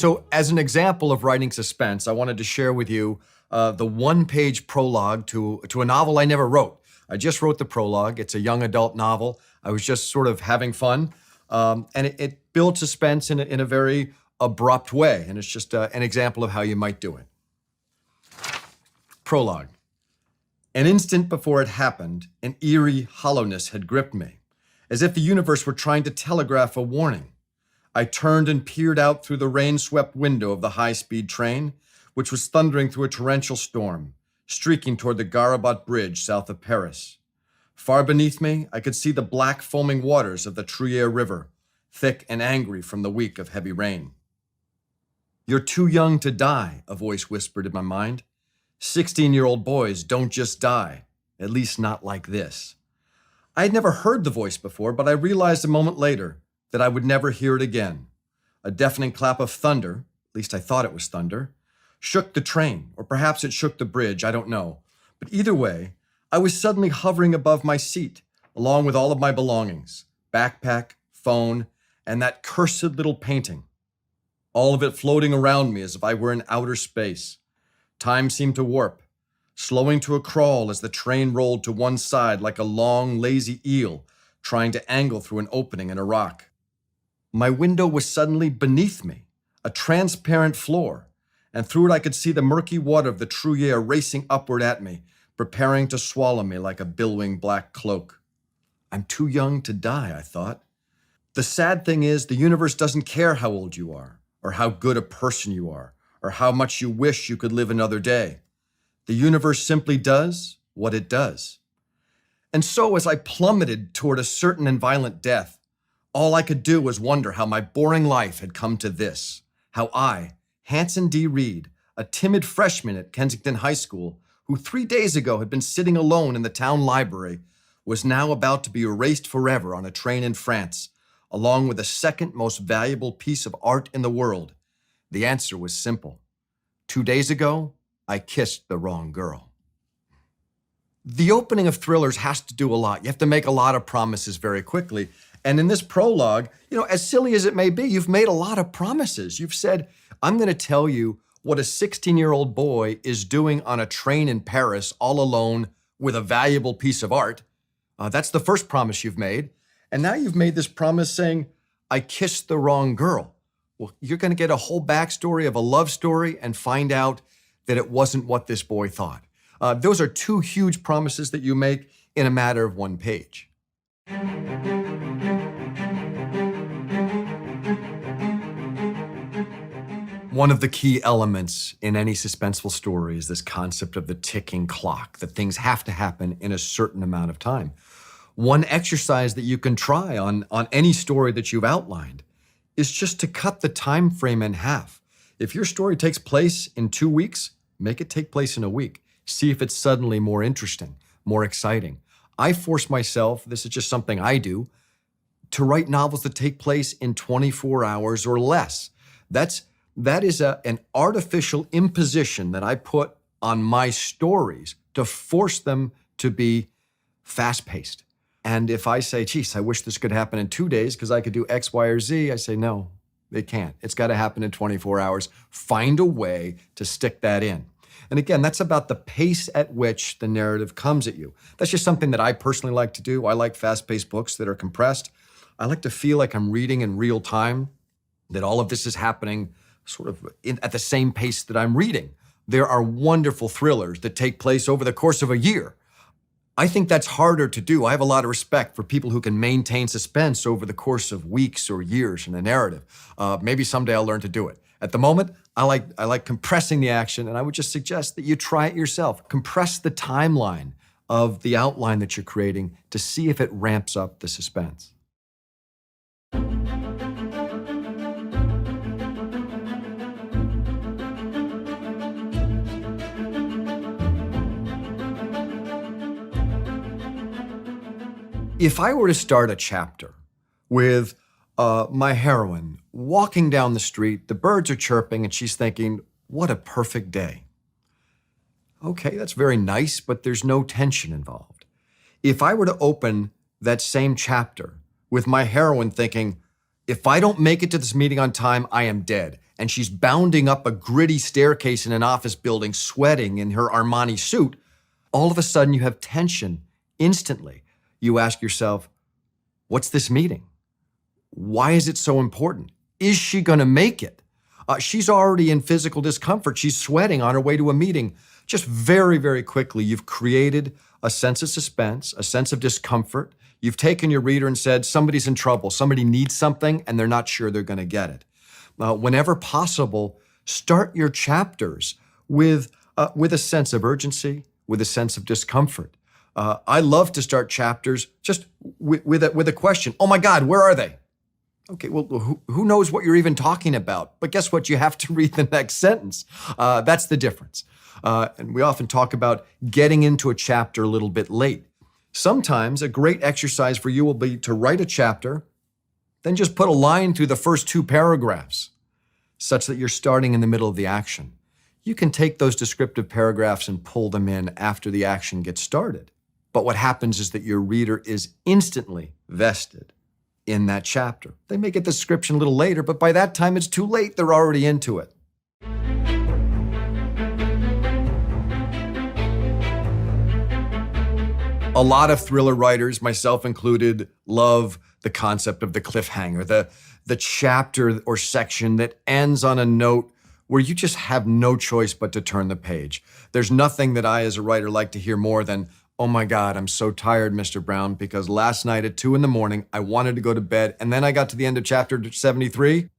So as an example of writing suspense, I wanted to share with you the one-page prologue to a novel I never wrote. I just wrote the prologue. It's a young adult novel. I was just sort of having fun. And it builds suspense in a very abrupt way. And it's just an example of how you might do it. Prologue. An instant before it happened, an eerie hollowness had gripped me, as if the universe were trying to telegraph a warning. I turned and peered out through the rain-swept window of the high-speed train, which was thundering through a torrential storm, streaking toward the Garabat Bridge south of Paris. Far beneath me, I could see the black foaming waters of the Truyère River, thick and angry from the week of heavy rain. "You're too young to die," a voice whispered in my mind. 16-year-old boys don't just die, at least not like this. I had never heard the voice before, but I realized a moment later that I would never hear it again. A deafening clap of thunder, at least I thought it was thunder, shook the train, or perhaps it shook the bridge, I don't know. But either way, I was suddenly hovering above my seat, along with all of my belongings, backpack, phone, and that cursed little painting. All of it floating around me as if I were in outer space. Time seemed to warp, slowing to a crawl as the train rolled to one side like a long, lazy eel trying to angle through an opening in a rock. My window was suddenly beneath me, a transparent floor, and through it I could see the murky water of the Truyère racing upward at me, preparing to swallow me like a billowing black cloak. I'm too young to die, I thought. The sad thing is, the universe doesn't care how old you are, or how good a person you are, or how much you wish you could live another day. The universe simply does what it does. And so as I plummeted toward a certain and violent death, all I could do was wonder how my boring life had come to this, how I, Hanson D. Reed, a timid freshman at Kensington High School, who 3 days ago had been sitting alone in the town library, was now about to be erased forever on a train in France, along with the second most valuable piece of art in the world. The answer was simple. 2 days ago, I kissed the wrong girl. The opening of thrillers has to do a lot. You have to make a lot of promises very quickly. And in this prologue, as silly as it may be, you've made a lot of promises. You've said, I'm going to tell you what a 16-year-old boy is doing on a train in Paris all alone with a valuable piece of art. That's the first promise you've made. And now you've made this promise saying, I kissed the wrong girl. Well, you're going to get a whole backstory of a love story and find out that it wasn't what this boy thought. Those are two huge promises that you make in a matter of one page. One of the key elements in any suspenseful story is this concept of the ticking clock, that things have to happen in a certain amount of time. One exercise that you can try on any story that you've outlined is just to cut the time frame in half. If your story takes place in 2 weeks, make it take place in a week. See if it's suddenly more interesting, more exciting. I force myself, this is just something I do, to write novels that take place in 24 hours or less. That is an artificial imposition that I put on my stories to force them to be fast-paced. And if I say, geez, I wish this could happen in 2 days because I could do X, Y, or Z, I say, no, it can't. It's got to happen in 24 hours. Find a way to stick that in. And again, that's about the pace at which the narrative comes at you. That's just something that I personally like to do. I like fast-paced books that are compressed. I like to feel like I'm reading in real time, that all of this is happening sort of at the same pace that I'm reading. There are wonderful thrillers that take place over the course of a year. I think that's harder to do. I have a lot of respect for people who can maintain suspense over the course of weeks or years in a narrative. Maybe someday I'll learn to do it. At the moment, I like compressing the action, and I would just suggest that you try it yourself. Compress the timeline of the outline that you're creating to see if it ramps up the suspense. If I were to start a chapter with my heroine walking down the street, the birds are chirping, and she's thinking, what a perfect day. Okay, that's very nice, but there's no tension involved. If I were to open that same chapter with my heroine thinking, If I don't make it to this meeting on time, I am dead. And she's bounding up a gritty staircase in an office building, sweating in her Armani suit. All of a sudden, you have tension instantly. You ask yourself, what's this meeting? Why is it so important? Is she going to make it? She's already in physical discomfort. She's sweating on her way to a meeting. Just very, very quickly, you've created a sense of suspense, a sense of discomfort. You've taken your reader and said, somebody's in trouble, somebody needs something, and they're not sure they're going to get it. Whenever possible, start your chapters with a sense of urgency, with a sense of discomfort. I love to start chapters just with a question. Oh my God, where are they? Okay, well, who knows what you're even talking about? But guess what? You have to read the next sentence. That's the difference. And we often talk about getting into a chapter a little bit late. Sometimes a great exercise for you will be to write a chapter, then just put a line through the first 2 paragraphs, such that you're starting in the middle of the action. You can take those descriptive paragraphs and pull them in after the action gets started. But what happens is that your reader is instantly vested in that chapter. They may get the description a little later, but by that time it's too late. They're already into it. A lot of thriller writers, myself included, love the concept of the cliffhanger, the chapter or section that ends on a note where you just have no choice but to turn the page. There's nothing that I as a writer like to hear more than, oh my God, I'm so tired, Mr. Brown, because last night at 2 a.m, I wanted to go to bed, and then I got to the end of chapter 73,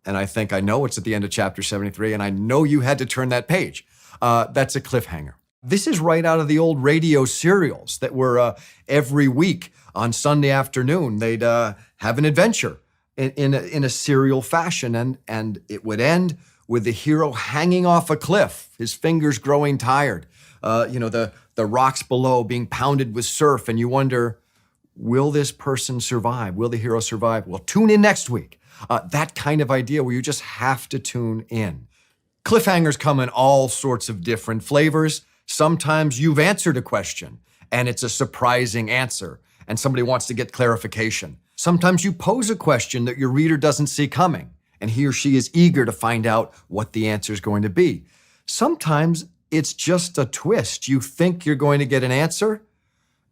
and I think I know it's at the end of chapter 73, and I know you had to turn that page. That's a cliffhanger. This is right out of the old radio serials that were every week on Sunday afternoon. They'd have an adventure in a serial fashion, and it would end with the hero hanging off a cliff, his fingers growing tired. The rocks below being pounded with surf, and you wonder, will this person survive? Will the hero survive? Well, tune in next week. That kind of idea where you just have to tune in. Cliffhangers come in all sorts of different flavors. Sometimes you've answered a question, and it's a surprising answer, and somebody wants to get clarification. Sometimes you pose a question that your reader doesn't see coming, and he or she is eager to find out what the answer is going to be. Sometimes it's just a twist. You think you're going to get an answer,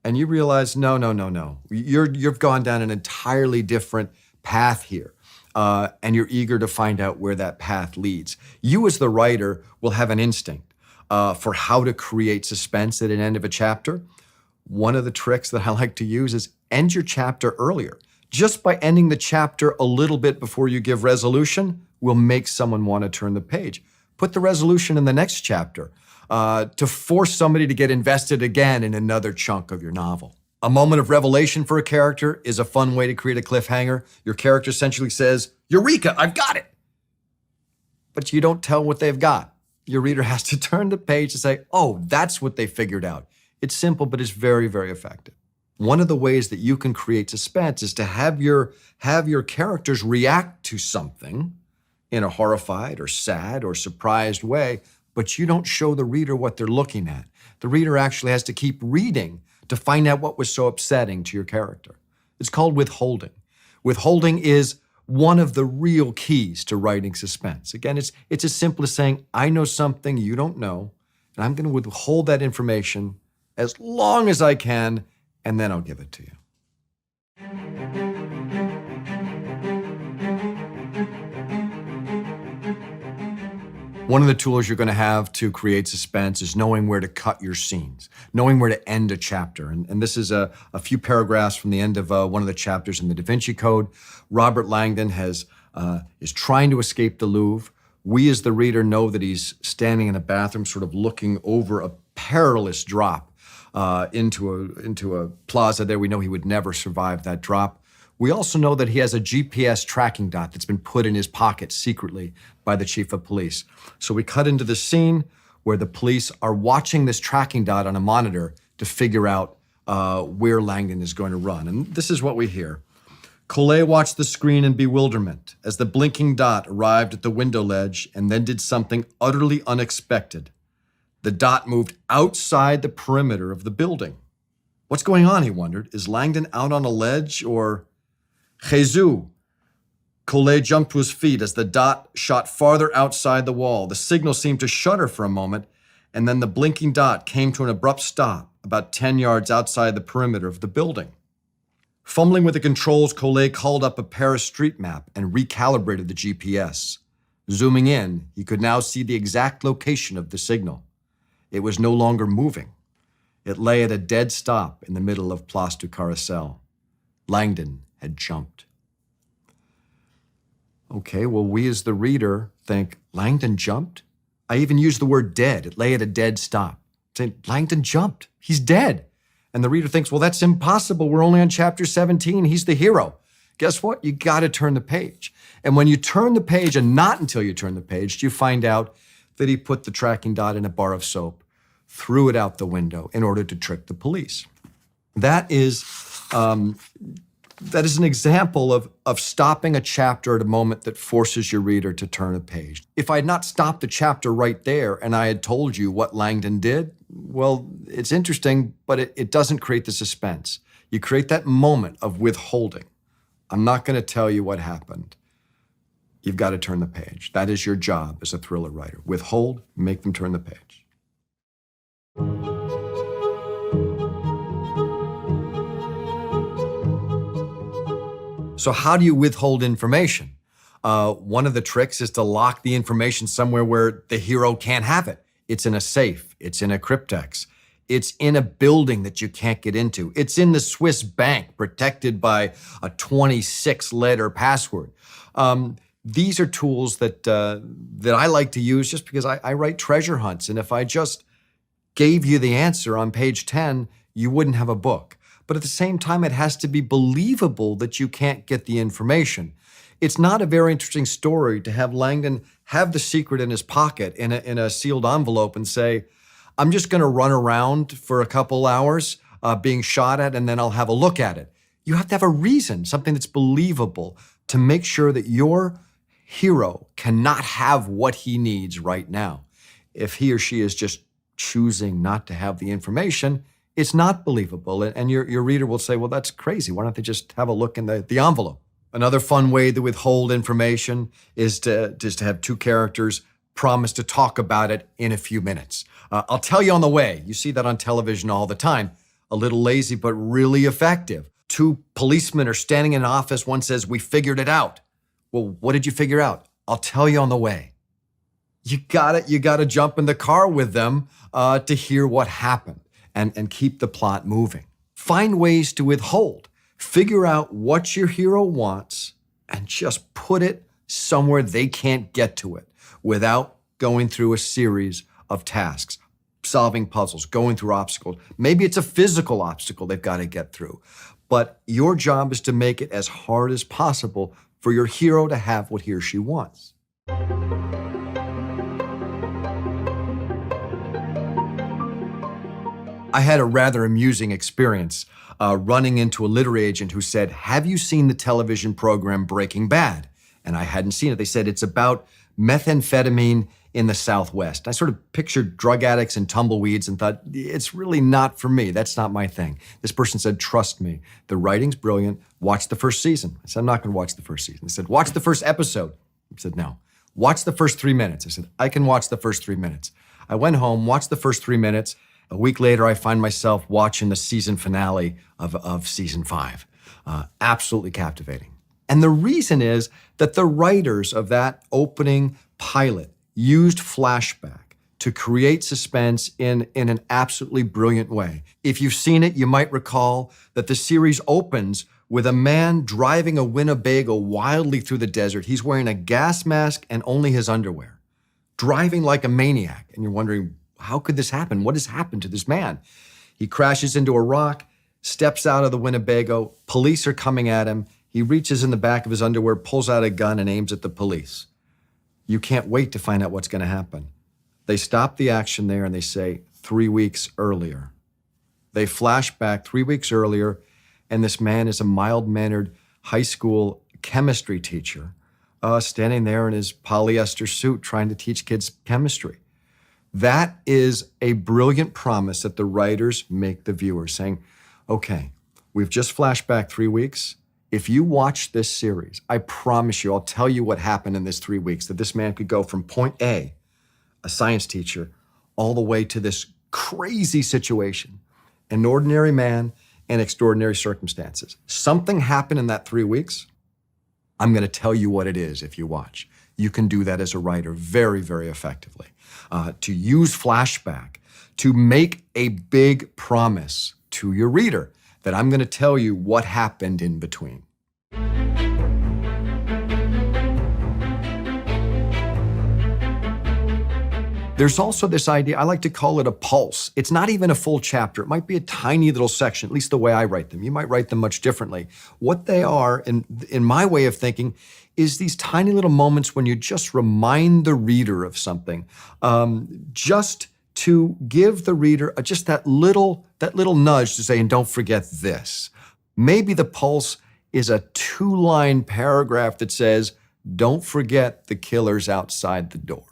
and you realize, no. You've gone down an entirely different path here, and you're eager to find out where that path leads. You as the writer will have an instinct for how to create suspense at an end of a chapter. One of the tricks that I like to use is end your chapter earlier. Just by ending the chapter a little bit before you give resolution will make someone want to turn the page. Put the resolution in the next chapter to force somebody to get invested again in another chunk of your novel. A moment of revelation for a character is a fun way to create a cliffhanger. Your character essentially says, Eureka, I've got it. But you don't tell what they've got. Your reader has to turn the page and say, oh, that's what they figured out. It's simple, but it's very, very effective. One of the ways that you can create suspense is to have your characters react to something in a horrified or sad or surprised way, but you don't show the reader what they're looking at. The reader actually has to keep reading to find out what was so upsetting to your character. It's called withholding. Withholding is one of the real keys to writing suspense. Again, it's as simple as saying, I know something you don't know, and I'm going to withhold that information as long as I can, and then I'll give it to you. One of the tools you're going to have to create suspense is knowing where to cut your scenes, knowing where to end a chapter. And this is a few paragraphs from the end of one of the chapters in the Da Vinci Code. Robert Langdon is trying to escape the Louvre. We as the reader know that he's standing in a bathroom sort of looking over a perilous drop into a plaza there. We know he would never survive that drop. We also know that he has a GPS tracking dot that's been put in his pocket secretly by the chief of police. So we cut into the scene where the police are watching this tracking dot on a monitor to figure out where Langdon is going to run. And this is what we hear. Collet watched the screen in bewilderment as the blinking dot arrived at the window ledge and then did something utterly unexpected. The dot moved outside the perimeter of the building. What's going on, he wondered. Is Langdon out on a ledge or... Jesus, Collet jumped to his feet as the dot shot farther outside the wall. The signal seemed to shudder for a moment, and then the blinking dot came to an abrupt stop about 10 yards outside the perimeter of the building. Fumbling with the controls, Collet called up a Paris street map and recalibrated the GPS. Zooming in, he could now see the exact location of the signal. It was no longer moving. It lay at a dead stop in the middle of Place du Carrousel. Langdon had jumped. Okay, well, we as the reader think, Langdon jumped? I even used the word dead. It lay at a dead stop. Saying, Langdon jumped. He's dead. And the reader thinks, well, that's impossible. We're only on chapter 17. He's the hero. Guess what? You got to turn the page. And when you turn the page, and not until you turn the page, do you find out that he put the tracking dot in a bar of soap, threw it out the window in order to trick the police. That is an example of stopping a chapter at a moment that forces your reader to turn a page. If I had not stopped the chapter right there and I had told you what Langdon did, well, it's interesting, but it doesn't create the suspense. You create that moment of withholding. I'm not going to tell you what happened. You've got to turn the page. That is your job as a thriller writer. Withhold, make them turn the page. So how do you withhold information? One of the tricks is to lock the information somewhere where the hero can't have it. It's in a safe. It's in a cryptex. It's in a building that you can't get into. It's in the Swiss bank, protected by a 26-letter password. These are tools that I like to use just because I write treasure hunts. And if I just gave you the answer on page 10, you wouldn't have a book. But at the same time, it has to be believable that you can't get the information. It's not a very interesting story to have Langdon have the secret in his pocket in a sealed envelope and say, I'm just going to run around for a couple hours being shot at, and then I'll have a look at it. You have to have a reason, something that's believable, to make sure that your hero cannot have what he needs right now. If he or she is just choosing not to have the information, it's not believable. And your reader will say, well, that's crazy. Why don't they just have a look in the envelope? Another fun way to withhold information is to have two characters promise to talk about it in a few minutes. I'll tell you on the way. You see that on television all the time. A little lazy, but really effective. Two policemen are standing in an office. One says, we figured it out. Well, what did you figure out? I'll tell you on the way. You gotta jump in the car with them to hear what happened and keep the plot moving. Find ways to withhold. Figure out what your hero wants and just put it somewhere they can't get to it without going through a series of tasks, solving puzzles, going through obstacles. Maybe it's a physical obstacle they've got to get through. But your job is to make it as hard as possible for your hero to have what he or she wants. I had a rather amusing experience running into a literary agent who said, have you seen the television program Breaking Bad? And I hadn't seen it. They said, it's about methamphetamine in the Southwest. I sort of pictured drug addicts and tumbleweeds and thought, it's really not for me. That's not my thing. This person said, trust me, the writing's brilliant. Watch the first season. I said, I'm not going to watch the first season. They said, watch the first episode. I said, no. Watch the first 3 minutes. I said, I can watch the first 3 minutes. I went home, watched the first 3 minutes. A week later, I find myself watching the season finale of season 5. Absolutely captivating. And the reason is that the writers of that opening pilot used flashback to create suspense in an absolutely brilliant way. If you've seen it, you might recall that the series opens with a man driving a Winnebago wildly through the desert. He's wearing a gas mask and only his underwear, driving like a maniac. And you're wondering, how could this happen? What has happened to this man? He crashes into a rock, steps out of the Winnebago. Police are coming at him. He reaches in the back of his underwear, pulls out a gun, and aims at the police. You can't wait to find out what's going to happen. They stop the action there and they say, 3 weeks earlier. They flash back 3 weeks earlier, and this man is a mild-mannered high school chemistry teacher standing there in his polyester suit trying to teach kids chemistry. That is a brilliant promise that the writers make the viewer, saying, okay, we've just flashed back 3 weeks. If you watch this series, I promise you, I'll tell you what happened in this 3 weeks, that this man could go from point A, a science teacher, all the way to this crazy situation, an ordinary man in extraordinary circumstances. Something happened in that 3 weeks. I'm going to tell you what it is if you watch. You can do that as a writer very, very effectively. To use flashback, to make a big promise to your reader that I'm going to tell you what happened in between. There's also this idea, I like to call it a pulse. It's not even a full chapter. It might be a tiny little section, at least the way I write them. You might write them much differently. What they are, in my way of thinking, is these tiny little moments when you just remind the reader of something, just to give the reader just that little nudge to say, and don't forget this. Maybe the pulse is a 2-line paragraph that says, don't forget the killer's outside the door.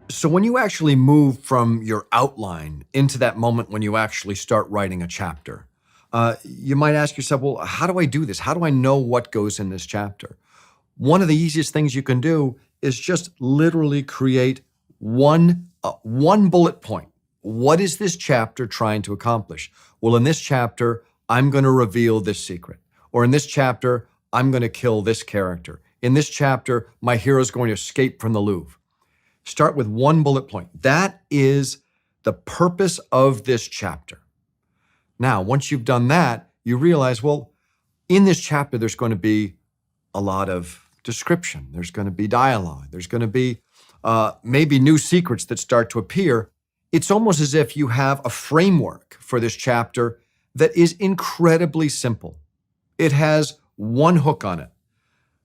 So when you actually move from your outline into that moment when you actually start writing a chapter, you might ask yourself, well, how do I do this? How do I know what goes in this chapter? One of the easiest things you can do is just literally create one bullet point. What is this chapter trying to accomplish? Well, in this chapter, I'm going to reveal this secret. Or in this chapter, I'm going to kill this character. In this chapter, my hero is going to escape from the Louvre. Start with one bullet point. That is the purpose of this chapter. Now, once you've done that, you realize, well, in this chapter, there's going to be a lot of description. There's going to be dialogue. There's going to be maybe new secrets that start to appear. It's almost as if you have a framework for this chapter that is incredibly simple. It has one hook on it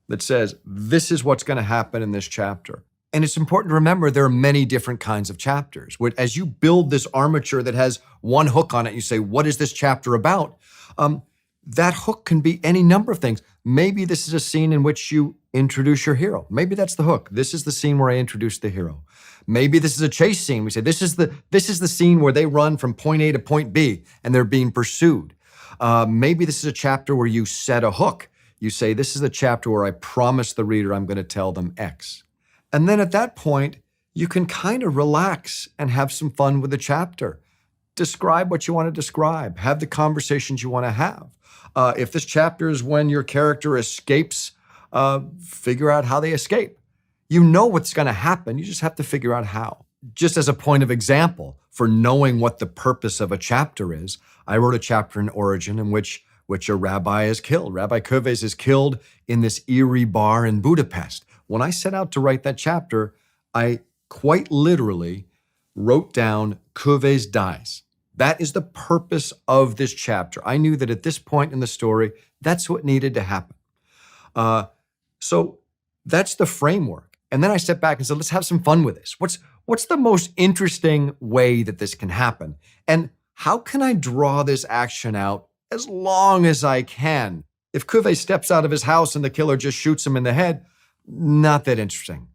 that says, this is what's going to happen in this chapter. And it's important to remember there are many different kinds of chapters. As you build this armature that has one hook on it, you say, what is this chapter about? That hook can be any number of things. Maybe this is a scene in which you introduce your hero. Maybe that's the hook. This is the scene where I introduce the hero. Maybe this is a chase scene. We say, this is the scene where they run from point A to point B and they're being pursued. Maybe this is a chapter where you set a hook. You say, this is the chapter where I promise the reader I'm going to tell them X. And then at that point, you can kind of relax and have some fun with the chapter. Describe what you want to describe. Have the conversations you want to have. If this chapter is when your character escapes, figure out how they escape. You know what's going to happen. You just have to figure out how. Just as a point of example for knowing what the purpose of a chapter is, I wrote a chapter in Origin in which a rabbi is killed. Rabbi Koves is killed in this eerie bar in Budapest. When I set out to write that chapter, I quite literally wrote down Koves dies. That is the purpose of this chapter. I knew that at this point in the story, that's what needed to happen. So that's the framework. And then I stepped back and said, let's have some fun with this. What's the most interesting way that this can happen? And how can I draw this action out as long as I can? If Koves steps out of his house and the killer just shoots him in the head, not that interesting.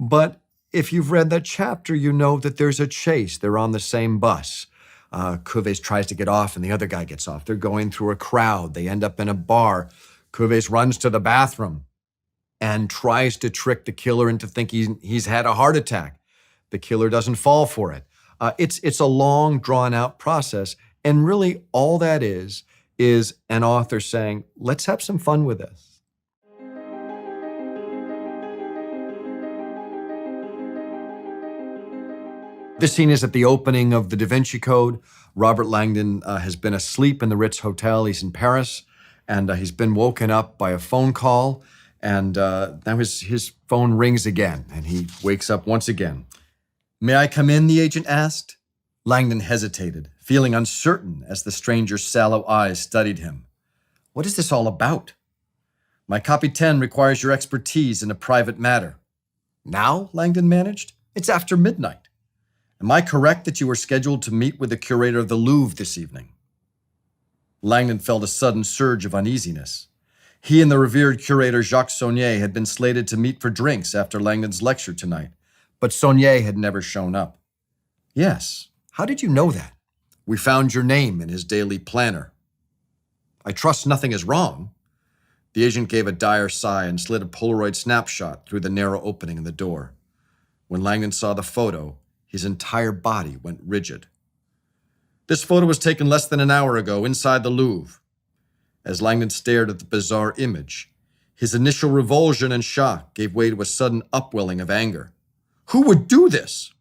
But if you've read that chapter, you know that there's a chase. They're on the same bus. Koves tries to get off and the other guy gets off. They're going through a crowd. They end up in a bar. Koves runs to the bathroom and tries to trick the killer into thinking he's had a heart attack. The killer doesn't fall for it. It's a long, drawn-out process. And really all that is an author saying, let's have some fun with this. This scene is at the opening of the Da Vinci Code. Robert Langdon has been asleep in the Ritz Hotel. He's in Paris, and he's been woken up by a phone call, and now his phone rings again, and he wakes up once again. "May I come in?" the agent asked. Langdon hesitated, feeling uncertain as the stranger's sallow eyes studied him. "What is this all about?" "My Capitaine requires your expertise in a private matter." "Now?" Langdon managed. "It's after midnight." "Am I correct that you were scheduled to meet with the curator of the Louvre this evening?" Langdon felt a sudden surge of uneasiness. He and the revered curator Jacques Saunier had been slated to meet for drinks after Langdon's lecture tonight, but Saunier had never shown up. Yes, how did you know that? We found your name in his daily planner. I trust nothing is wrong. The agent gave a dire sigh and slid a Polaroid snapshot through the narrow opening in the door. When Langdon saw the photo, his entire body went rigid. This photo was taken less than an hour ago inside the Louvre. As Langdon stared at the bizarre image, his initial revulsion and shock gave way to a sudden upwelling of anger. Who would do this?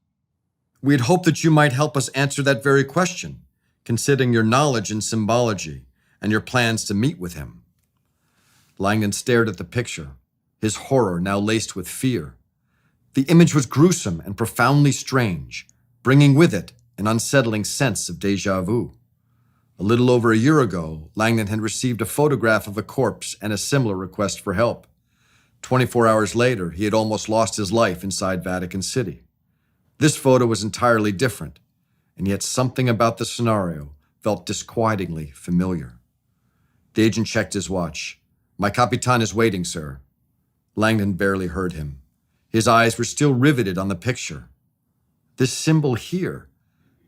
We had hoped that you might help us answer that very question, considering your knowledge in symbology and your plans to meet with him. Langdon stared at the picture, his horror now laced with fear. The image was gruesome and profoundly strange, bringing with it an unsettling sense of déjà vu. A little over a year ago, Langdon had received a photograph of a corpse and a similar request for help. 24 hours later, he had almost lost his life inside Vatican City. This photo was entirely different, and yet something about the scenario felt disquietingly familiar. The agent checked his watch. My Capitan is waiting, sir. Langdon barely heard him. His eyes were still riveted on the picture. This symbol here,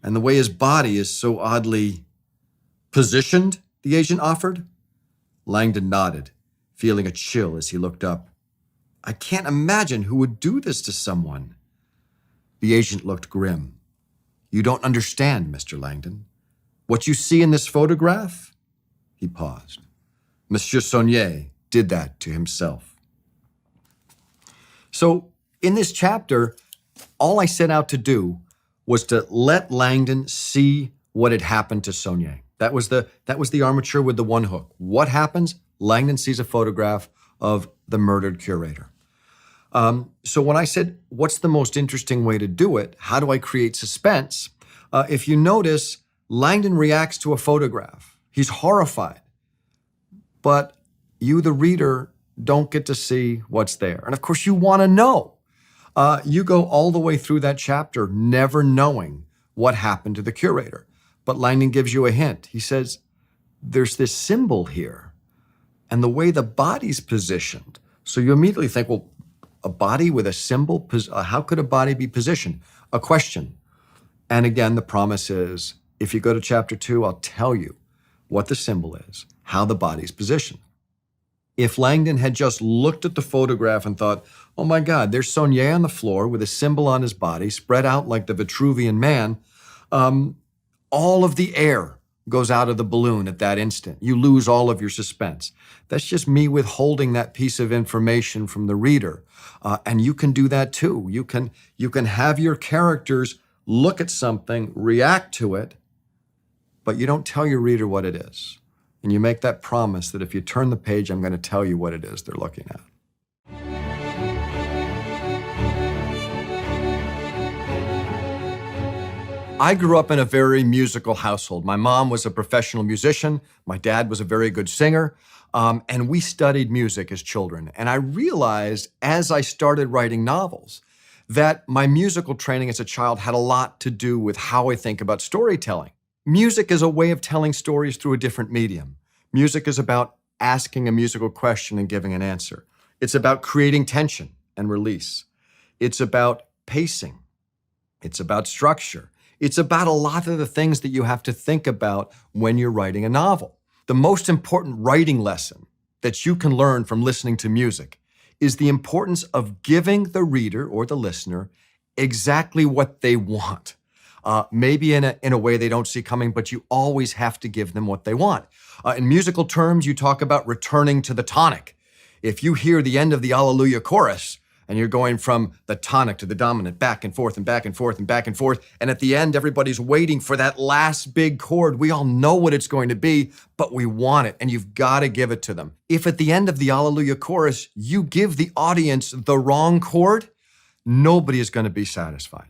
and the way his body is so oddly positioned, the agent offered. Langdon nodded, feeling a chill as he looked up. I can't imagine who would do this to someone. The agent looked grim. You don't understand, Mr. Langdon. What you see in this photograph? He paused. Monsieur Saunier did that to himself. So, in this chapter, all I set out to do was to let Langdon see what had happened to Saunier. That was the armature with the one hook. What happens? Langdon sees a photograph of the murdered curator. So when I said, what's the most interesting way to do it? How do I create suspense? If you notice, Langdon reacts to a photograph. He's horrified. But you, the reader, don't get to see what's there. And of course, you want to know. You go all the way through that chapter never knowing what happened to the curator. But Langdon gives you a hint. He says, there's this symbol here and the way the body's positioned. So you immediately think, well, a body with a symbol, how could a body be positioned? A question. And again, the promise is, if you go to chapter 2, I'll tell you what the symbol is, how the body's positioned. If Langdon had just looked at the photograph and thought, oh my God, there's Saunier on the floor with a symbol on his body spread out like the Vitruvian Man, all of the air goes out of the balloon at that instant. You lose all of your suspense. That's just me withholding that piece of information from the reader. And you can do that too. You can have your characters look at something, react to it, but you don't tell your reader what it is. And you make that promise that if you turn the page, I'm going to tell you what it is they're looking at. I grew up in a very musical household. My mom was a professional musician. My dad was a very good singer. And we studied music as children. And I realized as I started writing novels that my musical training as a child had a lot to do with how I think about storytelling. Music is a way of telling stories through a different medium. Music is about asking a musical question and giving an answer. It's about creating tension and release. It's about pacing. It's about structure. It's about a lot of the things that you have to think about when you're writing a novel. The most important writing lesson that you can learn from listening to music is the importance of giving the reader or the listener exactly what they want. Maybe in a way they don't see coming, but you always have to give them what they want. In musical terms, you talk about returning to the tonic. If you hear the end of the Alleluia chorus, and you're going from the tonic to the dominant, back and forth and back and forth and back and forth. And at the end, everybody's waiting for that last big chord. We all know what it's going to be, but we want it, and you've got to give it to them. If at the end of the Alleluia chorus, you give the audience the wrong chord, nobody is going to be satisfied.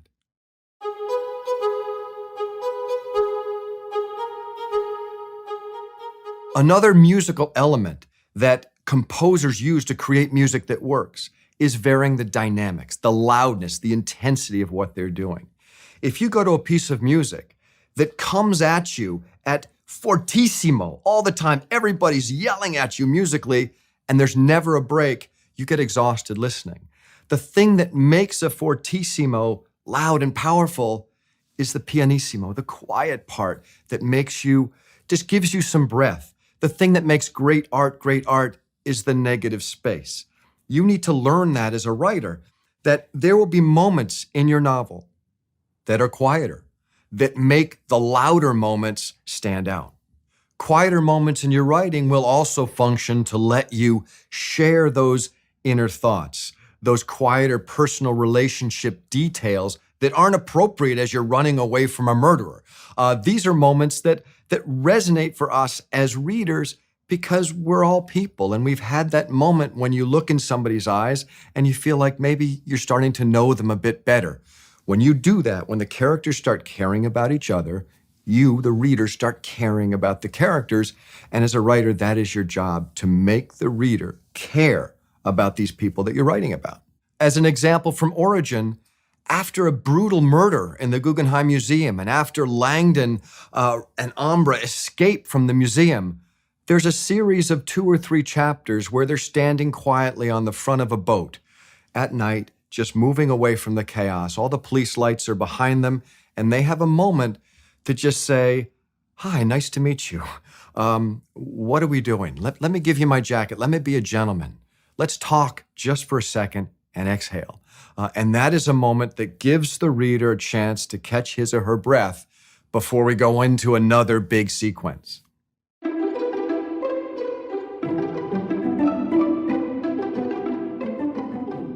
Another musical element that composers use to create music that works is varying the dynamics, the loudness, the intensity of what they're doing. If you go to a piece of music that comes at you at fortissimo all the time, everybody's yelling at you musically, and there's never a break, you get exhausted listening. The thing that makes a fortissimo loud and powerful is the pianissimo, the quiet part that just gives you some breath. The thing that makes great art is the negative space. You need to learn that as a writer, that there will be moments in your novel that are quieter, that make the louder moments stand out. Quieter moments in your writing will also function to let you share those inner thoughts, those quieter personal relationship details that aren't appropriate as you're running away from a murderer. These are moments that resonate for us as readers because we're all people, and we've had that moment when you look in somebody's eyes and you feel like maybe you're starting to know them a bit better. When you do that, when the characters start caring about each other, you, the reader, start caring about the characters. And as a writer, that is your job, to make the reader care about these people that you're writing about. As an example from Origin, after a brutal murder in the Guggenheim Museum and after Langdon and Ambra escape from the museum, there's a series of 2 or 3 chapters where they're standing quietly on the front of a boat at night, just moving away from the chaos. All the police lights are behind them, and they have a moment to just say, "Hi, nice to meet you. What are we doing? Let me give you my jacket. Let me be a gentleman. Let's talk just for a second and exhale." And that is a moment that gives the reader a chance to catch his or her breath before we go into another big sequence.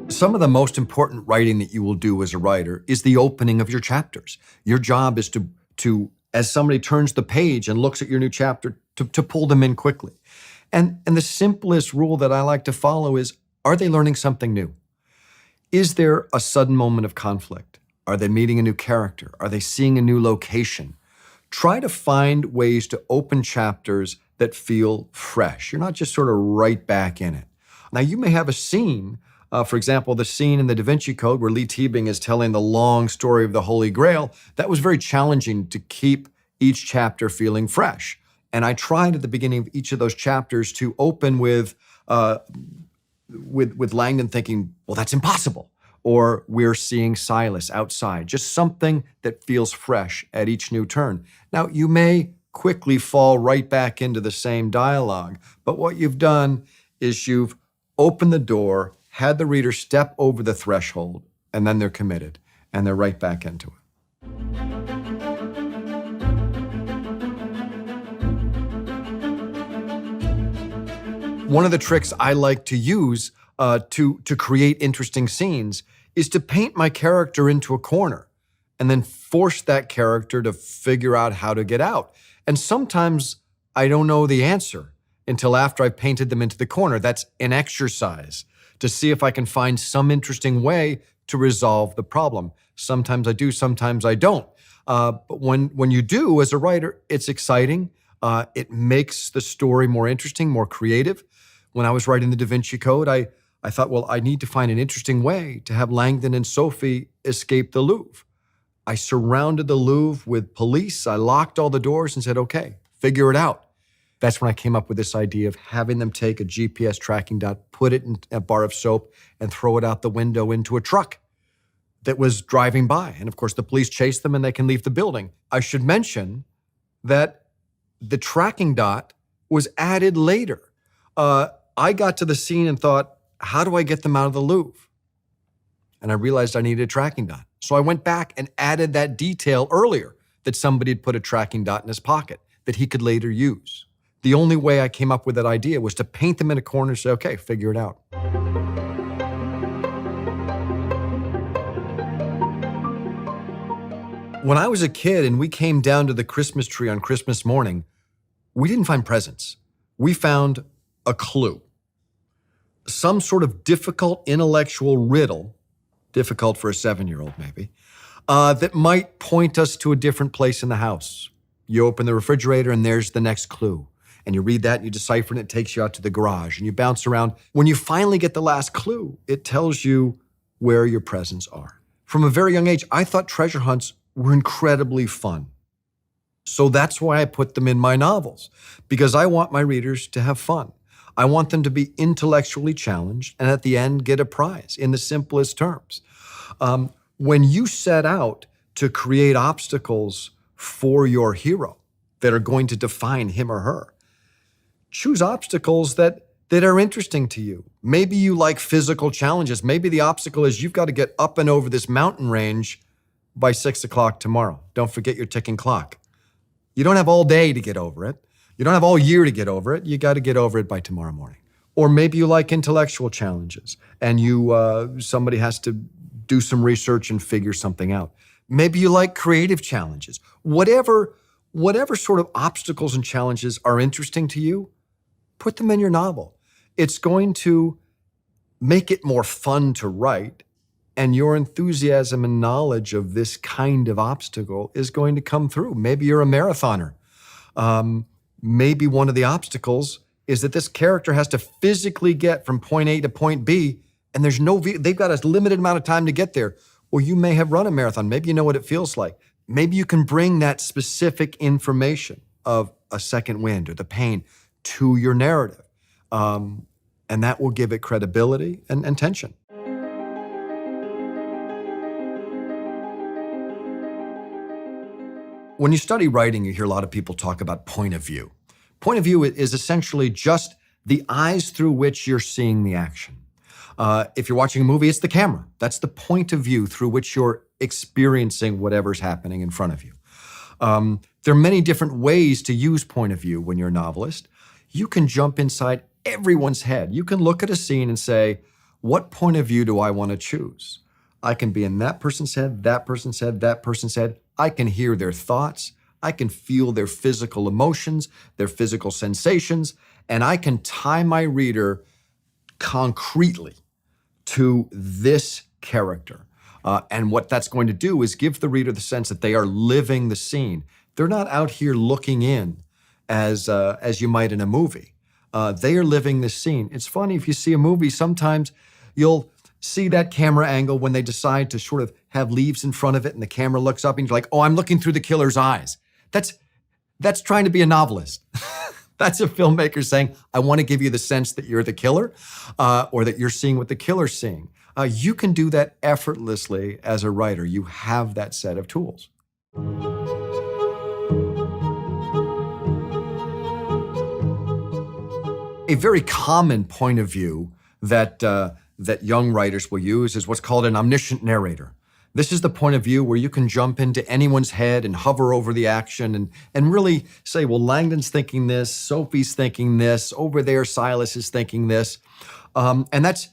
Some of the most important writing that you will do as a writer is the opening of your chapters. Your job is to as somebody turns the page and looks at your new chapter, to pull them in quickly. And the simplest rule that I like to follow is, are they learning something new? Is there a sudden moment of conflict? Are they meeting a new character? Are they seeing a new location? Try to find ways to open chapters that feel fresh. You're not just sort of right back in it. Now, you may have a scene, for example, the scene in the Da Vinci Code where Lee Teabing is telling the long story of the Holy Grail. That was very challenging to keep each chapter feeling fresh. And I tried at the beginning of each of those chapters to open with Langdon thinking, well, that's impossible. Or we're seeing Silas outside, just something that feels fresh at each new turn. Now, you may quickly fall right back into the same dialogue, but what you've done is you've opened the door, had the reader step over the threshold, and then they're committed, and they're right back into it. One of the tricks I like to use to create interesting scenes is to paint my character into a corner and then force that character to figure out how to get out. And sometimes I don't know the answer until after I've painted them into the corner. That's an exercise to see if I can find some interesting way to resolve the problem. Sometimes I do, sometimes I don't. But when you do, as a writer, it's exciting. It makes the story more interesting, more creative. When I was writing the Da Vinci Code, I thought, well, I need to find an interesting way to have Langdon and Sophie escape the Louvre. I surrounded the Louvre with police. I locked all the doors and said, okay, figure it out. That's when I came up with this idea of having them take a GPS tracking dot, put it in a bar of soap, and throw it out the window into a truck that was driving by. And of course, the police chase them and they can leave the building. I should mention that the tracking dot was added later. I got to the scene and thought, how do I get them out of the Louvre? And I realized I needed a tracking dot. So I went back and added that detail earlier, that somebody had put a tracking dot in his pocket that he could later use. The only way I came up with that idea was to paint them in a corner and say, okay, figure it out. When I was a kid and we came down to the Christmas tree on Christmas morning, we didn't find presents. We found a clue. Some sort of difficult intellectual riddle, difficult for a 7-year-old maybe, that might point us to a different place in the house. You open the refrigerator and there's the next clue. And you read that and you decipher it, and it takes you out to the garage and you bounce around. When you finally get the last clue, it tells you where your presents are. From a very young age, I thought treasure hunts were incredibly fun. So that's why I put them in my novels, because I want my readers to have fun. I want them to be intellectually challenged and at the end get a prize in the simplest terms. When you set out to create obstacles for your hero that are going to define him or her, choose obstacles that are interesting to you. Maybe you like physical challenges. Maybe the obstacle is you've got to get up and over this mountain range by 6 o'clock tomorrow. Don't forget your ticking clock. You don't have all day to get over it. You don't have all year to get over it. You got to get over it by tomorrow morning. Or maybe you like intellectual challenges and somebody has to do some research and figure something out. Maybe you like creative challenges. Whatever sort of obstacles and challenges are interesting to you, put them in your novel. It's going to make it more fun to write, and your enthusiasm and knowledge of this kind of obstacle is going to come through. Maybe you're a marathoner. Maybe one of the obstacles is that this character has to physically get from point A to point B, and they've got a limited amount of time to get there. Or you may have run a marathon. Maybe you know what it feels like. Maybe you can bring that specific information of a second wind or the pain to your narrative. And that will give it credibility and tension. When you study writing, you hear a lot of people talk about point of view. Point of view is essentially just the eyes through which you're seeing the action. If you're watching a movie, it's the camera. That's the point of view through which you're experiencing whatever's happening in front of you. There are many different ways to use point of view when you're a novelist. You can jump inside everyone's head. You can look at a scene and say, what point of view do I want to choose? I can be in that person's head, that person's head, that person's head. I can hear their thoughts. I can feel their physical emotions, their physical sensations, and I can tie my reader concretely to this character. And what that's going to do is give the reader the sense that they are living the scene. They're not out here looking in as you might in a movie. They are living the scene. It's funny, if you see a movie, sometimes you'll see that camera angle when they decide to sort of have leaves in front of it and the camera looks up and you're like, oh, I'm looking through the killer's eyes. That's trying to be a novelist. That's a filmmaker saying, I want to give you the sense that you're the killer or that you're seeing what the killer's seeing. You can do that effortlessly as a writer. You have that set of tools. A very common point of view that young writers will use is what's called an omniscient narrator. This is the point of view where you can jump into anyone's head and hover over the action and really say, well, Langdon's thinking this, Sophie's thinking this, over there Silas is thinking this. And that's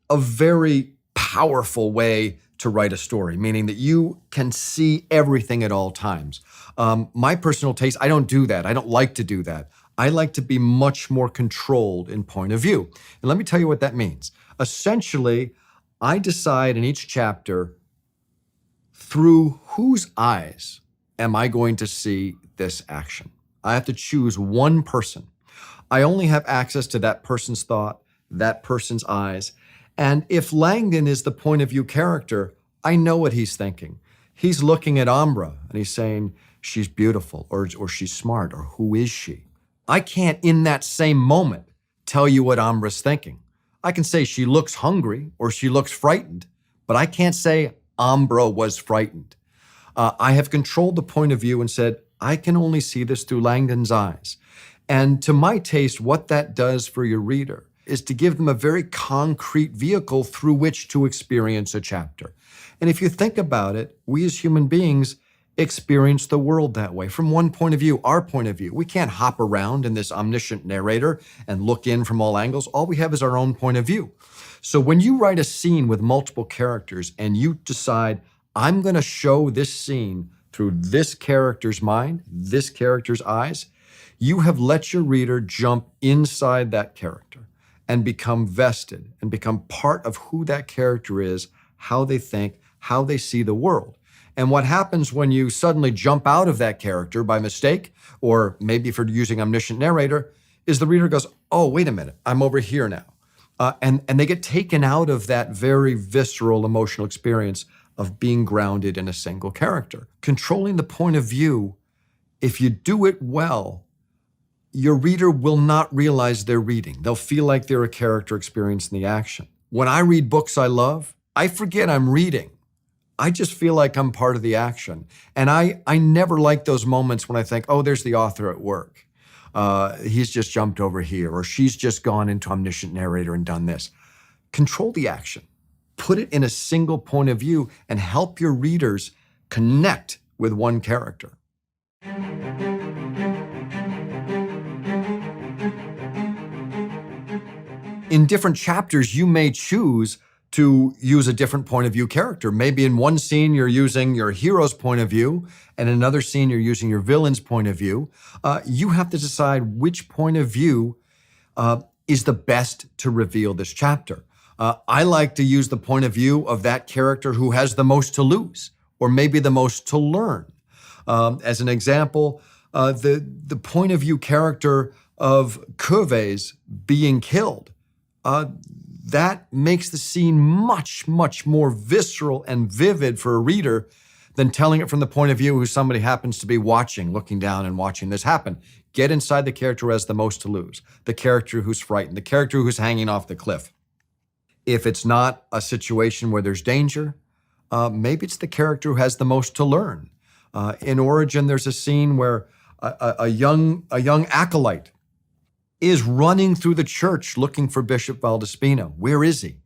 a very powerful way to write a story, meaning that you can see everything at all times. My personal taste, I don't do that. I don't like to do that. I like to be much more controlled in point of view. And let me tell you what that means. Essentially, I decide in each chapter through whose eyes am I going to see this action. I have to choose one person. I only have access to that person's thought, that person's eyes. And if Langdon is the point of view character, I know what he's thinking. He's looking at Umbra and he's saying, she's beautiful, or she's smart, or who is she? I can't, in that same moment, tell you what Umbra's thinking. I can say she looks hungry or she looks frightened, but I can't say Umbra was frightened. I have controlled the point of view and said, I can only see this through Langdon's eyes. And to my taste, what that does for your reader is to give them a very concrete vehicle through which to experience a chapter. And if you think about it, we as human beings experience the world that way, from one point of view, our point of view. We can't hop around in this omniscient narrator and look in from all angles. All we have is our own point of view. So when you write a scene with multiple characters and you decide, I'm going to show this scene through this character's mind, this character's eyes, you have let your reader jump inside that character and become vested and become part of who that character is, how they think, how they see the world. And what happens when you suddenly jump out of that character by mistake, or maybe if you're using omniscient narrator, is the reader goes, oh, wait a minute, I'm over here now. And they get taken out of that very visceral emotional experience of being grounded in a single character. Controlling the point of view, if you do it well, your reader will not realize they're reading. They'll feel like they're a character experiencing the action. When I read books I love, I forget I'm reading. I just feel like I'm part of the action. And I never like those moments when I think, oh, there's the author at work. He's just jumped over here, or she's just gone into omniscient narrator and done this. Control the action. Put it in a single point of view and help your readers connect with one character. In different chapters, you may choose to use a different point of view character. Maybe in one scene, you're using your hero's point of view, and in another scene, you're using your villain's point of view. You have to decide which point of view is the best to reveal this chapter. I like to use the point of view of that character who has the most to lose, or maybe the most to learn. As an example, the point of view character of Curves being killed, that makes the scene much, much more visceral and vivid for a reader than telling it from the point of view who somebody happens to be watching, looking down and watching this happen. Get inside the character who has the most to lose, the character who's frightened, the character who's hanging off the cliff. If it's not a situation where there's danger, maybe it's the character who has the most to learn. In Origin, there's a scene where a young acolyte is running through the church looking for Bishop Valdespino. Where is he?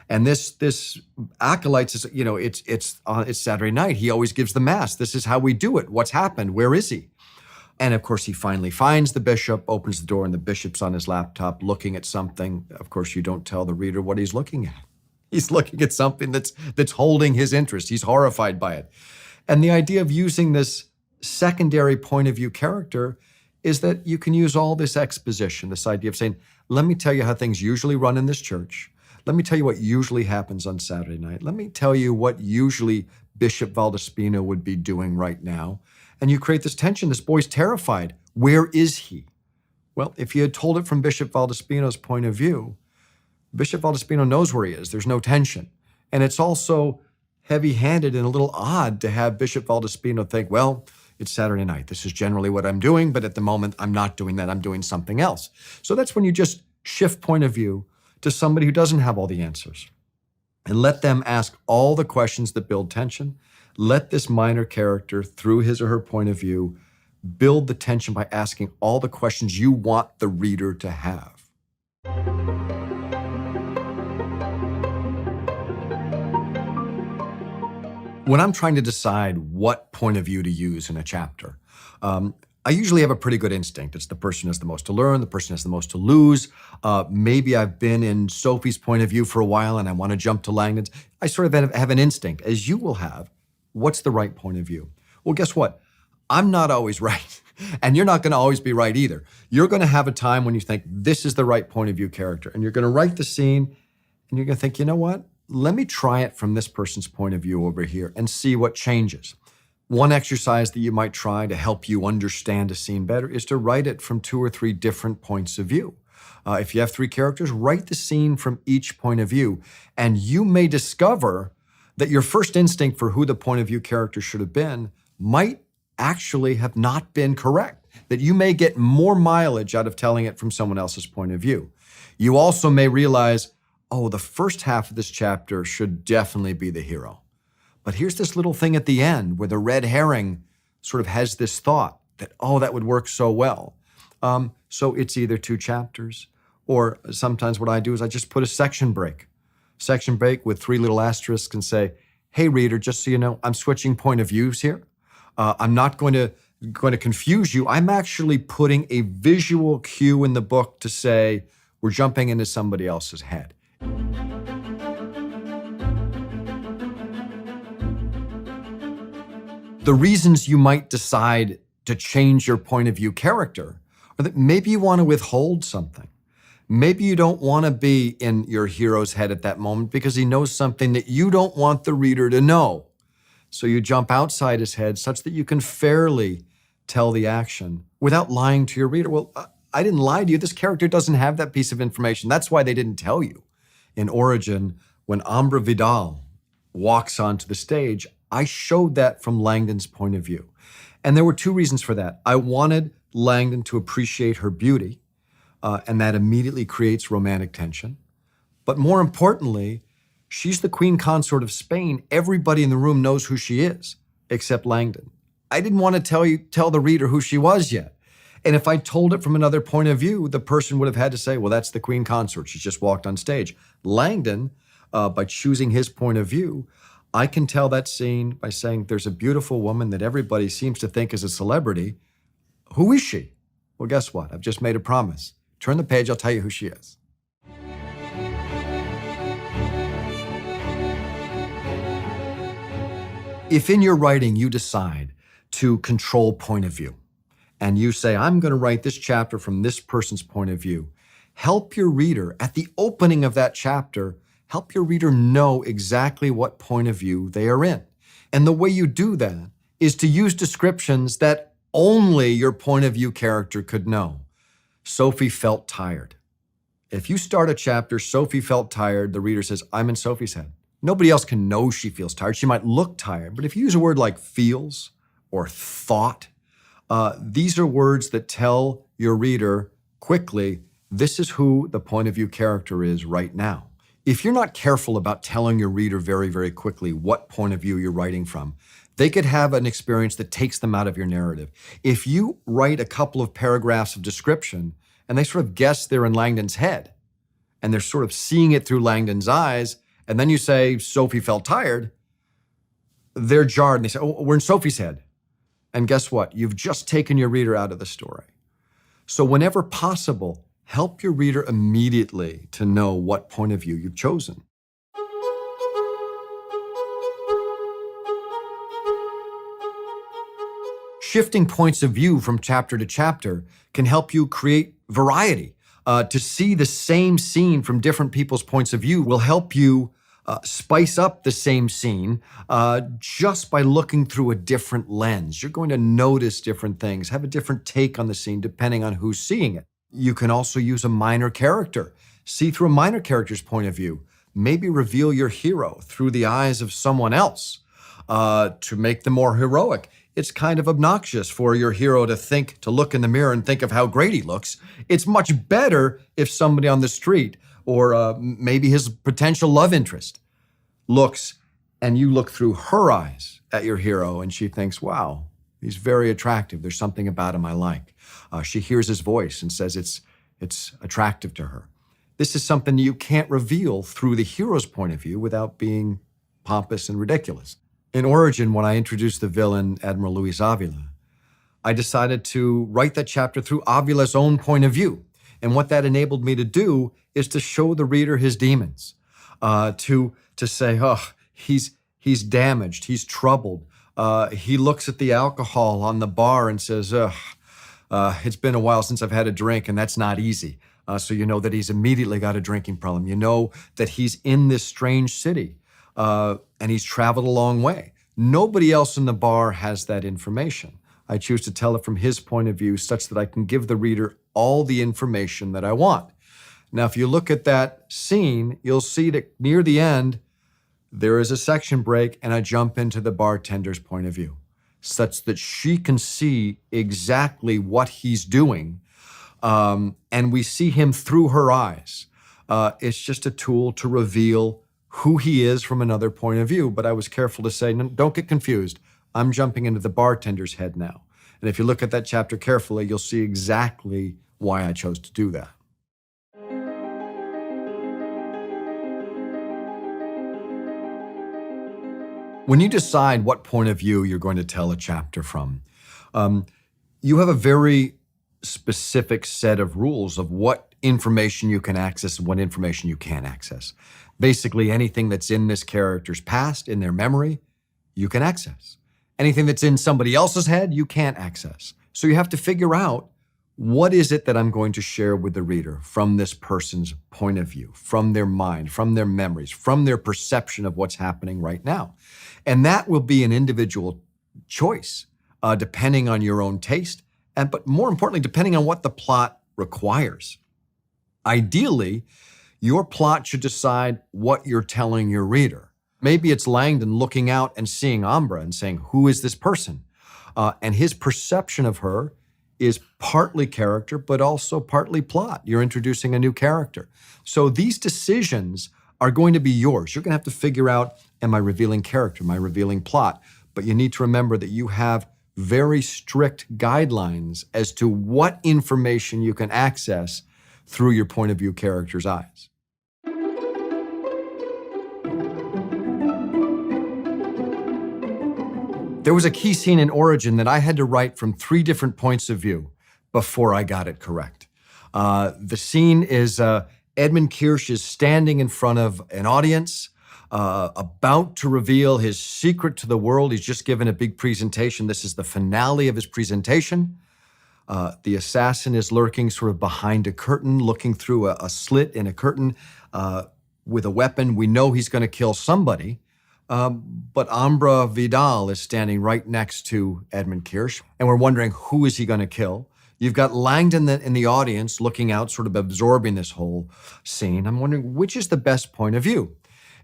And this acolyte says, it's Saturday night. He always gives the mass. This is how we do it. What's happened? Where is he? And of course, he finally finds the bishop, opens the door, and the bishop's on his laptop looking at something. Of course, you don't tell the reader what he's looking at. He's looking at something that's holding his interest. He's horrified by it. And the idea of using this secondary point of view character is that you can use all this exposition, this idea of saying, let me tell you how things usually run in this church. Let me tell you what usually happens on Saturday night. Let me tell you what usually Bishop Valdespino would be doing right now. And you create this tension. This boy's terrified. Where is he? Well, if you had told it from Bishop Valdespino's point of view, Bishop Valdespino knows where he is. There's no tension. And it's also heavy-handed and a little odd to have Bishop Valdespino think, well, it's Saturday night. This is generally what I'm doing, but at the moment, I'm not doing that. I'm doing something else. So that's when you just shift point of view to somebody who doesn't have all the answers and let them ask all the questions that build tension. Let this minor character, through his or her point of view, build the tension by asking all the questions you want the reader to have. When I'm trying to decide what point of view to use in a chapter, I usually have a pretty good instinct. It's the person who has the most to learn, the person who has the most to lose. Maybe I've been in Sophie's point of view for a while and I want to jump to Langdon's. I sort of have an instinct, as you will have. What's the right point of view? Well, guess what? I'm not always right. And you're not going to always be right either. You're going to have a time when you think, this is the right point of view character. And you're going to write the scene and you're going to think, you know what? Let me try it from this person's point of view over here and see what changes. One exercise that you might try to help you understand a scene better is to write it from 2 or 3 different points of view. If you have 3 characters, write the scene from each point of view, and you may discover that your first instinct for who the point of view character should have been might actually have not been correct, that you may get more mileage out of telling it from someone else's point of view. You also may realize, oh, the first half of this chapter should definitely be the hero. But here's this little thing at the end where the red herring sort of has this thought that, oh, that would work so well. So it's either 2 chapters, or sometimes what I do is I just put a section break with 3 little asterisks and say, hey, reader, just so you know, I'm switching point of views here. I'm not going to confuse you. I'm actually putting a visual cue in the book to say, we're jumping into somebody else's head. The reasons you might decide to change your point of view character are that maybe you want to withhold something. Maybe you don't want to be in your hero's head at that moment because he knows something that you don't want the reader to know. So you jump outside his head such that you can fairly tell the action without lying to your reader. Well, I didn't lie to you. This character doesn't have that piece of information. That's why they didn't tell you. In Origin, when Ambra Vidal walks onto the stage, I showed that from Langdon's point of view. And there were 2 reasons for that. I wanted Langdon to appreciate her beauty, and that immediately creates romantic tension. But more importantly, she's the queen consort of Spain. Everybody in the room knows who she is, except Langdon. I didn't want to tell the reader who she was yet. And if I told it from another point of view, the person would have had to say, well, that's the queen consort. She's just walked on stage. Langdon, by choosing his point of view, I can tell that scene by saying there's a beautiful woman that everybody seems to think is a celebrity. Who is she? Well, guess what? I've just made a promise. Turn the page, I'll tell you who she is. If in your writing you decide to control point of view, and you say, I'm going to write this chapter from this person's point of view, help your reader, at the opening of that chapter, help your reader know exactly what point of view they are in. And the way you do that is to use descriptions that only your point of view character could know. Sophie felt tired. If you start a chapter, Sophie felt tired, the reader says, I'm in Sophie's head. Nobody else can know she feels tired. She might look tired, but if you use a word like feels or thought, these are words that tell your reader quickly, this is who the point of view character is right now. If you're not careful about telling your reader very, very quickly what point of view you're writing from, they could have an experience that takes them out of your narrative. If you write a couple of paragraphs of description and they sort of guess they're in Langdon's head and they're sort of seeing it through Langdon's eyes, and then you say, Sophie felt tired, they're jarred and they say, oh, we're in Sophie's head. And guess what? You've just taken your reader out of the story. So whenever possible, help your reader immediately to know what point of view you've chosen. Shifting points of view from chapter to chapter can help you create variety. To see the same scene from different people's points of view will help you spice up the same scene just by looking through a different lens. You're going to notice different things, have a different take on the scene depending on who's seeing it. You can also use a minor character. See through a minor character's point of view. Maybe reveal your hero through the eyes of someone else to make them more heroic. It's kind of obnoxious for your hero to look in the mirror and think of how great he looks. It's much better if somebody on the street or maybe his potential love interest looks and you look through her eyes at your hero and she thinks, wow, he's very attractive. There's something about him I like. She hears his voice and says it's attractive to her. This is something you can't reveal through the hero's point of view without being pompous and ridiculous. In Origin, when I introduced the villain, Admiral Luis Avila, I decided to write that chapter through Avila's own point of view. And what that enabled me to do is to show the reader his demons, to say, oh, he's damaged, he's troubled. He looks at the alcohol on the bar and says, it's been a while since I've had a drink, and that's not easy. So you know that he's immediately got a drinking problem. You know that he's in this strange city, and he's traveled a long way. Nobody else in the bar has that information. I choose to tell it from his point of view such that I can give the reader all the information that I want. Now, if you look at that scene, you'll see that near the end, there is a section break and I jump into the bartender's point of view, such that she can see exactly what he's doing, and we see him through her eyes. It's just a tool to reveal who he is from another point of view, but I was careful to say, no, don't get confused. I'm jumping into the bartender's head now. And if you look at that chapter carefully, you'll see exactly why I chose to do that. When you decide what point of view you're going to tell a chapter from, you have a very specific set of rules of what information you can access and what information you can't access. Basically, anything that's in this character's past, in their memory, you can access. Anything that's in somebody else's head, you can't access. So you have to figure out, what is it that I'm going to share with the reader from this person's point of view, from their mind, from their memories, from their perception of what's happening right now. And that will be an individual choice, depending on your own taste, but more importantly, depending on what the plot requires. Ideally, your plot should decide what you're telling your reader. Maybe it's Langdon looking out and seeing Ambra and saying, who is this person? And his perception of her is partly character, but also partly plot. You're introducing a new character. So these decisions are going to be yours. You're going to have to figure out, am I revealing character? Am I revealing plot? But you need to remember that you have very strict guidelines as to what information you can access through your point of view character's eyes. There was a key scene in Origin that I had to write from 3 different points of view before I got it correct. The scene is Edmund Kirsch is standing in front of an audience, about to reveal his secret to the world. He's just given a big presentation. This is the finale of his presentation. The assassin is lurking sort of behind a curtain, looking through a slit in a curtain with a weapon. We know he's going to kill somebody. But Ambra Vidal is standing right next to Edmund Kirsch, and we're wondering, who is he going to kill? You've got Langdon in the audience looking out, sort of absorbing this whole scene. I'm wondering, which is the best point of view?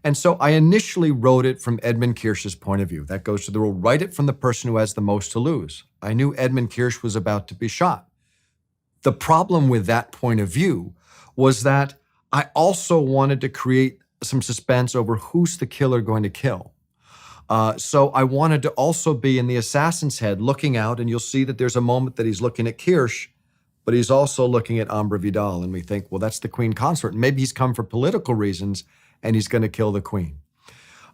And so I initially wrote it from Edmund Kirsch's point of view. That goes to the rule, write it from the person who has the most to lose. I knew Edmund Kirsch was about to be shot. The problem with that point of view was that I also wanted to create some suspense over who's the killer going to kill. So I wanted to also be in the assassin's head looking out, and you'll see that there's a moment that he's looking at Kirsch, but he's also looking at Ambra Vidal, and we think, well, that's the queen consort. And maybe he's come for political reasons, and he's going to kill the queen.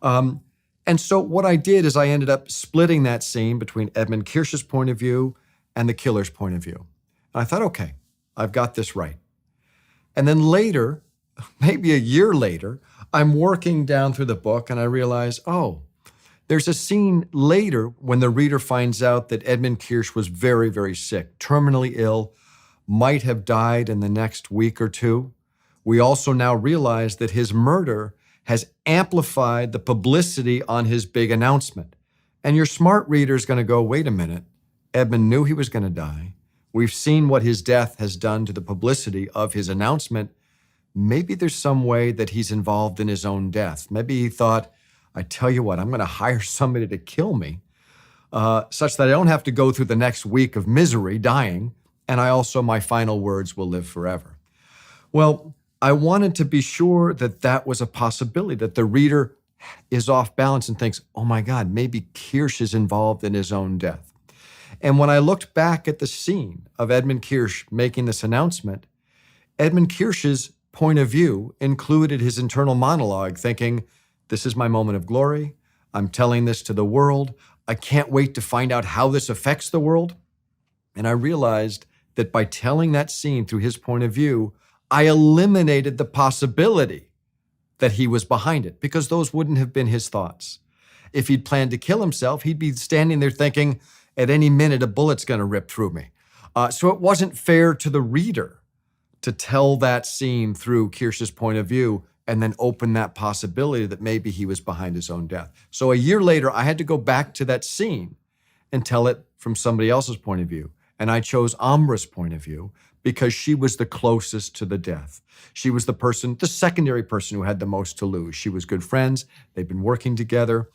And so what I did is I ended up splitting that scene between Edmund Kirsch's point of view and the killer's point of view. And I thought, okay, I've got this right. And then later, maybe a year later, I'm working down through the book and I realize, oh, there's a scene later when the reader finds out that Edmund Kirsch was very, very sick, terminally ill, might have died in the next week or two. We also now realize that his murder has amplified the publicity on his big announcement. And your smart reader is going to go, wait a minute, Edmund knew he was going to die. We've seen what his death has done to the publicity of his announcement. Maybe there's some way that he's involved in his own death. Maybe he thought, I tell you what, I'm going to hire somebody to kill me, such that I don't have to go through the next week of misery, dying, and my final words will live forever. Well, I wanted to be sure that that was a possibility, that the reader is off balance and thinks, oh my God, maybe Kirsch is involved in his own death. And when I looked back at the scene of Edmund Kirsch making this announcement, Edmund Kirsch's point of view included his internal monologue thinking, this is my moment of glory. I'm telling this to the world. I can't wait to find out how this affects the world. And I realized that by telling that scene through his point of view, I eliminated the possibility that he was behind it, because those wouldn't have been his thoughts. If he'd planned to kill himself, he'd be standing there thinking, at any minute, a bullet's going to rip through me. So it wasn't fair to the reader to tell that scene through Kirsch's point of view and then open that possibility that maybe he was behind his own death. So a year later, I had to go back to that scene and tell it from somebody else's point of view. And I chose Ambra's point of view because she was the closest to the death. She was the secondary person who had the most to lose. She was good friends. They'd been working together.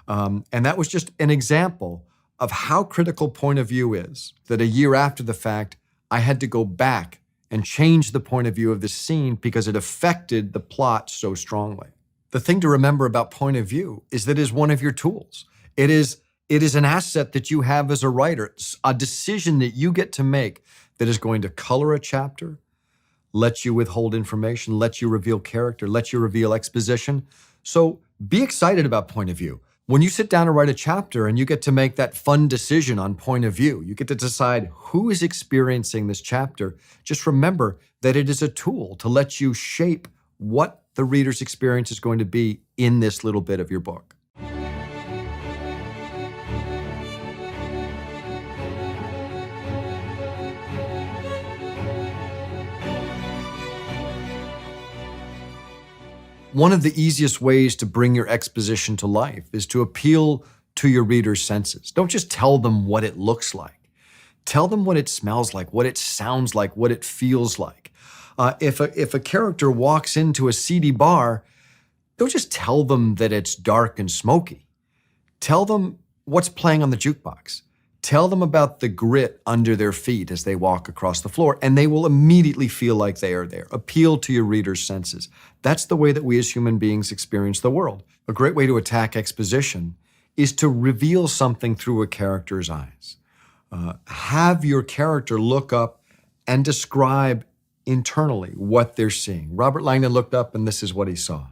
And that was just an example of how critical point of view is, that a year after the fact, I had to go back and change the point of view of the scene because it affected the plot so strongly. The thing to remember about point of view is that it is one of your tools. It is an asset that you have as a writer. It's a decision that you get to make that is going to color a chapter, let you withhold information, let you reveal character, let you reveal exposition. So be excited about point of view. When you sit down and write a chapter and you get to make that fun decision on point of view, you get to decide who is experiencing this chapter, just remember that it is a tool to let you shape what the reader's experience is going to be in this little bit of your book. One of the easiest ways to bring your exposition to life is to appeal to your reader's senses. Don't just tell them what it looks like. Tell them what it smells like, what it sounds like, what it feels like. If a character walks into a seedy bar, don't just tell them that it's dark and smoky. Tell them what's playing on the jukebox. Tell them about the grit under their feet as they walk across the floor, and they will immediately feel like they are there. Appeal to your reader's senses. That's the way that we as human beings experience the world. A great way to attack exposition is to reveal something through a character's eyes. Have your character look up and describe internally what they're seeing. Robert Langdon looked up and this is what he saw.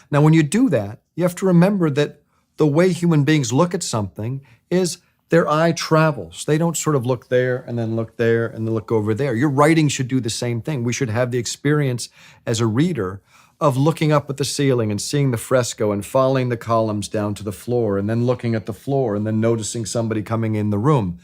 Now, when you do that, you have to remember that the way human beings look at something is their eye travels. They don't sort of look there and then look there and then look over there. Your writing should do the same thing. We should have the experience as a reader of looking up at the ceiling and seeing the fresco and following the columns down to the floor and then looking at the floor and then noticing somebody coming in the room.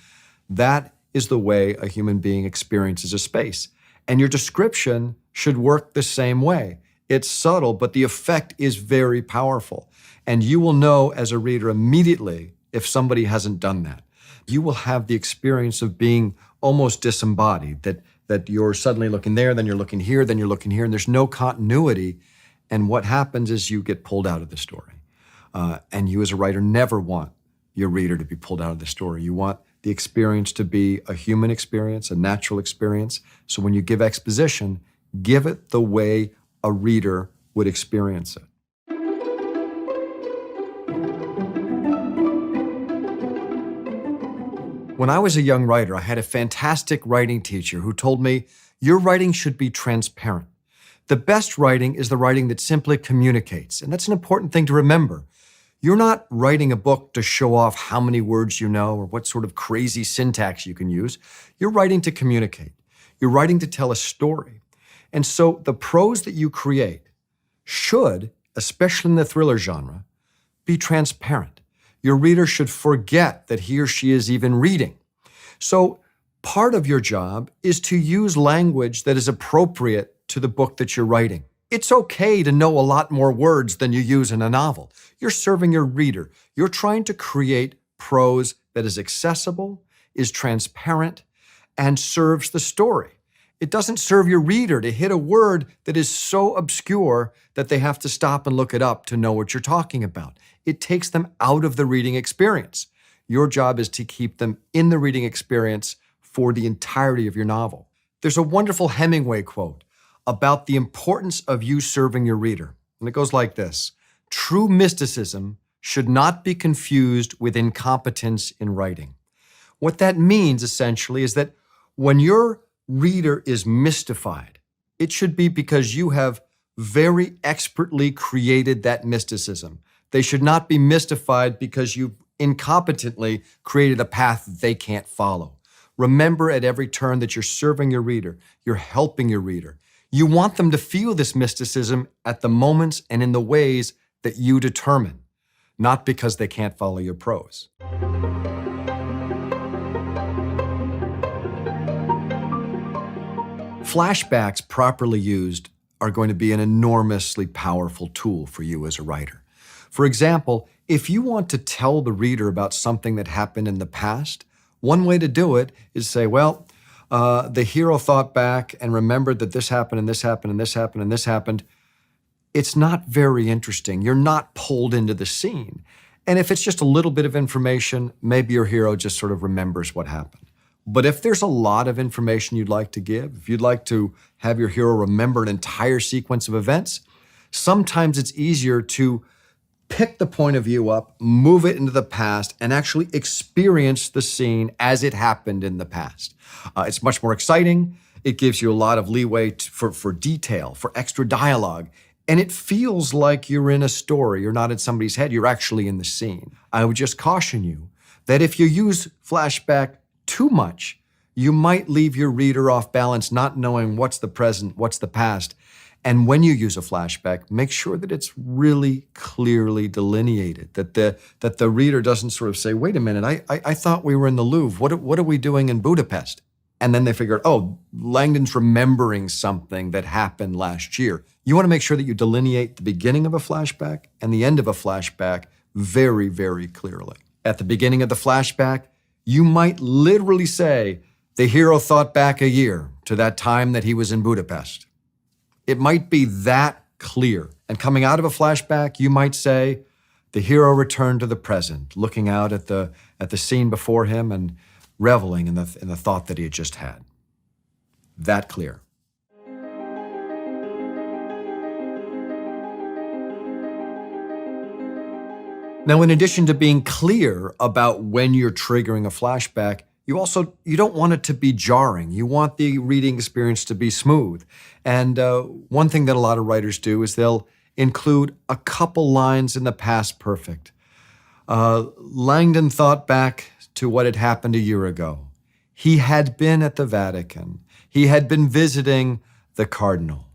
That is the way a human being experiences a space. And your description should work the same way. It's subtle, but the effect is very powerful. And you will know as a reader immediately if somebody hasn't done that. You will have the experience of being almost disembodied, that you're suddenly looking there, then you're looking here, then you're looking here, and there's no continuity. And what happens is you get pulled out of the story. And you as a writer never want your reader to be pulled out of the story. You want the experience to be a human experience, a natural experience. So when you give exposition, give it the way a reader would experience it. When I was a young writer, I had a fantastic writing teacher who told me, your writing should be transparent. The best writing is the writing that simply communicates. And that's an important thing to remember. You're not writing a book to show off how many words you know or what sort of crazy syntax you can use. You're writing to communicate. You're writing to tell a story. And so the prose that you create should, especially in the thriller genre, be transparent. Your reader should forget that he or she is even reading. So part of your job is to use language that is appropriate to the book that you're writing. It's okay to know a lot more words than you use in a novel. You're serving your reader. You're trying to create prose that is accessible, is transparent, and serves the story. It doesn't serve your reader to hit a word that is so obscure that they have to stop and look it up to know what you're talking about. It takes them out of the reading experience. Your job is to keep them in the reading experience for the entirety of your novel. There's a wonderful Hemingway quote about the importance of you serving your reader. And it goes like this: true mysticism should not be confused with incompetence in writing. What that means essentially is that when your reader is mystified, it should be because you have very expertly created that mysticism. They should not be mystified because you've incompetently created a path that they can't follow. Remember at every turn that you're serving your reader, you're helping your reader. You want them to feel this mysticism at the moments and in the ways that you determine, not because they can't follow your prose. Flashbacks properly used are going to be an enormously powerful tool for you as a writer. For example, if you want to tell the reader about something that happened in the past, one way to do it is say, well, the hero thought back and remembered that this happened and this happened and this happened and this happened. It's not very interesting. You're not pulled into the scene. And if it's just a little bit of information, maybe your hero just sort of remembers what happened. But if there's a lot of information you'd like to give, if you'd like to have your hero remember an entire sequence of events, sometimes it's easier to pick the point of view up, move it into the past, and actually experience the scene as it happened in the past. It's much more exciting. It gives you a lot of leeway for detail, for extra dialogue, and it feels like you're in a story. You're not in somebody's head. You're actually in the scene. I would just caution you that if you use flashback too much, you might leave your reader off balance, not knowing what's the present, what's the past. And when you use a flashback, make sure that it's really clearly delineated, that the reader doesn't sort of say, wait a minute, I thought we were in the Louvre. What are we doing in Budapest? And then they figure, oh, Langdon's remembering something that happened last year. You want to make sure that you delineate the beginning of a flashback and the end of a flashback very, very clearly. At the beginning of the flashback, you might literally say, the hero thought back a year to that time that he was in Budapest. It might be that clear. And coming out of a flashback, you might say, the hero returned to the present, looking out at the scene before him and reveling in the thought that he had just had. That clear. Now, in addition to being clear about when you're triggering a flashback, you don't want it to be jarring. You want the reading experience to be smooth. And one thing that a lot of writers do is they'll include a couple lines in the past perfect. Langdon thought back to what had happened a year ago. He had been at the Vatican. He had been visiting the Cardinal.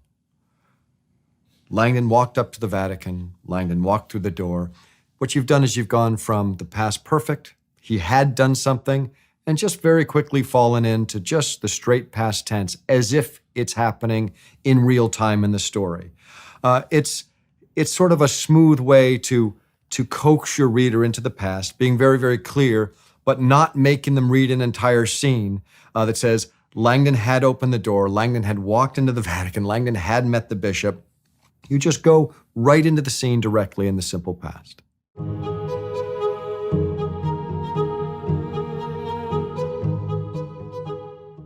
Langdon walked up to the Vatican. Langdon walked through the door. What you've done is you've gone from the past perfect, he had done something, and just very quickly fallen into just the straight past tense as if it's happening in real time in the story. It's sort of a smooth way to coax your reader into the past, being very, very clear, but not making them read an entire scene that says Langdon had opened the door, Langdon had walked into the Vatican, Langdon had met the bishop. You just go right into the scene directly in the simple past.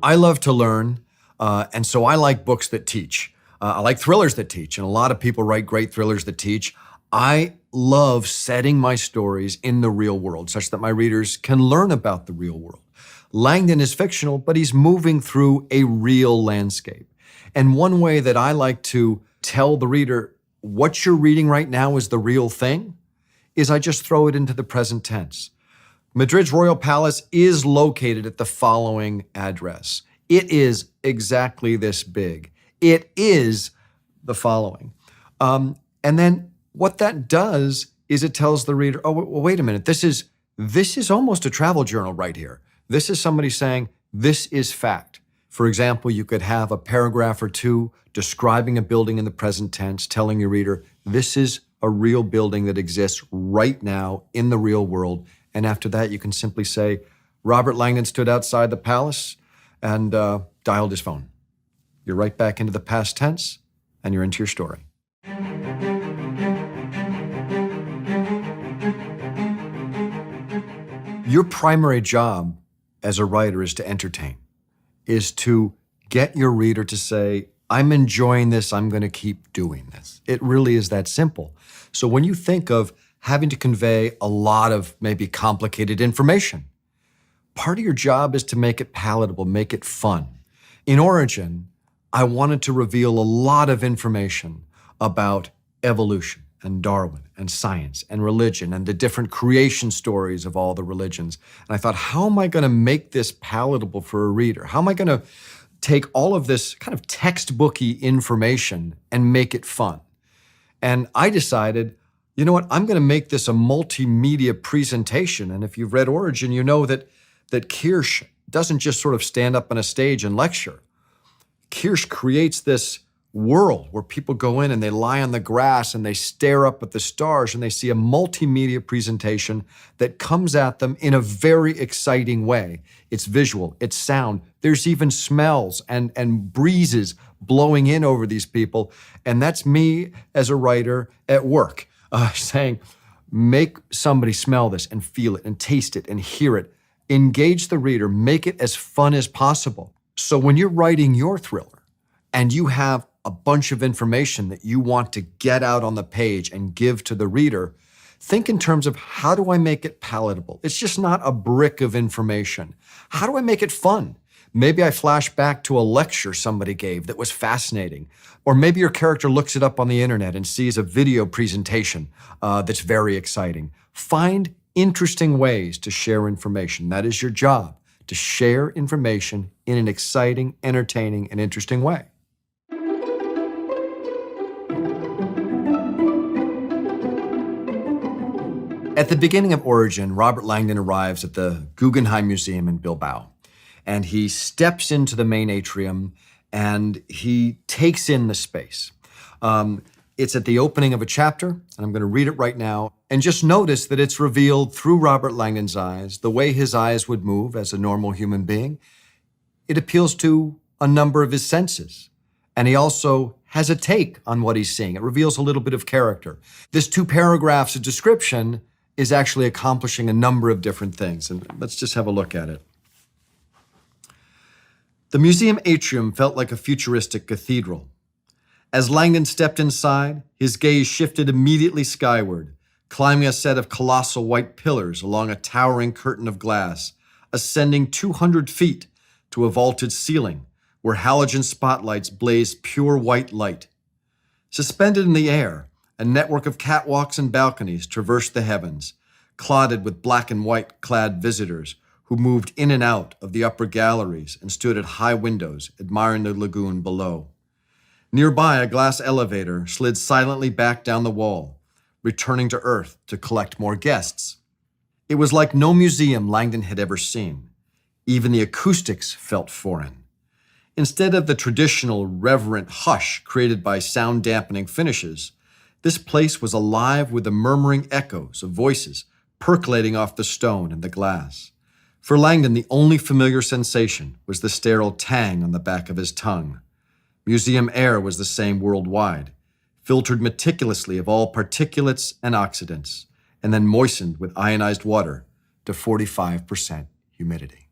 I love to learn, and so I like books that teach. I like thrillers that teach, and a lot of people write great thrillers that teach. I love setting my stories in the real world such that my readers can learn about the real world. Langdon is fictional, but he's moving through a real landscape. And one way that I like to tell the reader what you're reading right now is the real thing is I just throw it into the present tense. Madrid's royal palace is located at the following address. It is exactly this big. It is the following. And then what that does is it tells the reader, oh, well, wait a minute, this is almost a travel journal right here. This is somebody saying, this is fact. For example, you could have a paragraph or two describing a building in the present tense, telling your reader, this is a real building that exists right now in the real world. And after that, you can simply say, Robert Langdon stood outside the palace and dialed his phone. You're right back into the past tense, and you're into your story. Your primary job as a writer is to entertain, is to get your reader to say, I'm enjoying this, I'm going to keep doing this. It really is that simple. So when you think of having to convey a lot of maybe complicated information, part of your job is to make it palatable, make it fun. In Origin, I wanted to reveal a lot of information about evolution and Darwin and science and religion and the different creation stories of all the religions. And I thought, how am I going to make this palatable for a reader? How am I going to take all of this kind of textbooky information and make it fun? And I decided, you know what, I'm going to make this a multimedia presentation. And if you've read Origin, you know that Kirsch doesn't just sort of stand up on a stage and lecture. Kirsch creates this world where people go in and they lie on the grass and they stare up at the stars and they see a multimedia presentation that comes at them in a very exciting way. It's visual, it's sound, there's even smells and breezes blowing in over these people. And that's me as a writer at work saying, make somebody smell this and feel it and taste it and hear it. Engage the reader, make it as fun as possible. So when you're writing your thriller and you have a bunch of information that you want to get out on the page and give to the reader, think in terms of how do I make it palatable? It's just not a brick of information. How do I make it fun? Maybe I flash back to a lecture somebody gave that was fascinating. Or maybe your character looks it up on the internet and sees a video presentation that's very exciting. Find interesting ways to share information. That is your job, to share information in an exciting, entertaining, and interesting way. At the beginning of Origin, Robert Langdon arrives at the Guggenheim Museum in Bilbao, and he steps into the main atrium and he takes in the space. It's at the opening of a chapter, and I'm going to read it right now. And just notice that it's revealed through Robert Langdon's eyes, the way his eyes would move as a normal human being. It appeals to a number of his senses. And he also has a take on what he's seeing. It reveals a little bit of character. This 2 paragraphs of description is actually accomplishing a number of different things. And let's just have a look at it. The museum atrium felt like a futuristic cathedral. As Langdon stepped inside, his gaze shifted immediately skyward, climbing a set of colossal white pillars along a towering curtain of glass, ascending 200 feet to a vaulted ceiling where halogen spotlights blazed pure white light. Suspended in the air, a network of catwalks and balconies traversed the heavens, clotted with black and white clad visitors who moved in and out of the upper galleries and stood at high windows admiring the lagoon below. Nearby, a glass elevator slid silently back down the wall, returning to Earth to collect more guests. It was like no museum Langdon had ever seen. Even the acoustics felt foreign. Instead of the traditional reverent hush created by sound-dampening finishes, this place was alive with the murmuring echoes of voices percolating off the stone and the glass. For Langdon, the only familiar sensation was the sterile tang on the back of his tongue. Museum air was the same worldwide, filtered meticulously of all particulates and oxidants, and then moistened with ionized water to 45% humidity.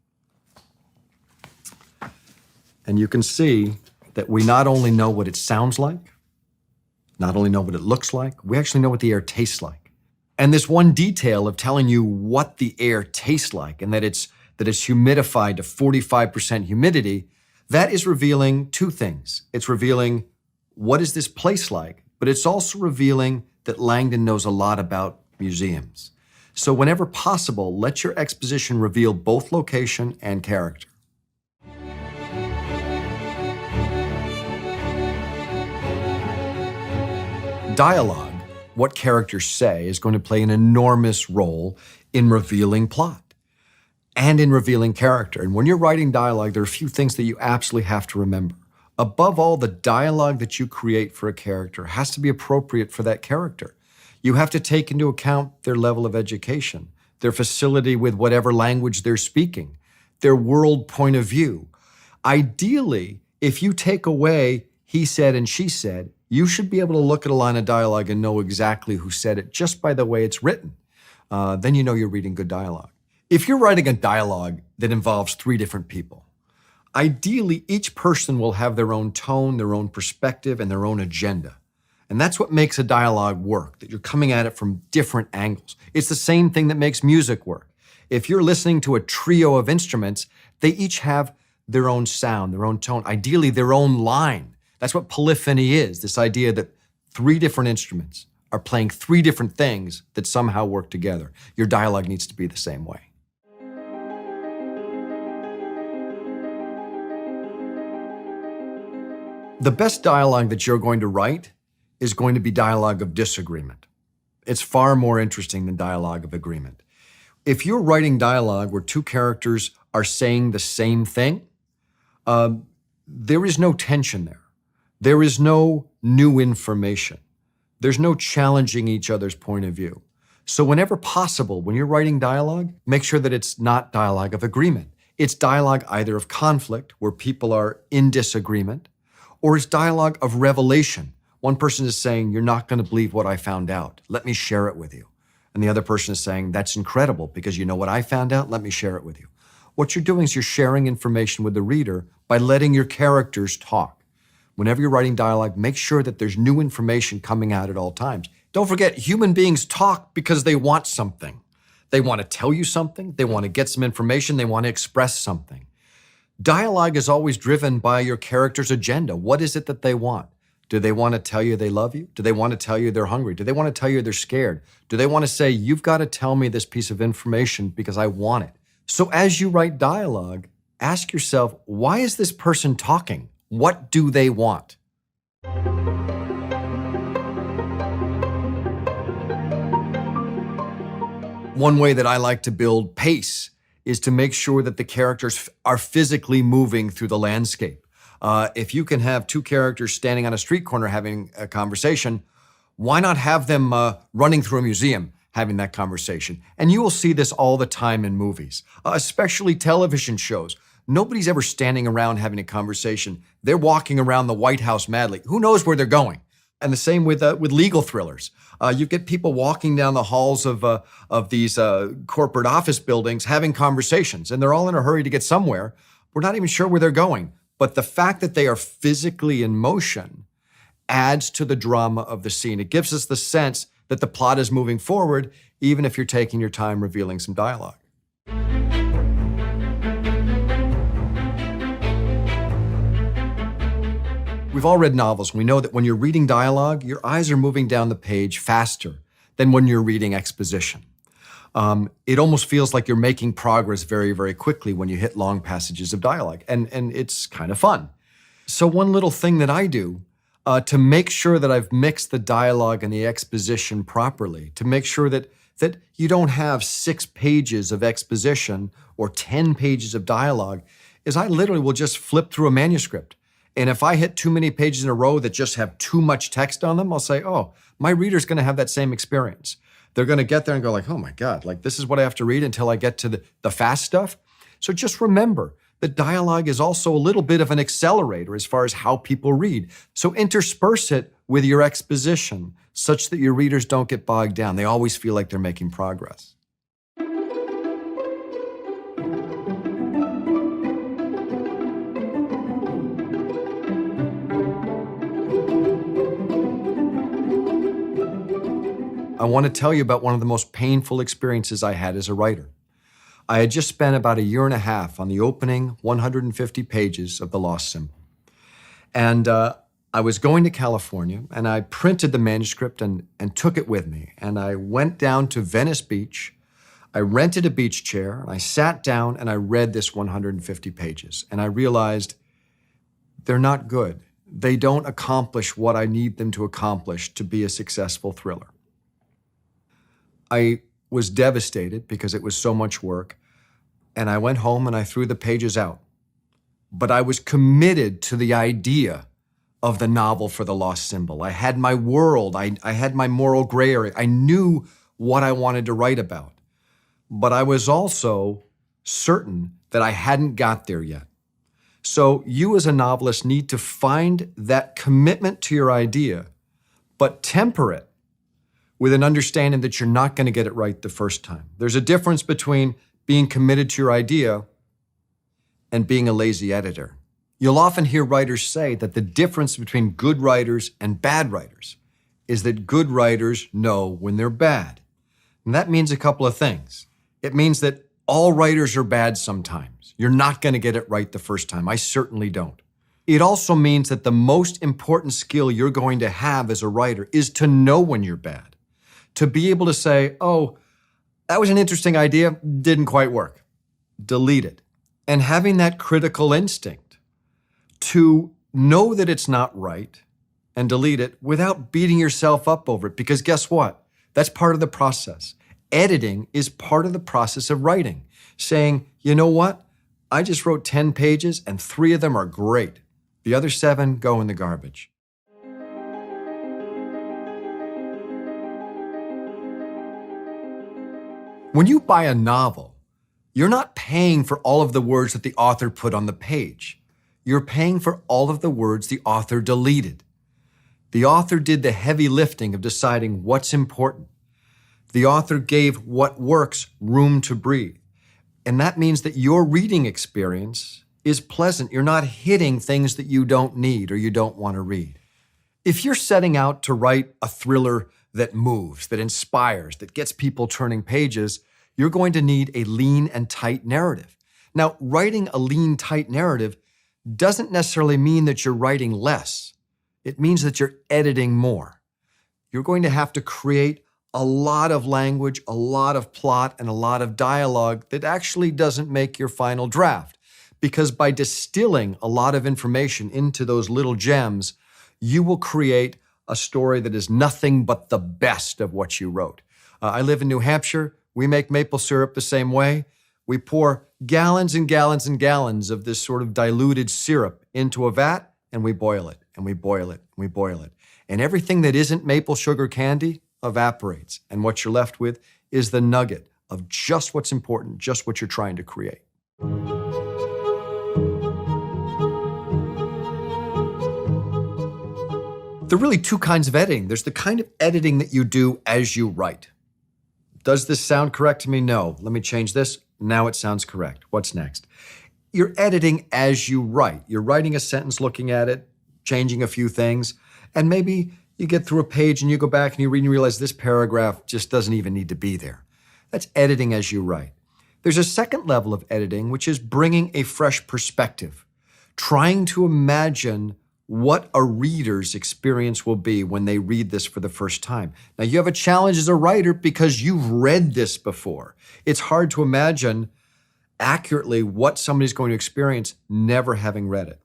And you can see that we not only know what it sounds like, not only know what it looks like, we actually know what the air tastes like. And this one detail of telling you what the air tastes like and that it's humidified to 45% humidity, that is revealing two things. It's revealing what is this place like, but it's also revealing that Langdon knows a lot about museums. So whenever possible, let your exposition reveal both location and character. Dialogue, what characters say, is going to play an enormous role in revealing plot and in revealing character. And when you're writing dialogue, there are a few things that you absolutely have to remember. Above all, the dialogue that you create for a character has to be appropriate for that character. You have to take into account their level of education, their facility with whatever language they're speaking, their world point of view. Ideally, if you take away he said and she said, you should be able to look at a line of dialogue and know exactly who said it just by the way it's written. Then you know you're reading good dialogue. If you're writing a dialogue that involves three different people, ideally each person will have their own tone, their own perspective, and their own agenda. And that's what makes a dialogue work, that you're coming at it from different angles. It's the same thing that makes music work. If you're listening to a trio of instruments, they each have their own sound, their own tone, ideally their own line. That's what polyphony is, this idea that three different instruments are playing three different things that somehow work together. Your dialogue needs to be the same way. The best dialogue that you're going to write is going to be dialogue of disagreement. It's far more interesting than dialogue of agreement. If you're writing dialogue where two characters are saying the same thing, there is no tension there. There is no new information. There's no challenging each other's point of view. So whenever possible, when you're writing dialogue, make sure that it's not dialogue of agreement. It's dialogue either of conflict, where people are in disagreement, or it's dialogue of revelation. One person is saying, you're not going to believe what I found out. Let me share it with you. And the other person is saying, that's incredible because you know what I found out? Let me share it with you. What you're doing is you're sharing information with the reader by letting your characters talk. Whenever you're writing dialogue, make sure that there's new information coming out at all times. Don't forget, human beings talk because they want something. They want to tell you something. They want to get some information. They want to express something. Dialogue is always driven by your character's agenda. What is it that they want? Do they want to tell you they love you? Do they want to tell you they're hungry? Do they want to tell you they're scared? Do they want to say, you've got to tell me this piece of information because I want it? So as you write dialogue, ask yourself, why is this person talking? What do they want? One way that I like to build pace is to make sure that the characters are physically moving through the landscape. If you can have two characters standing on a street corner having a conversation, why not have them running through a museum having that conversation? And you will see this all the time in movies, especially television shows. Nobody's ever standing around having a conversation. They're walking around the White House madly. Who knows where they're going? And the same with legal thrillers. You get people walking down the halls of these corporate office buildings having conversations, and they're all in a hurry to get somewhere. We're not even sure where they're going. But the fact that they are physically in motion adds to the drama of the scene. It gives us the sense that the plot is moving forward, even if you're taking your time revealing some dialogue. We've all read novels. We know that when you're reading dialogue, your eyes are moving down the page faster than when you're reading exposition. It almost feels like you're making progress very, very quickly when you hit long passages of dialogue, and it's kind of fun. So one little thing that I do to make sure that I've mixed the dialogue and the exposition properly, to make sure that you don't have 6 pages of exposition or 10 pages of dialogue, is I literally will just flip through a manuscript. And if I hit too many pages in a row that just have too much text on them, I'll say, oh, my reader's gonna have that same experience. They're gonna get there and go like, oh my God, like this is what I have to read until I get to the fast stuff. So just remember, the dialogue is also a little bit of an accelerator as far as how people read. So intersperse it with your exposition such that your readers don't get bogged down. They always feel like they're making progress. I want to tell you about one of the most painful experiences I had as a writer. I had just spent about 1.5 years on the opening 150 pages of The Lost Symbol. And I was going to California, and I printed the manuscript and took it with me. And I went down to Venice Beach. I rented a beach chair, and I sat down and I read this 150 pages. And I realized they're not good. They don't accomplish what I need them to accomplish to be a successful thriller. I was devastated because it was so much work, and I went home and I threw the pages out. But I was committed to the idea of the novel for The Lost Symbol. I had my world, I had my moral gray area. I knew what I wanted to write about. But I was also certain that I hadn't got there yet. So you as a novelist need to find that commitment to your idea, but temper it with an understanding that you're not going to get it right the first time. There's a difference between being committed to your idea and being a lazy editor. You'll often hear writers say that the difference between good writers and bad writers is that good writers know when they're bad. And that means a couple of things. It means that all writers are bad sometimes. You're not going to get it right the first time. I certainly don't. It also means that the most important skill you're going to have as a writer is to know when you're bad. To be able to say, oh, that was an interesting idea, didn't quite work. Delete it. And having that critical instinct to know that it's not right and delete it without beating yourself up over it. Because guess what? That's part of the process. Editing is part of the process of writing. Saying, you know what? I just wrote 10 pages and 3 of them are great. The other 7 go in the garbage. When you buy a novel, you're not paying for all of the words that the author put on the page. You're paying for all of the words the author deleted. The author did the heavy lifting of deciding what's important. The author gave what works room to breathe. And that means that your reading experience is pleasant. You're not hitting things that you don't need or you don't want to read. If you're setting out to write a thriller that moves, that inspires, that gets people turning pages, you're going to need a lean and tight narrative. Now, writing a lean, tight narrative doesn't necessarily mean that you're writing less. It means that you're editing more. You're going to have to create a lot of language, a lot of plot, and a lot of dialogue that actually doesn't make your final draft. Because by distilling a lot of information into those little gems, you will create a story that is nothing but the best of what you wrote. I live in New Hampshire. We make maple syrup the same way. We pour gallons and gallons and gallons of this sort of diluted syrup into a vat, and we boil it, and we boil it, and we boil it. And everything that isn't maple sugar candy evaporates. And what you're left with is the nugget of just what's important, just what you're trying to create. There are really 2 kinds of editing. There's the kind of editing that you do as you write. Does this sound correct to me? No. Let me change this. Now it sounds correct. What's next? you're editing as you write. You're writing a sentence, looking at it, changing a few things, and maybe you get through a page and you go back and you read and you realize this paragraph just doesn't even need to be there. That's editing as you write. There's a second level of editing, which is bringing a fresh perspective, trying to imagine what a reader's experience will be when they read this for the first time. Now, you have a challenge as a writer because you've read this before. It's hard to imagine accurately what somebody's going to experience never having read it.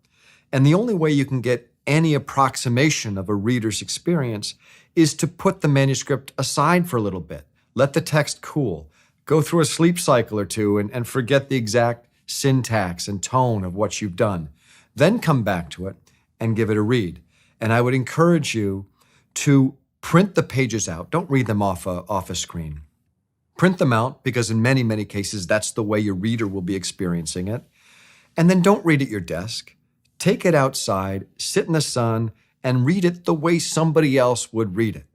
And the only way you can get any approximation of a reader's experience is to put the manuscript aside for a little bit. Let the text cool. Go through a sleep cycle or two and forget the exact syntax and tone of what you've done. Then come back to it and give it a read. And I would encourage you to print the pages out. Don't read them off a screen. Print them out because in many, many cases, that's the way your reader will be experiencing it. And then don't read at your desk. Take it outside, sit in the sun, and read it the way somebody else would read it.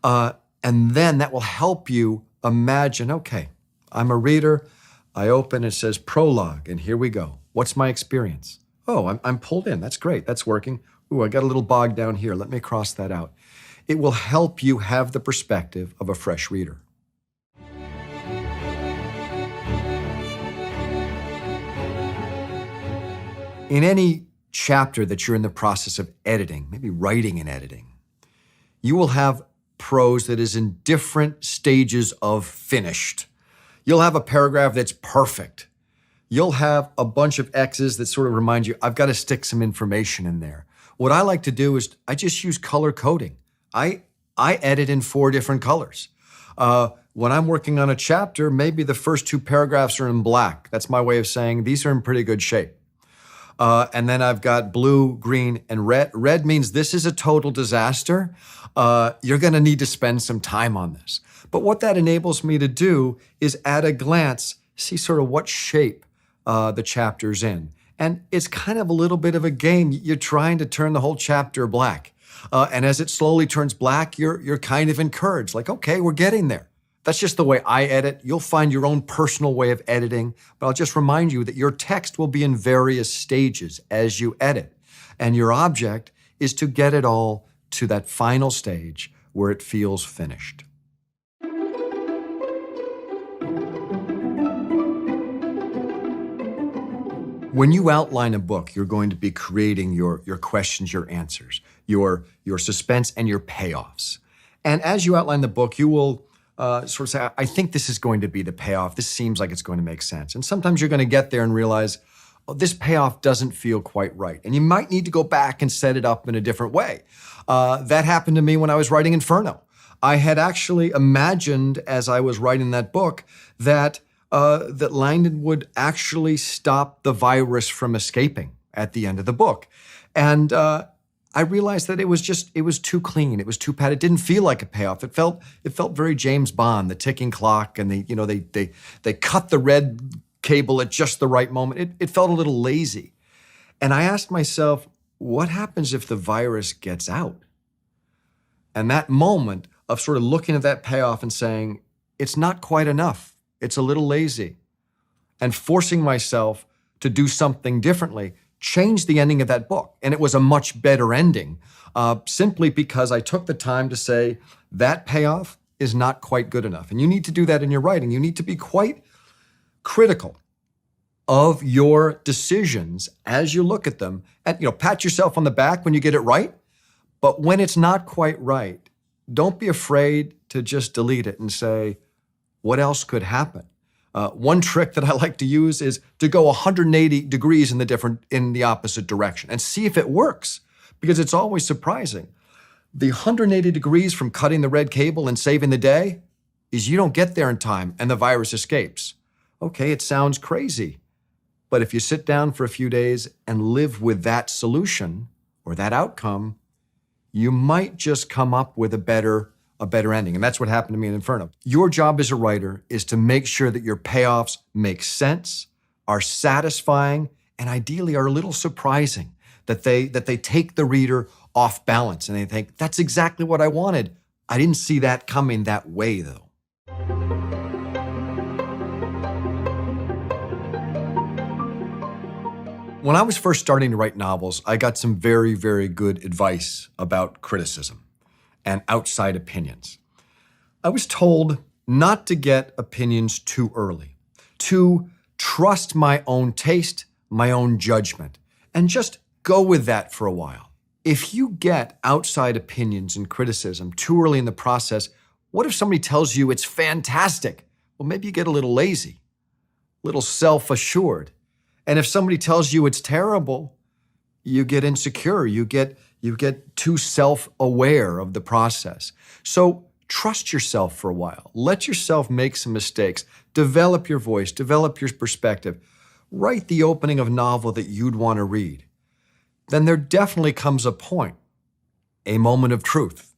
And then that will help you imagine, okay, I'm a reader. I open, it says prologue, and here we go. What's my experience? Oh, I'm pulled in. That's great. That's working. Ooh, I got a little bogged down here. Let me cross that out. It will help you have the perspective of a fresh reader. In any chapter that you're in the process of editing, maybe writing and editing, you will have prose that is in different stages of finished. You'll have a paragraph that's perfect. You'll have a bunch of X's that sort of remind you, I've got to stick some information in there. What I like to do is I just use color coding. I edit in 4 different colors. When I'm working on a chapter, maybe the first 2 paragraphs are in black. That's my way of saying these are in pretty good shape. And then I've got blue, green, and red. Red means this is a total disaster. You're going to need to spend some time on this. But what that enables me to do is at a glance, see sort of what shape the chapter's in. And it's kind of a little bit of a game. You're trying to turn the whole chapter black. And as it slowly turns black, you're kind of encouraged, like, okay, we're getting there. That's just the way I edit. You'll find your own personal way of editing, but I'll just remind you that your text will be in various stages as you edit. And your object is to get it all to that final stage where it feels finished. When you outline a book, you're going to be creating your questions, your answers, your suspense, and your payoffs. And as you outline the book, you will sort of say, I think this is going to be the payoff. This seems like it's going to make sense. And sometimes you're going to get there and realize, oh, this payoff doesn't feel quite right. And you might need to go back and set it up in a different way. That happened to me when I was writing Inferno. I had actually imagined as I was writing that book that Langdon would actually stop the virus from escaping at the end of the book. And I realized that it was too clean. It was too pat. It didn't feel like a payoff. It felt very James Bond, the ticking clock, and they cut the red cable at just the right moment. It felt a little lazy. And I asked myself, what happens if the virus gets out? And that moment of sort of looking at that payoff and saying, it's not quite enough. It's a little lazy. And forcing myself to do something differently changed the ending of that book. And it was a much better ending, simply because I took the time to say, that payoff is not quite good enough. And you need to do that in your writing. You need to be quite critical of your decisions as you look at them. And pat yourself on the back when you get it right. But when it's not quite right, don't be afraid to just delete it and say, what else could happen? One trick that I like to use is to go 180 degrees in the opposite direction and see if it works, because it's always surprising. The 180 degrees from cutting the red cable and saving the day is you don't get there in time and the virus escapes. Okay, it sounds crazy, but if you sit down for a few days and live with that solution or that outcome, you might just come up with a better ending. And that's what happened to me in Inferno. Your job as a writer is to make sure that your payoffs make sense, are satisfying, and ideally are a little surprising, that they take the reader off balance and they think, that's exactly what I wanted. I didn't see that coming that way, though. When I was first starting to write novels, I got some very, very good advice about criticism and outside opinions. I was told not to get opinions too early, to trust my own taste, my own judgment, and just go with that for a while. If you get outside opinions and criticism too early in the process, what if somebody tells you it's fantastic? Well, maybe you get a little lazy, a little self-assured. And if somebody tells you it's terrible, you get insecure, you get too self-aware of the process. So trust yourself for a while. Let yourself make some mistakes. Develop your voice, develop your perspective. Write the opening of a novel that you'd want to read. Then there definitely comes a point, a moment of truth,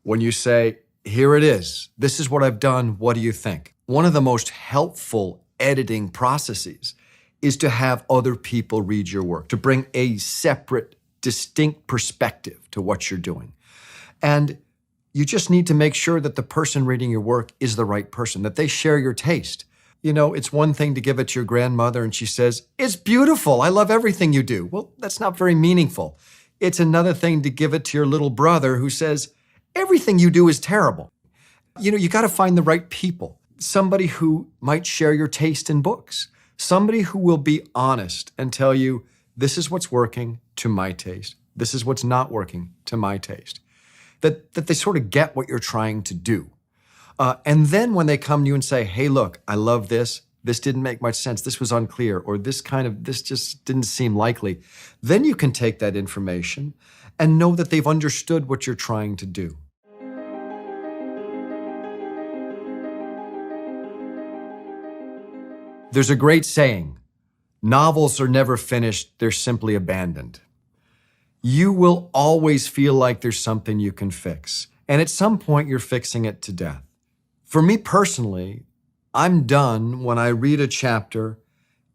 when you say, here it is. This is what I've done. What do you think? One of the most helpful editing processes is to have other people read your work, to bring a separate, distinct perspective to what you're doing. And you just need to make sure that the person reading your work is the right person, that they share your taste. You know, it's one thing to give it to your grandmother and she says, it's beautiful, I love everything you do. Well, that's not very meaningful. It's another thing to give it to your little brother who says, everything you do is terrible. You know, you got to find the right people. Somebody who might share your taste in books. Somebody who will be honest and tell you, this is what's working to my taste. This is what's not working to my taste. That they sort of get what you're trying to do. And then when they come to you and say, hey, look, I love this. This didn't make much sense. This was unclear. Or this just didn't seem likely. Then you can take that information and know that they've understood what you're trying to do. There's a great saying, novels are never finished, they're simply abandoned. You will always feel like there's something you can fix. And at some point, you're fixing it to death. For me personally, I'm done when I read a chapter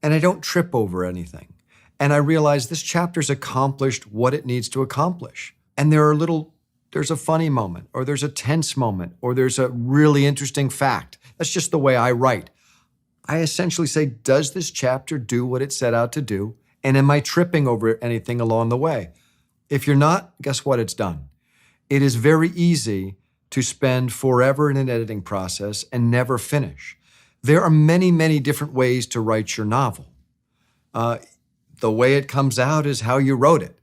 and I don't trip over anything. And I realize this chapter's accomplished what it needs to accomplish. And there's a funny moment, or there's a tense moment, or there's a really interesting fact. That's just the way I write. I essentially say, does this chapter do what it set out to do? And am I tripping over anything along the way? If you're not, guess what? It's done. It is very easy to spend forever in an editing process and never finish. There are many, many different ways to write your novel. The way it comes out is how you wrote it.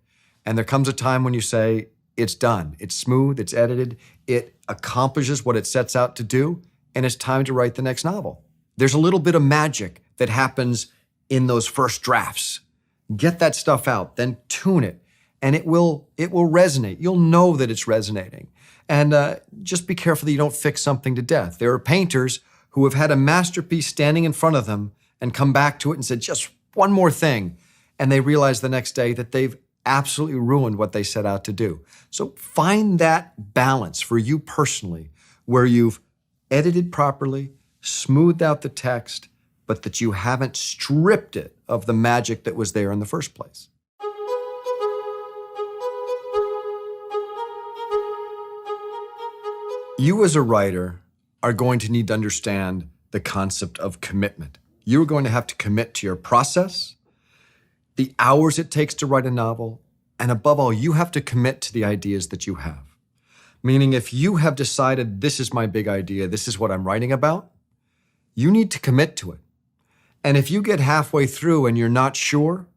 And there comes a time when you say, it's done. It's smooth, it's edited, it accomplishes what it sets out to do, and it's time to write the next novel. There's a little bit of magic that happens in those first drafts. Get that stuff out, then tune it, and it will resonate. You'll know that it's resonating. And just be careful that you don't fix something to death. There are painters who have had a masterpiece standing in front of them and come back to it and said, just one more thing. And they realize the next day that they've absolutely ruined what they set out to do. So find that balance for you personally, where you've edited properly, smoothed out the text, but that you haven't stripped it of the magic that was there in the first place. You as a writer are going to need to understand the concept of commitment. You're going to have to commit to your process, the hours it takes to write a novel, and above all, you have to commit to the ideas that you have. Meaning if you have decided this is my big idea, this is what I'm writing about, you need to commit to it. And if you get halfway through and you're not sure,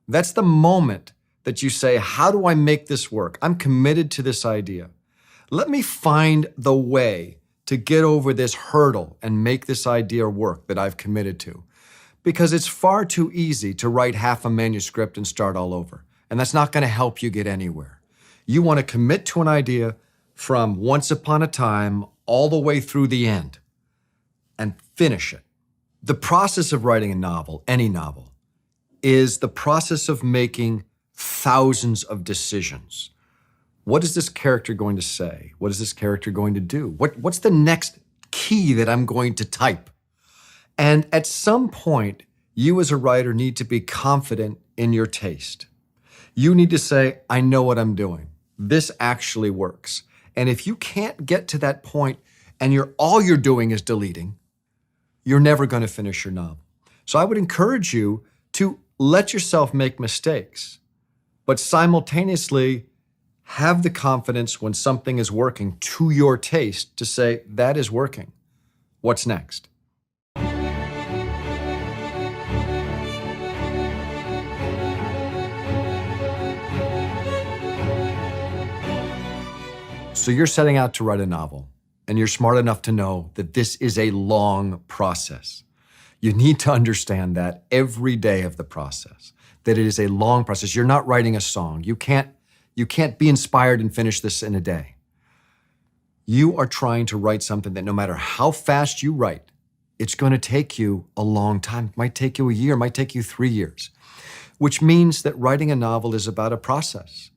that's the moment that you say, how do I make this work? I'm committed to this idea. Let me find the way to get over this hurdle and make this idea work that I've committed to. Because it's far too easy to write half a manuscript and start all over. And that's not going to help you get anywhere. You want to commit to an idea from once upon a time all the way through the end and finish it. The process of writing a novel, any novel, is the process of making thousands of decisions. What is this character going to say? What is this character going to do? What's the next key that I'm going to type? And at some point, you as a writer need to be confident in your taste. You need to say, I know what I'm doing. This actually works. And if you can't get to that point and all you're doing is deleting, you're never going to finish your novel. So I would encourage you to let yourself make mistakes, but simultaneously have the confidence when something is working to your taste to say, that is working. What's next? So you're setting out to write a novel, and you're smart enough to know that this is a long process. You need to understand that every day of the process, that it is a long process. You're not writing a song. You can't be inspired and finish this in a day. You are trying to write something that no matter how fast you write, it's going to take you a long time. It might take you a year, it might take you 3 years, which means that writing a novel is about a process.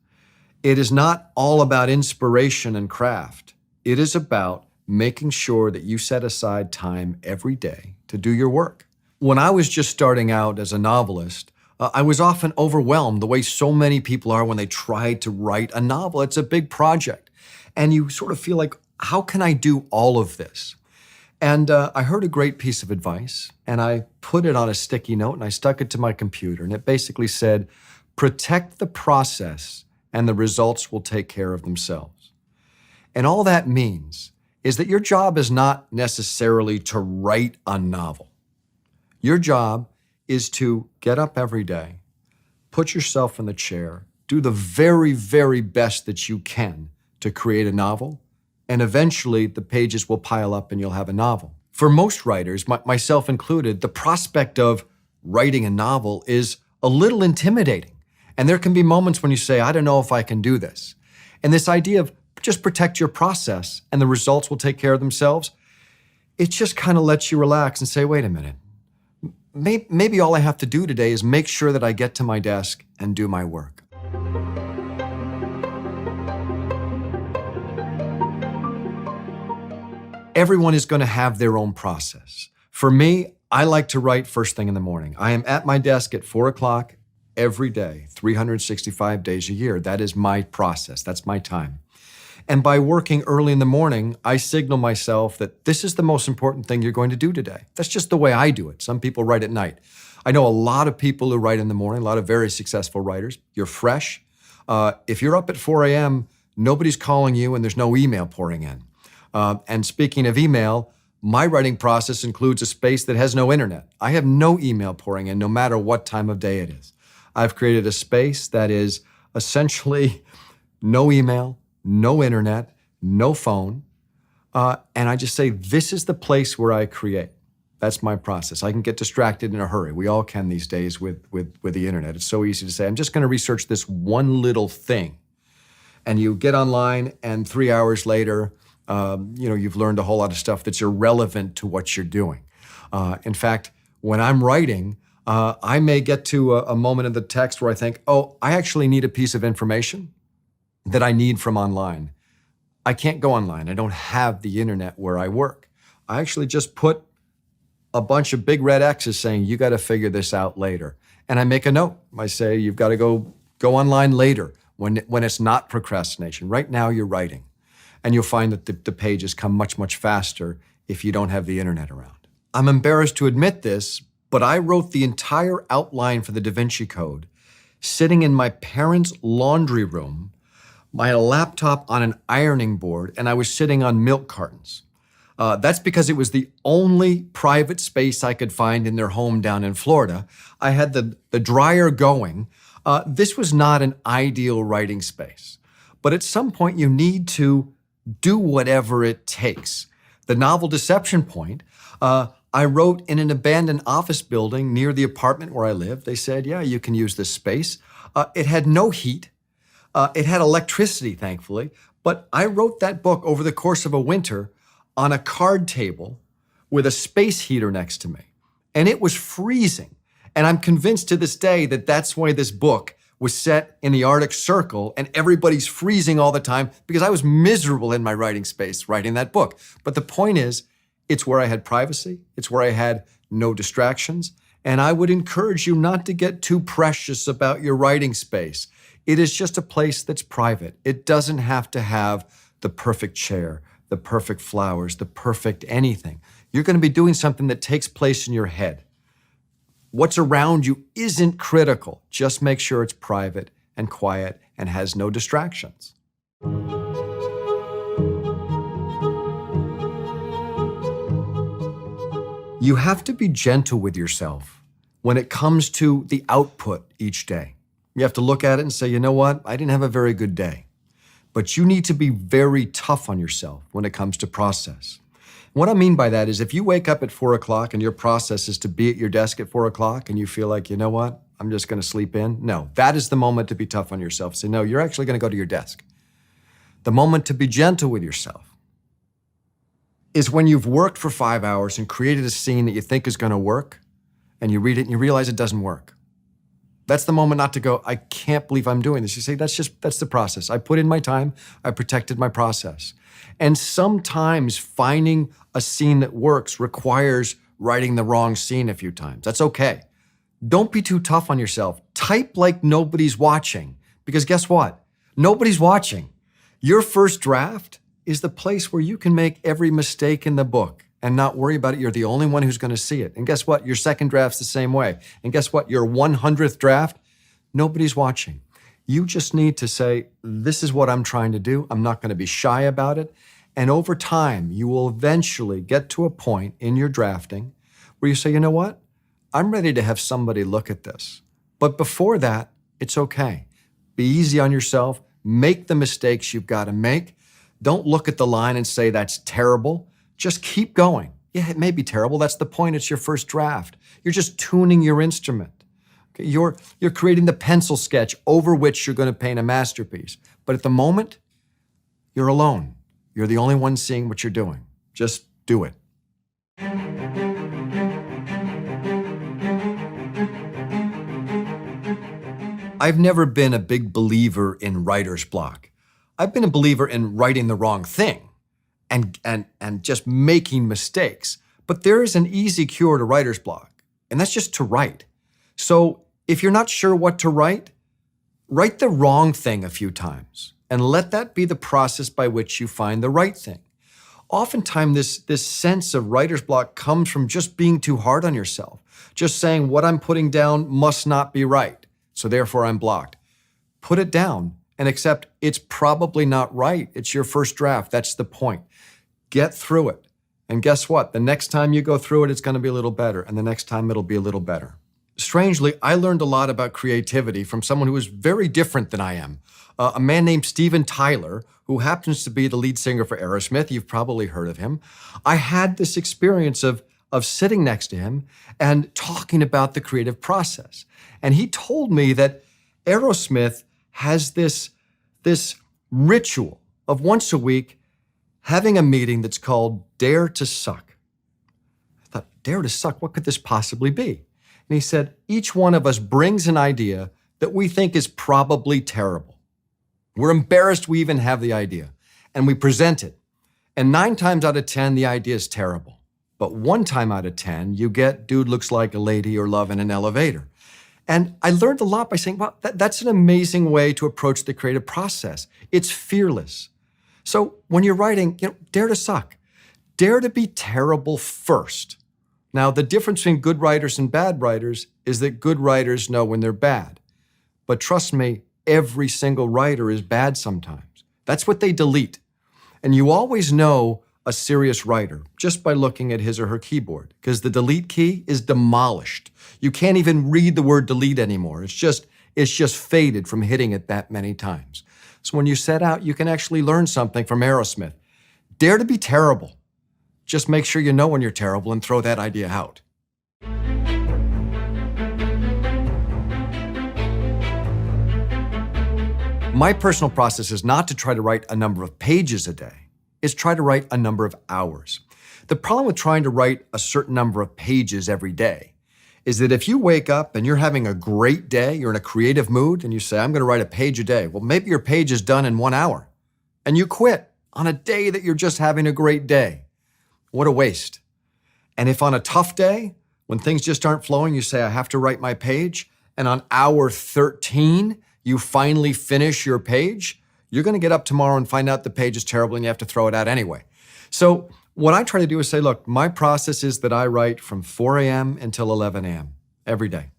It is not all about inspiration and craft. It is about making sure that you set aside time every day to do your work. When I was just starting out as a novelist, I was often overwhelmed the way so many people are when they try to write a novel. It's a big project. And you sort of feel like, how can I do all of this? And I heard a great piece of advice, and I put it on a sticky note, and I stuck it to my computer. And it basically said, protect the process, and the results will take care of themselves. And all that means is that your job is not necessarily to write a novel. Your job is to get up every day, put yourself in the chair, do the very, very best that you can to create a novel, and eventually the pages will pile up and you'll have a novel. For most writers, myself included, the prospect of writing a novel is a little intimidating. And there can be moments when you say, I don't know if I can do this. And this idea of just protect your process and the results will take care of themselves, it just kind of lets you relax and say, wait a minute, maybe all I have to do today is make sure that I get to my desk and do my work. Everyone is going to have their own process. For me, I like to write first thing in the morning. I am at my desk at 4 o'clock every day, 365 days a year. That is my process. That's my time. And by working early in the morning, I signal myself that this is the most important thing you're going to do today. That's just the way I do it. Some people write at night. I know a lot of people who write in the morning, a lot of very successful writers. You're fresh. If you're up at 4 a.m., nobody's calling you and there's no email pouring in. And speaking of email, my writing process includes a space that has no internet. I have no email pouring in no matter what time of day it is. I've created a space that is essentially no email, no internet, no phone. And I just say, this is the place where I create. That's my process. I can get distracted in a hurry. We all can these days with the internet. It's so easy to say, I'm just going to research this one little thing. And you get online and 3 hours later, you've learned a whole lot of stuff that's irrelevant to what you're doing. In fact, when I'm writing, I may get to a moment in the text where I think, oh, I actually need a piece of information that I need from online. I can't go online. I don't have the internet where I work. I actually just put a bunch of big red X's saying, you got to figure this out later. And I make a note. I say, you've got to go online later when it's not procrastination. Right now you're writing. And you'll find that the pages come much, much faster if you don't have the internet around. I'm embarrassed to admit this, but I wrote the entire outline for the Da Vinci Code sitting in my parents' laundry room. I had a laptop on an ironing board, and I was sitting on milk cartons. That's because it was the only private space I could find in their home down in Florida. I had the dryer going. This was not an ideal writing space. But at some point, you need to do whatever it takes. The novel Deception Point, I wrote in an abandoned office building near the apartment where I lived. They said, yeah, you can use this space. It had no heat. It had electricity, thankfully. But I wrote that book over the course of a winter on a card table with a space heater next to me. And it was freezing. And I'm convinced to this day that that's why this book was set in the Arctic Circle and everybody's freezing all the time because I was miserable in my writing space writing that book. But the point is, it's where I had privacy. It's where I had no distractions. And I would encourage you not to get too precious about your writing space. It is just a place that's private. It doesn't have to have the perfect chair, the perfect flowers, the perfect anything. You're going to be doing something that takes place in your head. What's around you isn't critical. Just make sure it's private and quiet and has no distractions. You have to be gentle with yourself when it comes to the output each day. You have to look at it and say, you know what? I didn't have a very good day. But you need to be very tough on yourself when it comes to process. What I mean by that is if you wake up at 4 o'clock and your process is to be at your desk at 4 o'clock and you feel like, you know what? I'm just going to sleep in. No, that is the moment to be tough on yourself. Say, no, you're actually going to go to your desk. The moment to be gentle with yourself is when you've worked for 5 hours and created a scene that you think is going to work, and you read it and you realize it doesn't work. That's the moment not to go, I can't believe I'm doing this. You say, that's the process. I put in my time, I protected my process. And sometimes finding a scene that works requires writing the wrong scene a few times. That's okay. Don't be too tough on yourself. Type like nobody's watching, because guess what? Nobody's watching. Your first draft is the place where you can make every mistake in the book and not worry about it. You're the only one who's going to see it. And guess what? Your second draft's the same way. And guess what? Your 100th draft, nobody's watching. You just need to say, this is what I'm trying to do. I'm not going to be shy about it. And over time, you will eventually get to a point in your drafting where you say, you know what? I'm ready to have somebody look at this. But before that, it's okay. Be easy on yourself. Make the mistakes you've got to make. Don't look at the line and say, that's terrible. Just keep going. Yeah, it may be terrible. That's the point. It's your first draft. You're just tuning your instrument. Okay? You're creating the pencil sketch over which you're going to paint a masterpiece. But at the moment, you're alone. You're the only one seeing what you're doing. Just do it. I've never been a big believer in writer's block. I've been a believer in writing the wrong thing and just making mistakes. But there is an easy cure to writer's block, and that's just to write. So if you're not sure what to write the wrong thing a few times and let that be the process by which you find the right thing. Oftentimes this sense of writer's block comes from just being too hard on yourself, just saying what I'm putting down must not be right, so therefore I'm blocked. Put it down and accept it's probably not right. It's your first draft. That's the point. Get through it. And guess what? The next time you go through it, it's going to be a little better. And the next time it'll be a little better. Strangely, I learned a lot about creativity from someone who is very different than I am. A man named Steven Tyler, who happens to be the lead singer for Aerosmith. You've probably heard of him. I had this experience of sitting next to him and talking about the creative process. And he told me that Aerosmith has this ritual of once a week having a meeting that's called Dare to Suck. I thought, Dare to Suck? What could this possibly be? And he said, each one of us brings an idea that we think is probably terrible. We're embarrassed we even have the idea, and we present it. And 9 times out of 10, the idea is terrible. But 1 time out of 10, you get dude looks like a lady or love in an elevator. And I learned a lot by saying, well, that's an amazing way to approach the creative process. It's fearless. So when you're writing, dare to suck. Dare to be terrible first. Now, the difference between good writers and bad writers is that good writers know when they're bad. But trust me, every single writer is bad sometimes. That's what they delete. And you always know a serious writer just by looking at his or her keyboard, because the delete key is demolished. You can't even read the word delete anymore. It's just faded from hitting it that many times. So when you set out, you can actually learn something from Aerosmith. Dare to be terrible. Just make sure you know when you're terrible and throw that idea out. My personal process is not to try to write a number of pages a day. It's try to write a number of hours. The problem with trying to write a certain number of pages every day is that if you wake up and you're having a great day, you're in a creative mood, and you say, I'm going to write a page a day. Well, maybe your page is done in 1 hour, and you quit on a day that you're just having a great day. What a waste. And if on a tough day, when things just aren't flowing, you say, I have to write my page, and on hour 13, you finally finish your page, you're going to get up tomorrow and find out the page is terrible and you have to throw it out anyway. So what I try to do is say, look, my process is that I write from 4 a.m. until 11 a.m. every day.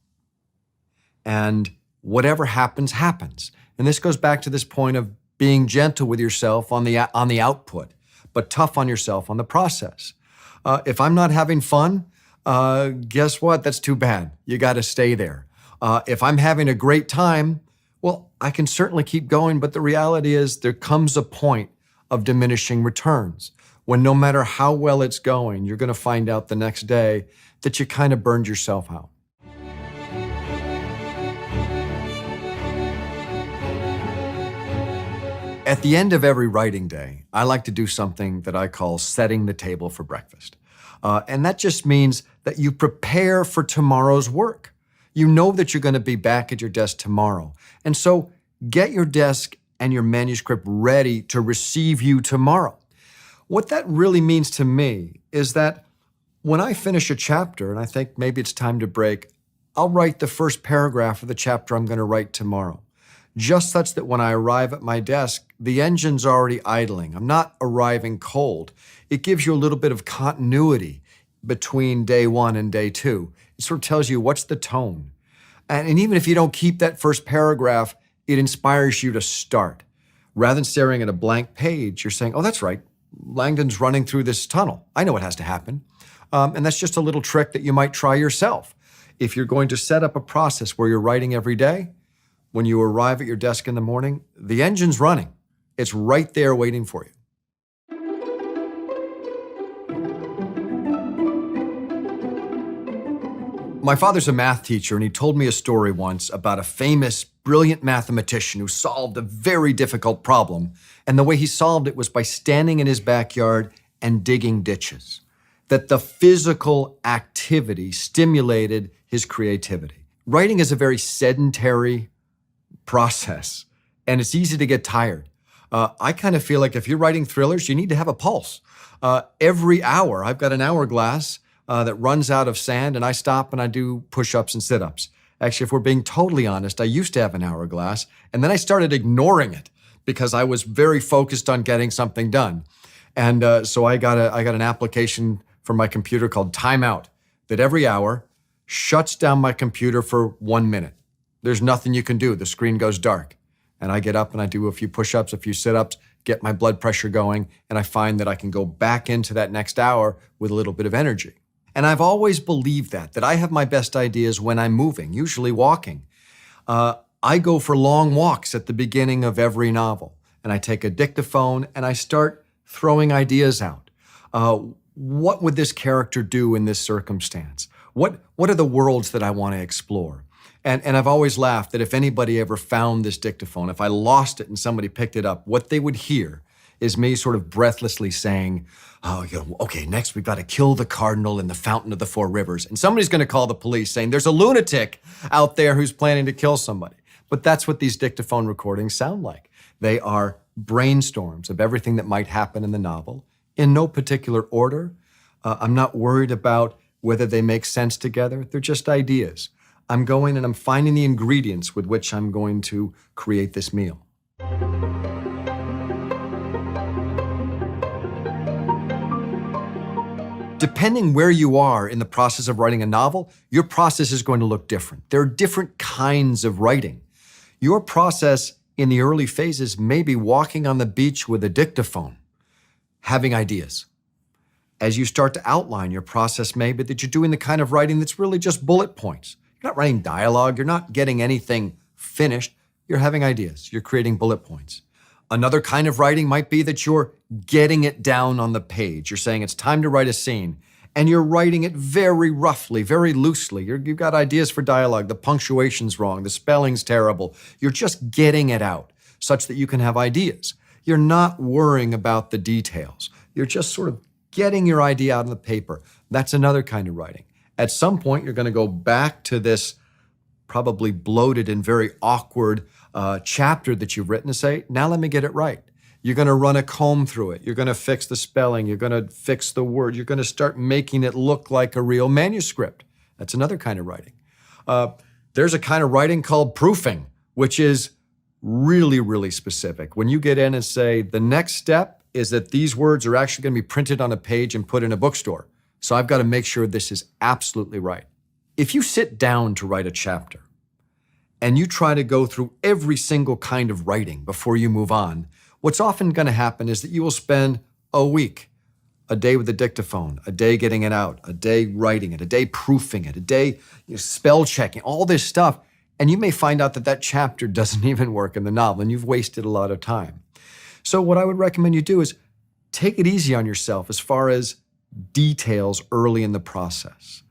And whatever happens, happens. And this goes back to this point of being gentle with yourself on the output, but tough on yourself on the process. If I'm not having fun, guess what? That's too bad. You got to stay there. If I'm having a great time, well, I can certainly keep going, but the reality is there comes a point of diminishing returns when no matter how well it's going, you're going to find out the next day that you kind of burned yourself out. At the end of every writing day, I like to do something that I call setting the table for breakfast. And that just means that you prepare for tomorrow's work. You know that you're going to be back at your desk tomorrow. And so get your desk and your manuscript ready to receive you tomorrow. What that really means to me is that when I finish a chapter and I think maybe it's time to break, I'll write the first paragraph of the chapter I'm going to write tomorrow, just such that when I arrive at my desk, the engine's already idling. I'm not arriving cold. It gives you a little bit of continuity between day one and day two. It sort of tells you what's the tone. And even if you don't keep that first paragraph, it inspires you to start. Rather than staring at a blank page, you're saying, oh, that's right, Langdon's running through this tunnel. I know what has to happen. And that's just a little trick that you might try yourself. If you're going to set up a process where you're writing every day, when you arrive at your desk in the morning, the engine's running. It's right there waiting for you. My father's a math teacher, and he told me a story once about a famous, brilliant mathematician who solved a very difficult problem. And the way he solved it was by standing in his backyard and digging ditches. That the physical activity stimulated his creativity. Writing is a very sedentary process, and it's easy to get tired. I kind of feel like if you're writing thrillers, you need to have a pulse. Every hour, I've got an hourglass that runs out of sand, and I stop and I do push-ups and sit-ups. Actually, if we're being totally honest, I used to have an hourglass, and then I started ignoring it because I was very focused on getting something done. And so I got an application for my computer called Timeout that every hour shuts down my computer for 1 minute. There's nothing you can do. The screen goes dark. And I get up and I do a few push-ups, a few sit-ups, get my blood pressure going, and I find that I can go back into that next hour with a little bit of energy. And I've always believed that I have my best ideas when I'm moving, usually walking. I go for long walks at the beginning of every novel, and I take a dictaphone and I start throwing ideas out. What would this character do in this circumstance? What are the worlds that I want to explore? And I've always laughed that if anybody ever found this dictaphone, if I lost it and somebody picked it up, what they would hear is me sort of breathlessly saying, okay, next we've got to kill the cardinal in the fountain of the four rivers. And somebody's going to call the police saying there's a lunatic out there who's planning to kill somebody. But that's what these dictaphone recordings sound like. They are brainstorms of everything that might happen in the novel in no particular order. I'm not worried about whether they make sense together. They're just ideas. I'm going and I'm finding the ingredients with which I'm going to create this meal. Depending where you are in the process of writing a novel, your process is going to look different. There are different kinds of writing. Your process in the early phases may be walking on the beach with a dictaphone, having ideas. As you start to outline your process, may be that you're doing the kind of writing that's really just bullet points. You're not writing dialogue. You're not getting anything finished. You're having ideas. You're creating bullet points. Another kind of writing might be that you're getting it down on the page. You're saying it's time to write a scene, and you're writing it very roughly, very loosely. You've got ideas for dialogue. The punctuation's wrong. The spelling's terrible. You're just getting it out such that you can have ideas. You're not worrying about the details. You're just sort of getting your idea out on the paper. That's another kind of writing. At some point, you're going to go back to this probably bloated and very awkward chapter that you've written and say, now let me get it right. You're going to run a comb through it. You're going to fix the spelling. You're going to fix the word. You're going to start making it look like a real manuscript. That's another kind of writing. There's a kind of writing called proofing, which is really, really specific. When you get in and say, the next step is that these words are actually going to be printed on a page and put in a bookstore. So I've got to make sure this is absolutely right. If you sit down to write a chapter and you try to go through every single kind of writing before you move on, what's often going to happen is that you will spend a week, a day with the dictaphone, a day getting it out, a day writing it, a day proofing it, a day spell checking, all this stuff. And you may find out that that chapter doesn't even work in the novel and you've wasted a lot of time. So what I would recommend you do is take it easy on yourself as far as details early in the process.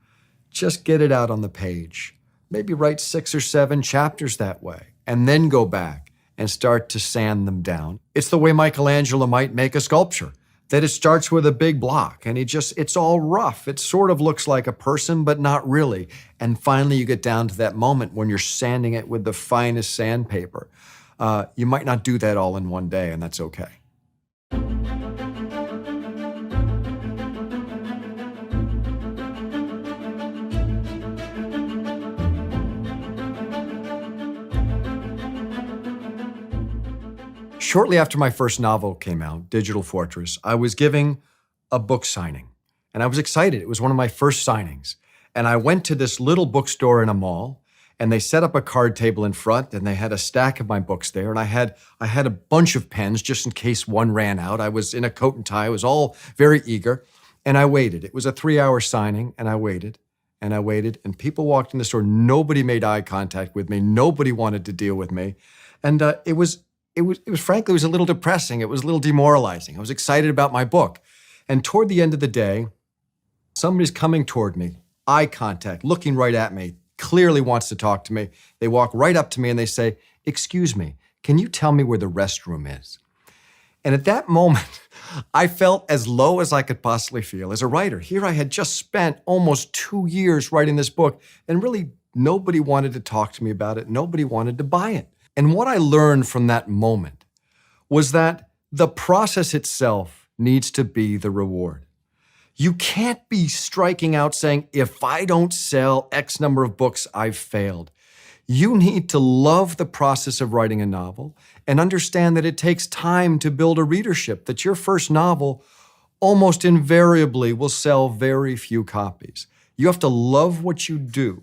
Just get it out on the page. Maybe write 6 or 7 chapters that way, and then go back and start to sand them down. It's the way Michelangelo might make a sculpture, that it starts with a big block, and it's all rough. It sort of looks like a person, but not really. And finally, you get down to that moment when you're sanding it with the finest sandpaper. You might not do that all in one day, and that's okay. Shortly after my first novel came out, Digital Fortress, I was giving a book signing, and I was excited. It was one of my first signings. And I went to this little bookstore in a mall, and they set up a card table in front, and they had a stack of my books there, and I had a bunch of pens just in case one ran out. I was in a coat and tie. I was all very eager, and I waited. It was a 3-hour signing, and I waited, and I waited, and people walked in the store. Nobody made eye contact with me. Nobody wanted to deal with me. And it was frankly, it was a little depressing. It was a little demoralizing. I was excited about my book. And toward the end of the day, somebody's coming toward me, eye contact, looking right at me, clearly wants to talk to me. They walk right up to me and they say, "Excuse me, can you tell me where the restroom is?" And at that moment, I felt as low as I could possibly feel as a writer. Here I had just spent almost 2 years writing this book, and really nobody wanted to talk to me about it. Nobody wanted to buy it. And what I learned from that moment was that the process itself needs to be the reward. You can't be striking out saying, if I don't sell X number of books, I've failed. You need to love the process of writing a novel and understand that it takes time to build a readership, that your first novel almost invariably will sell very few copies. You have to love what you do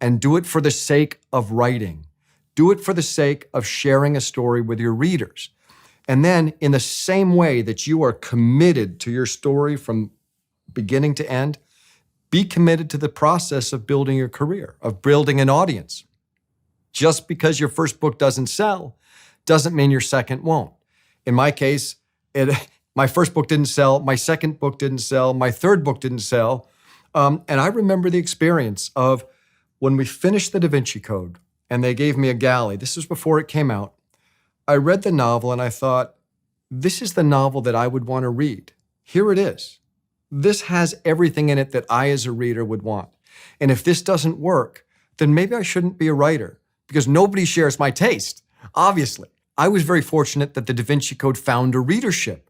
and do it for the sake of writing. Do it for the sake of sharing a story with your readers. And then, in the same way that you are committed to your story from beginning to end, be committed to the process of building your career, of building an audience. Just because your first book doesn't sell doesn't mean your second won't. In my case, my first book didn't sell, my second book didn't sell, my third book didn't sell. And I remember the experience of when we finished the Da Vinci Code, and they gave me a galley. This was before it came out. I read the novel and I thought, this is the novel that I would want to read. Here it is. This has everything in it that I as a reader would want. And if this doesn't work, then maybe I shouldn't be a writer because nobody shares my taste, obviously. I was very fortunate that the Da Vinci Code found a readership.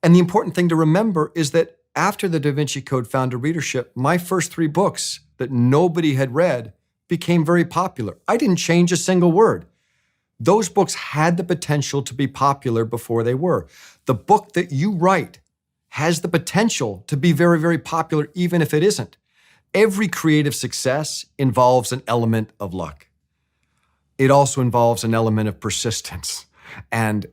And the important thing to remember is that after the Da Vinci Code found a readership, my first 3 books that nobody had read became very popular. I didn't change a single word. Those books had the potential to be popular before they were. The book that you write has the potential to be very, very popular, even if it isn't. Every creative success involves an element of luck. It also involves an element of persistence and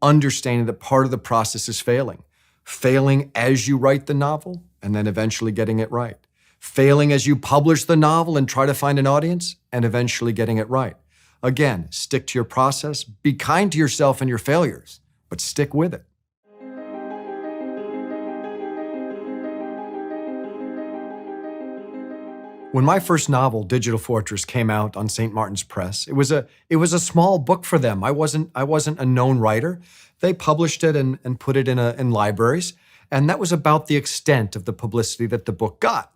understanding that part of the process is failing. Failing as you write the novel and then eventually getting it right. Failing as you publish the novel and try to find an audience, and eventually getting it right. Again, stick to your process, be kind to yourself and your failures, but stick with it. When my first novel, Digital Fortress, came out on St. Martin's Press, it was a small book for them. I wasn't a known writer. They published it and put it in libraries, and that was about the extent of the publicity that the book got.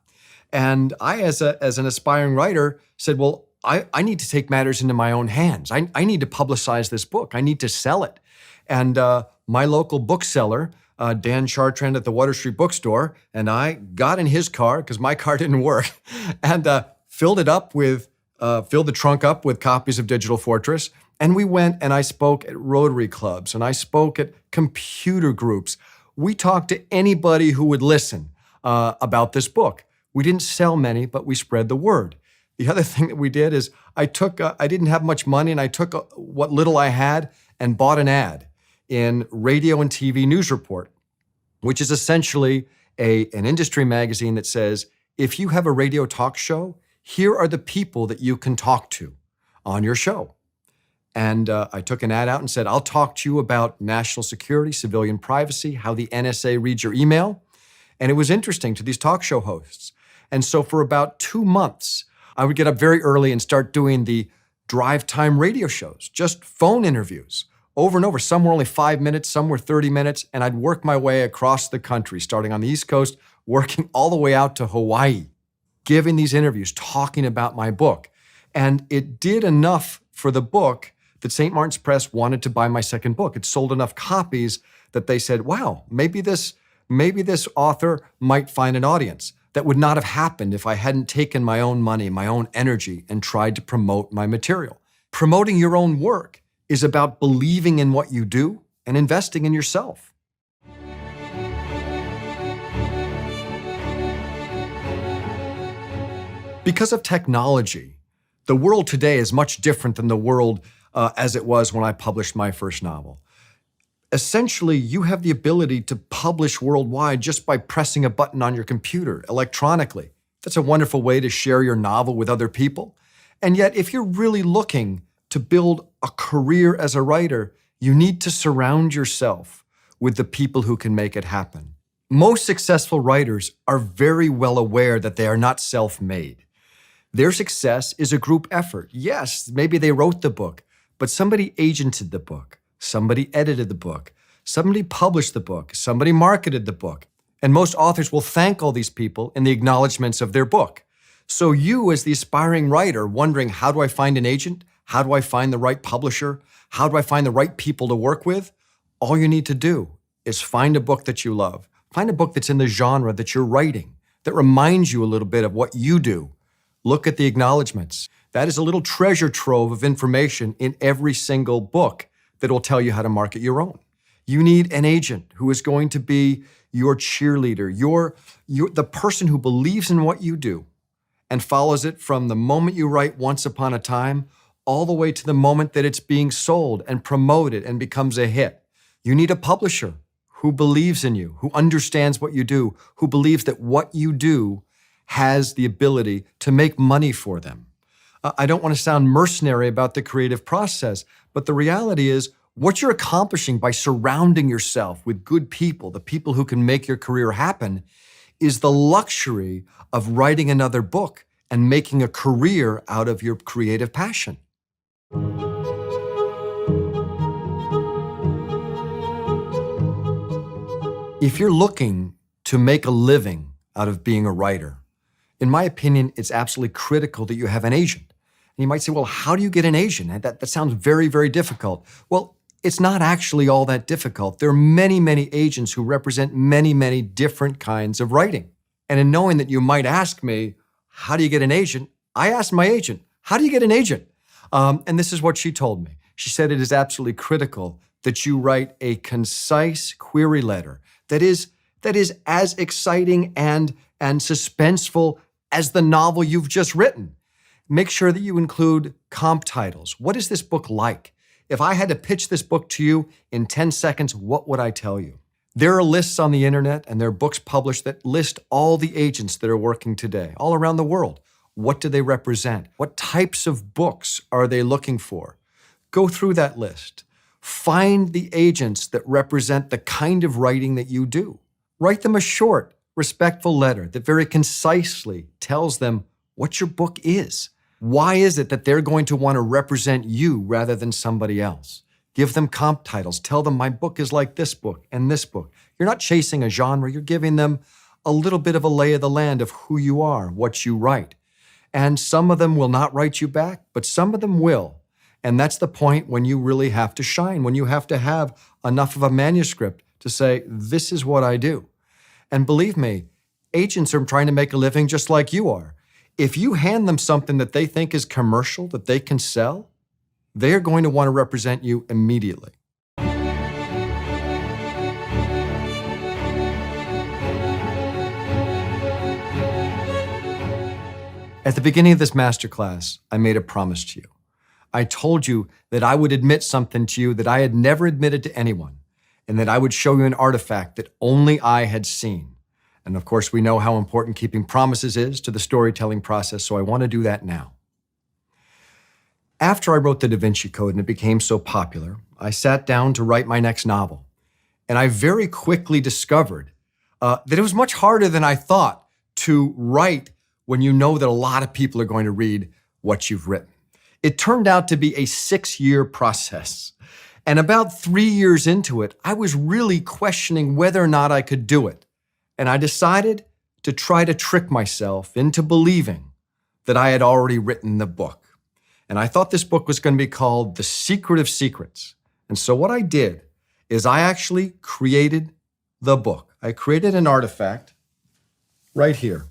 And I, as an aspiring writer, said, well, I need to take matters into my own hands. I need to publicize this book. I need to sell it. And my local bookseller, Dan Chartrand at the Water Street Bookstore, and I got in his car, because my car didn't work, and filled the trunk up with copies of Digital Fortress. And we went and I spoke at Rotary clubs and I spoke at computer groups. We talked to anybody who would listen about this book. We didn't sell many, but we spread the word. The other thing that we did is I didn't have much money, and I took what little I had and bought an ad in Radio and TV News Report, which is essentially an industry magazine that says, if you have a radio talk show, here are the people that you can talk to on your show. And I took an ad out and said, I'll talk to you about national security, civilian privacy, how the NSA reads your email. And it was interesting to these talk show hosts. And so for about 2 months, I would get up very early and start doing the drive time radio shows, just phone interviews over and over. Some were only 5 minutes, some were 30 minutes. And I'd work my way across the country, starting on the East Coast, working all the way out to Hawaii, giving these interviews, talking about my book. And it did enough for the book that St. Martin's Press wanted to buy my second book. It sold enough copies that they said, wow, maybe this author might find an audience. That would not have happened if I hadn't taken my own money, my own energy, and tried to promote my material. Promoting your own work is about believing in what you do and investing in yourself. Because of technology, the world today is much different than the world as it was when I published my first novel. Essentially, you have the ability to publish worldwide just by pressing a button on your computer electronically. That's a wonderful way to share your novel with other people. And yet, if you're really looking to build a career as a writer, you need to surround yourself with the people who can make it happen. Most successful writers are very well aware that they are not self-made. Their success is a group effort. Yes, maybe they wrote the book, but somebody agented the book. Somebody edited the book. Somebody published the book. Somebody marketed the book. And most authors will thank all these people in the acknowledgments of their book. So you, as the aspiring writer, wondering, how do I find an agent? How do I find the right publisher? How do I find the right people to work with? All you need to do is find a book that you love. Find a book that's in the genre that you're writing, that reminds you a little bit of what you do. Look at the acknowledgments. That is a little treasure trove of information in every single book that will tell you how to market your own. You need an agent who is going to be your cheerleader, the person who believes in what you do and follows it from the moment you write Once Upon a Time all the way to the moment that it's being sold and promoted and becomes a hit. You need a publisher who believes in you, who understands what you do, who believes that what you do has the ability to make money for them. I don't want to sound mercenary about the creative process, but the reality is what you're accomplishing by surrounding yourself with good people, the people who can make your career happen, is the luxury of writing another book and making a career out of your creative passion. If you're looking to make a living out of being a writer, in my opinion, it's absolutely critical that you have an agent. And you might say, well, how do you get an agent? That sounds very, very difficult. Well, it's not actually all that difficult. There are many, many agents who represent many, many different kinds of writing. And in knowing that you might ask me, how do you get an agent? I asked my agent, how do you get an agent? And this is what she told me. She said it is absolutely critical that you write a concise query letter that is as exciting and suspenseful as the novel you've just written. Make sure that you include comp titles. What is this book like? If I had to pitch this book to you in 10 seconds, what would I tell you? There are lists on the internet and there are books published that list all the agents that are working today, all around the world. What do they represent? What types of books are they looking for? Go through that list. Find the agents that represent the kind of writing that you do. Write them a short, respectful letter that very concisely tells them what your book is. Why is it that they're going to want to represent you rather than somebody else? Give them comp titles. Tell them my book is like this book and this book. You're not chasing a genre. You're giving them a little bit of a lay of the land of who you are, what you write. And some of them will not write you back, but some of them will. And that's the point when you really have to shine, when you have to have enough of a manuscript to say, this is what I do. And believe me, agents are trying to make a living just like you are. If you hand them something that they think is commercial, that they can sell, they are going to want to represent you immediately. At the beginning of this masterclass, I made a promise to you. I told you that I would admit something to you that I had never admitted to anyone, and that I would show you an artifact that only I had seen. And of course, we know how important keeping promises is to the storytelling process, so I want to do that now. After I wrote the Da Vinci Code and it became so popular, I sat down to write my next novel. And I very quickly discovered that it was much harder than I thought to write when you know that a lot of people are going to read what you've written. It turned out to be a 6-year process. And about 3 years into it, I was really questioning whether or not I could do it. And I decided to try to trick myself into believing that I had already written the book. And I thought this book was going to be called The Secret of Secrets. And so what I did is I actually created the book. I created an artifact right here.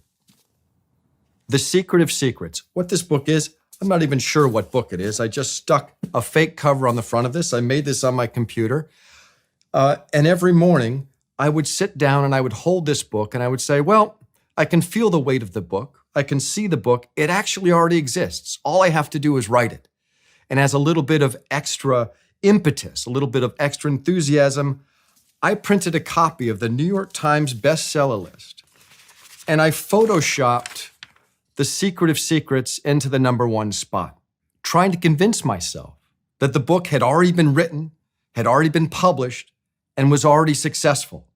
The Secret of Secrets. What this book is, I'm not even sure what book it is. I just stuck a fake cover on the front of this. I made this on my computer. And every morning, I would sit down and I would hold this book and I would say, well, I can feel the weight of the book. I can see the book. It actually already exists. All I have to do is write it. And as a little bit of extra impetus, a little bit of extra enthusiasm, I printed a copy of the New York Times bestseller list. And I photoshopped The Secret of Secrets into the #1 spot, trying to convince myself that the book had already been written, had already been published, and was already successful.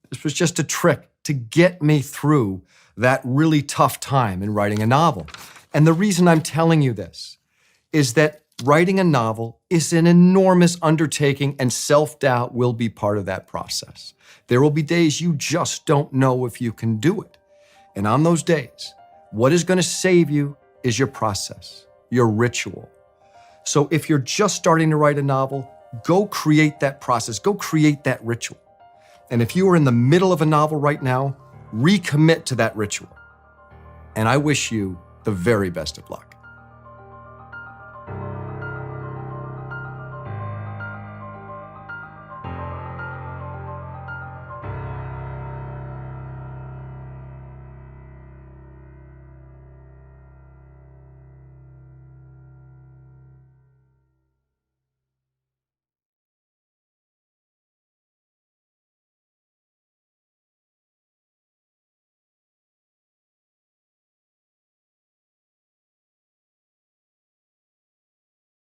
This was just a trick to get me through that really tough time in writing a novel. And the reason I'm telling you this is that writing a novel is an enormous undertaking, and self-doubt will be part of that process. There will be days you just don't know if you can do it. And on those days, what is going to save you is your process, your ritual. So if you're just starting to write a novel, go create that process, go create that ritual. And if you are in the middle of a novel right now, recommit to that ritual. And I wish you the very best of luck.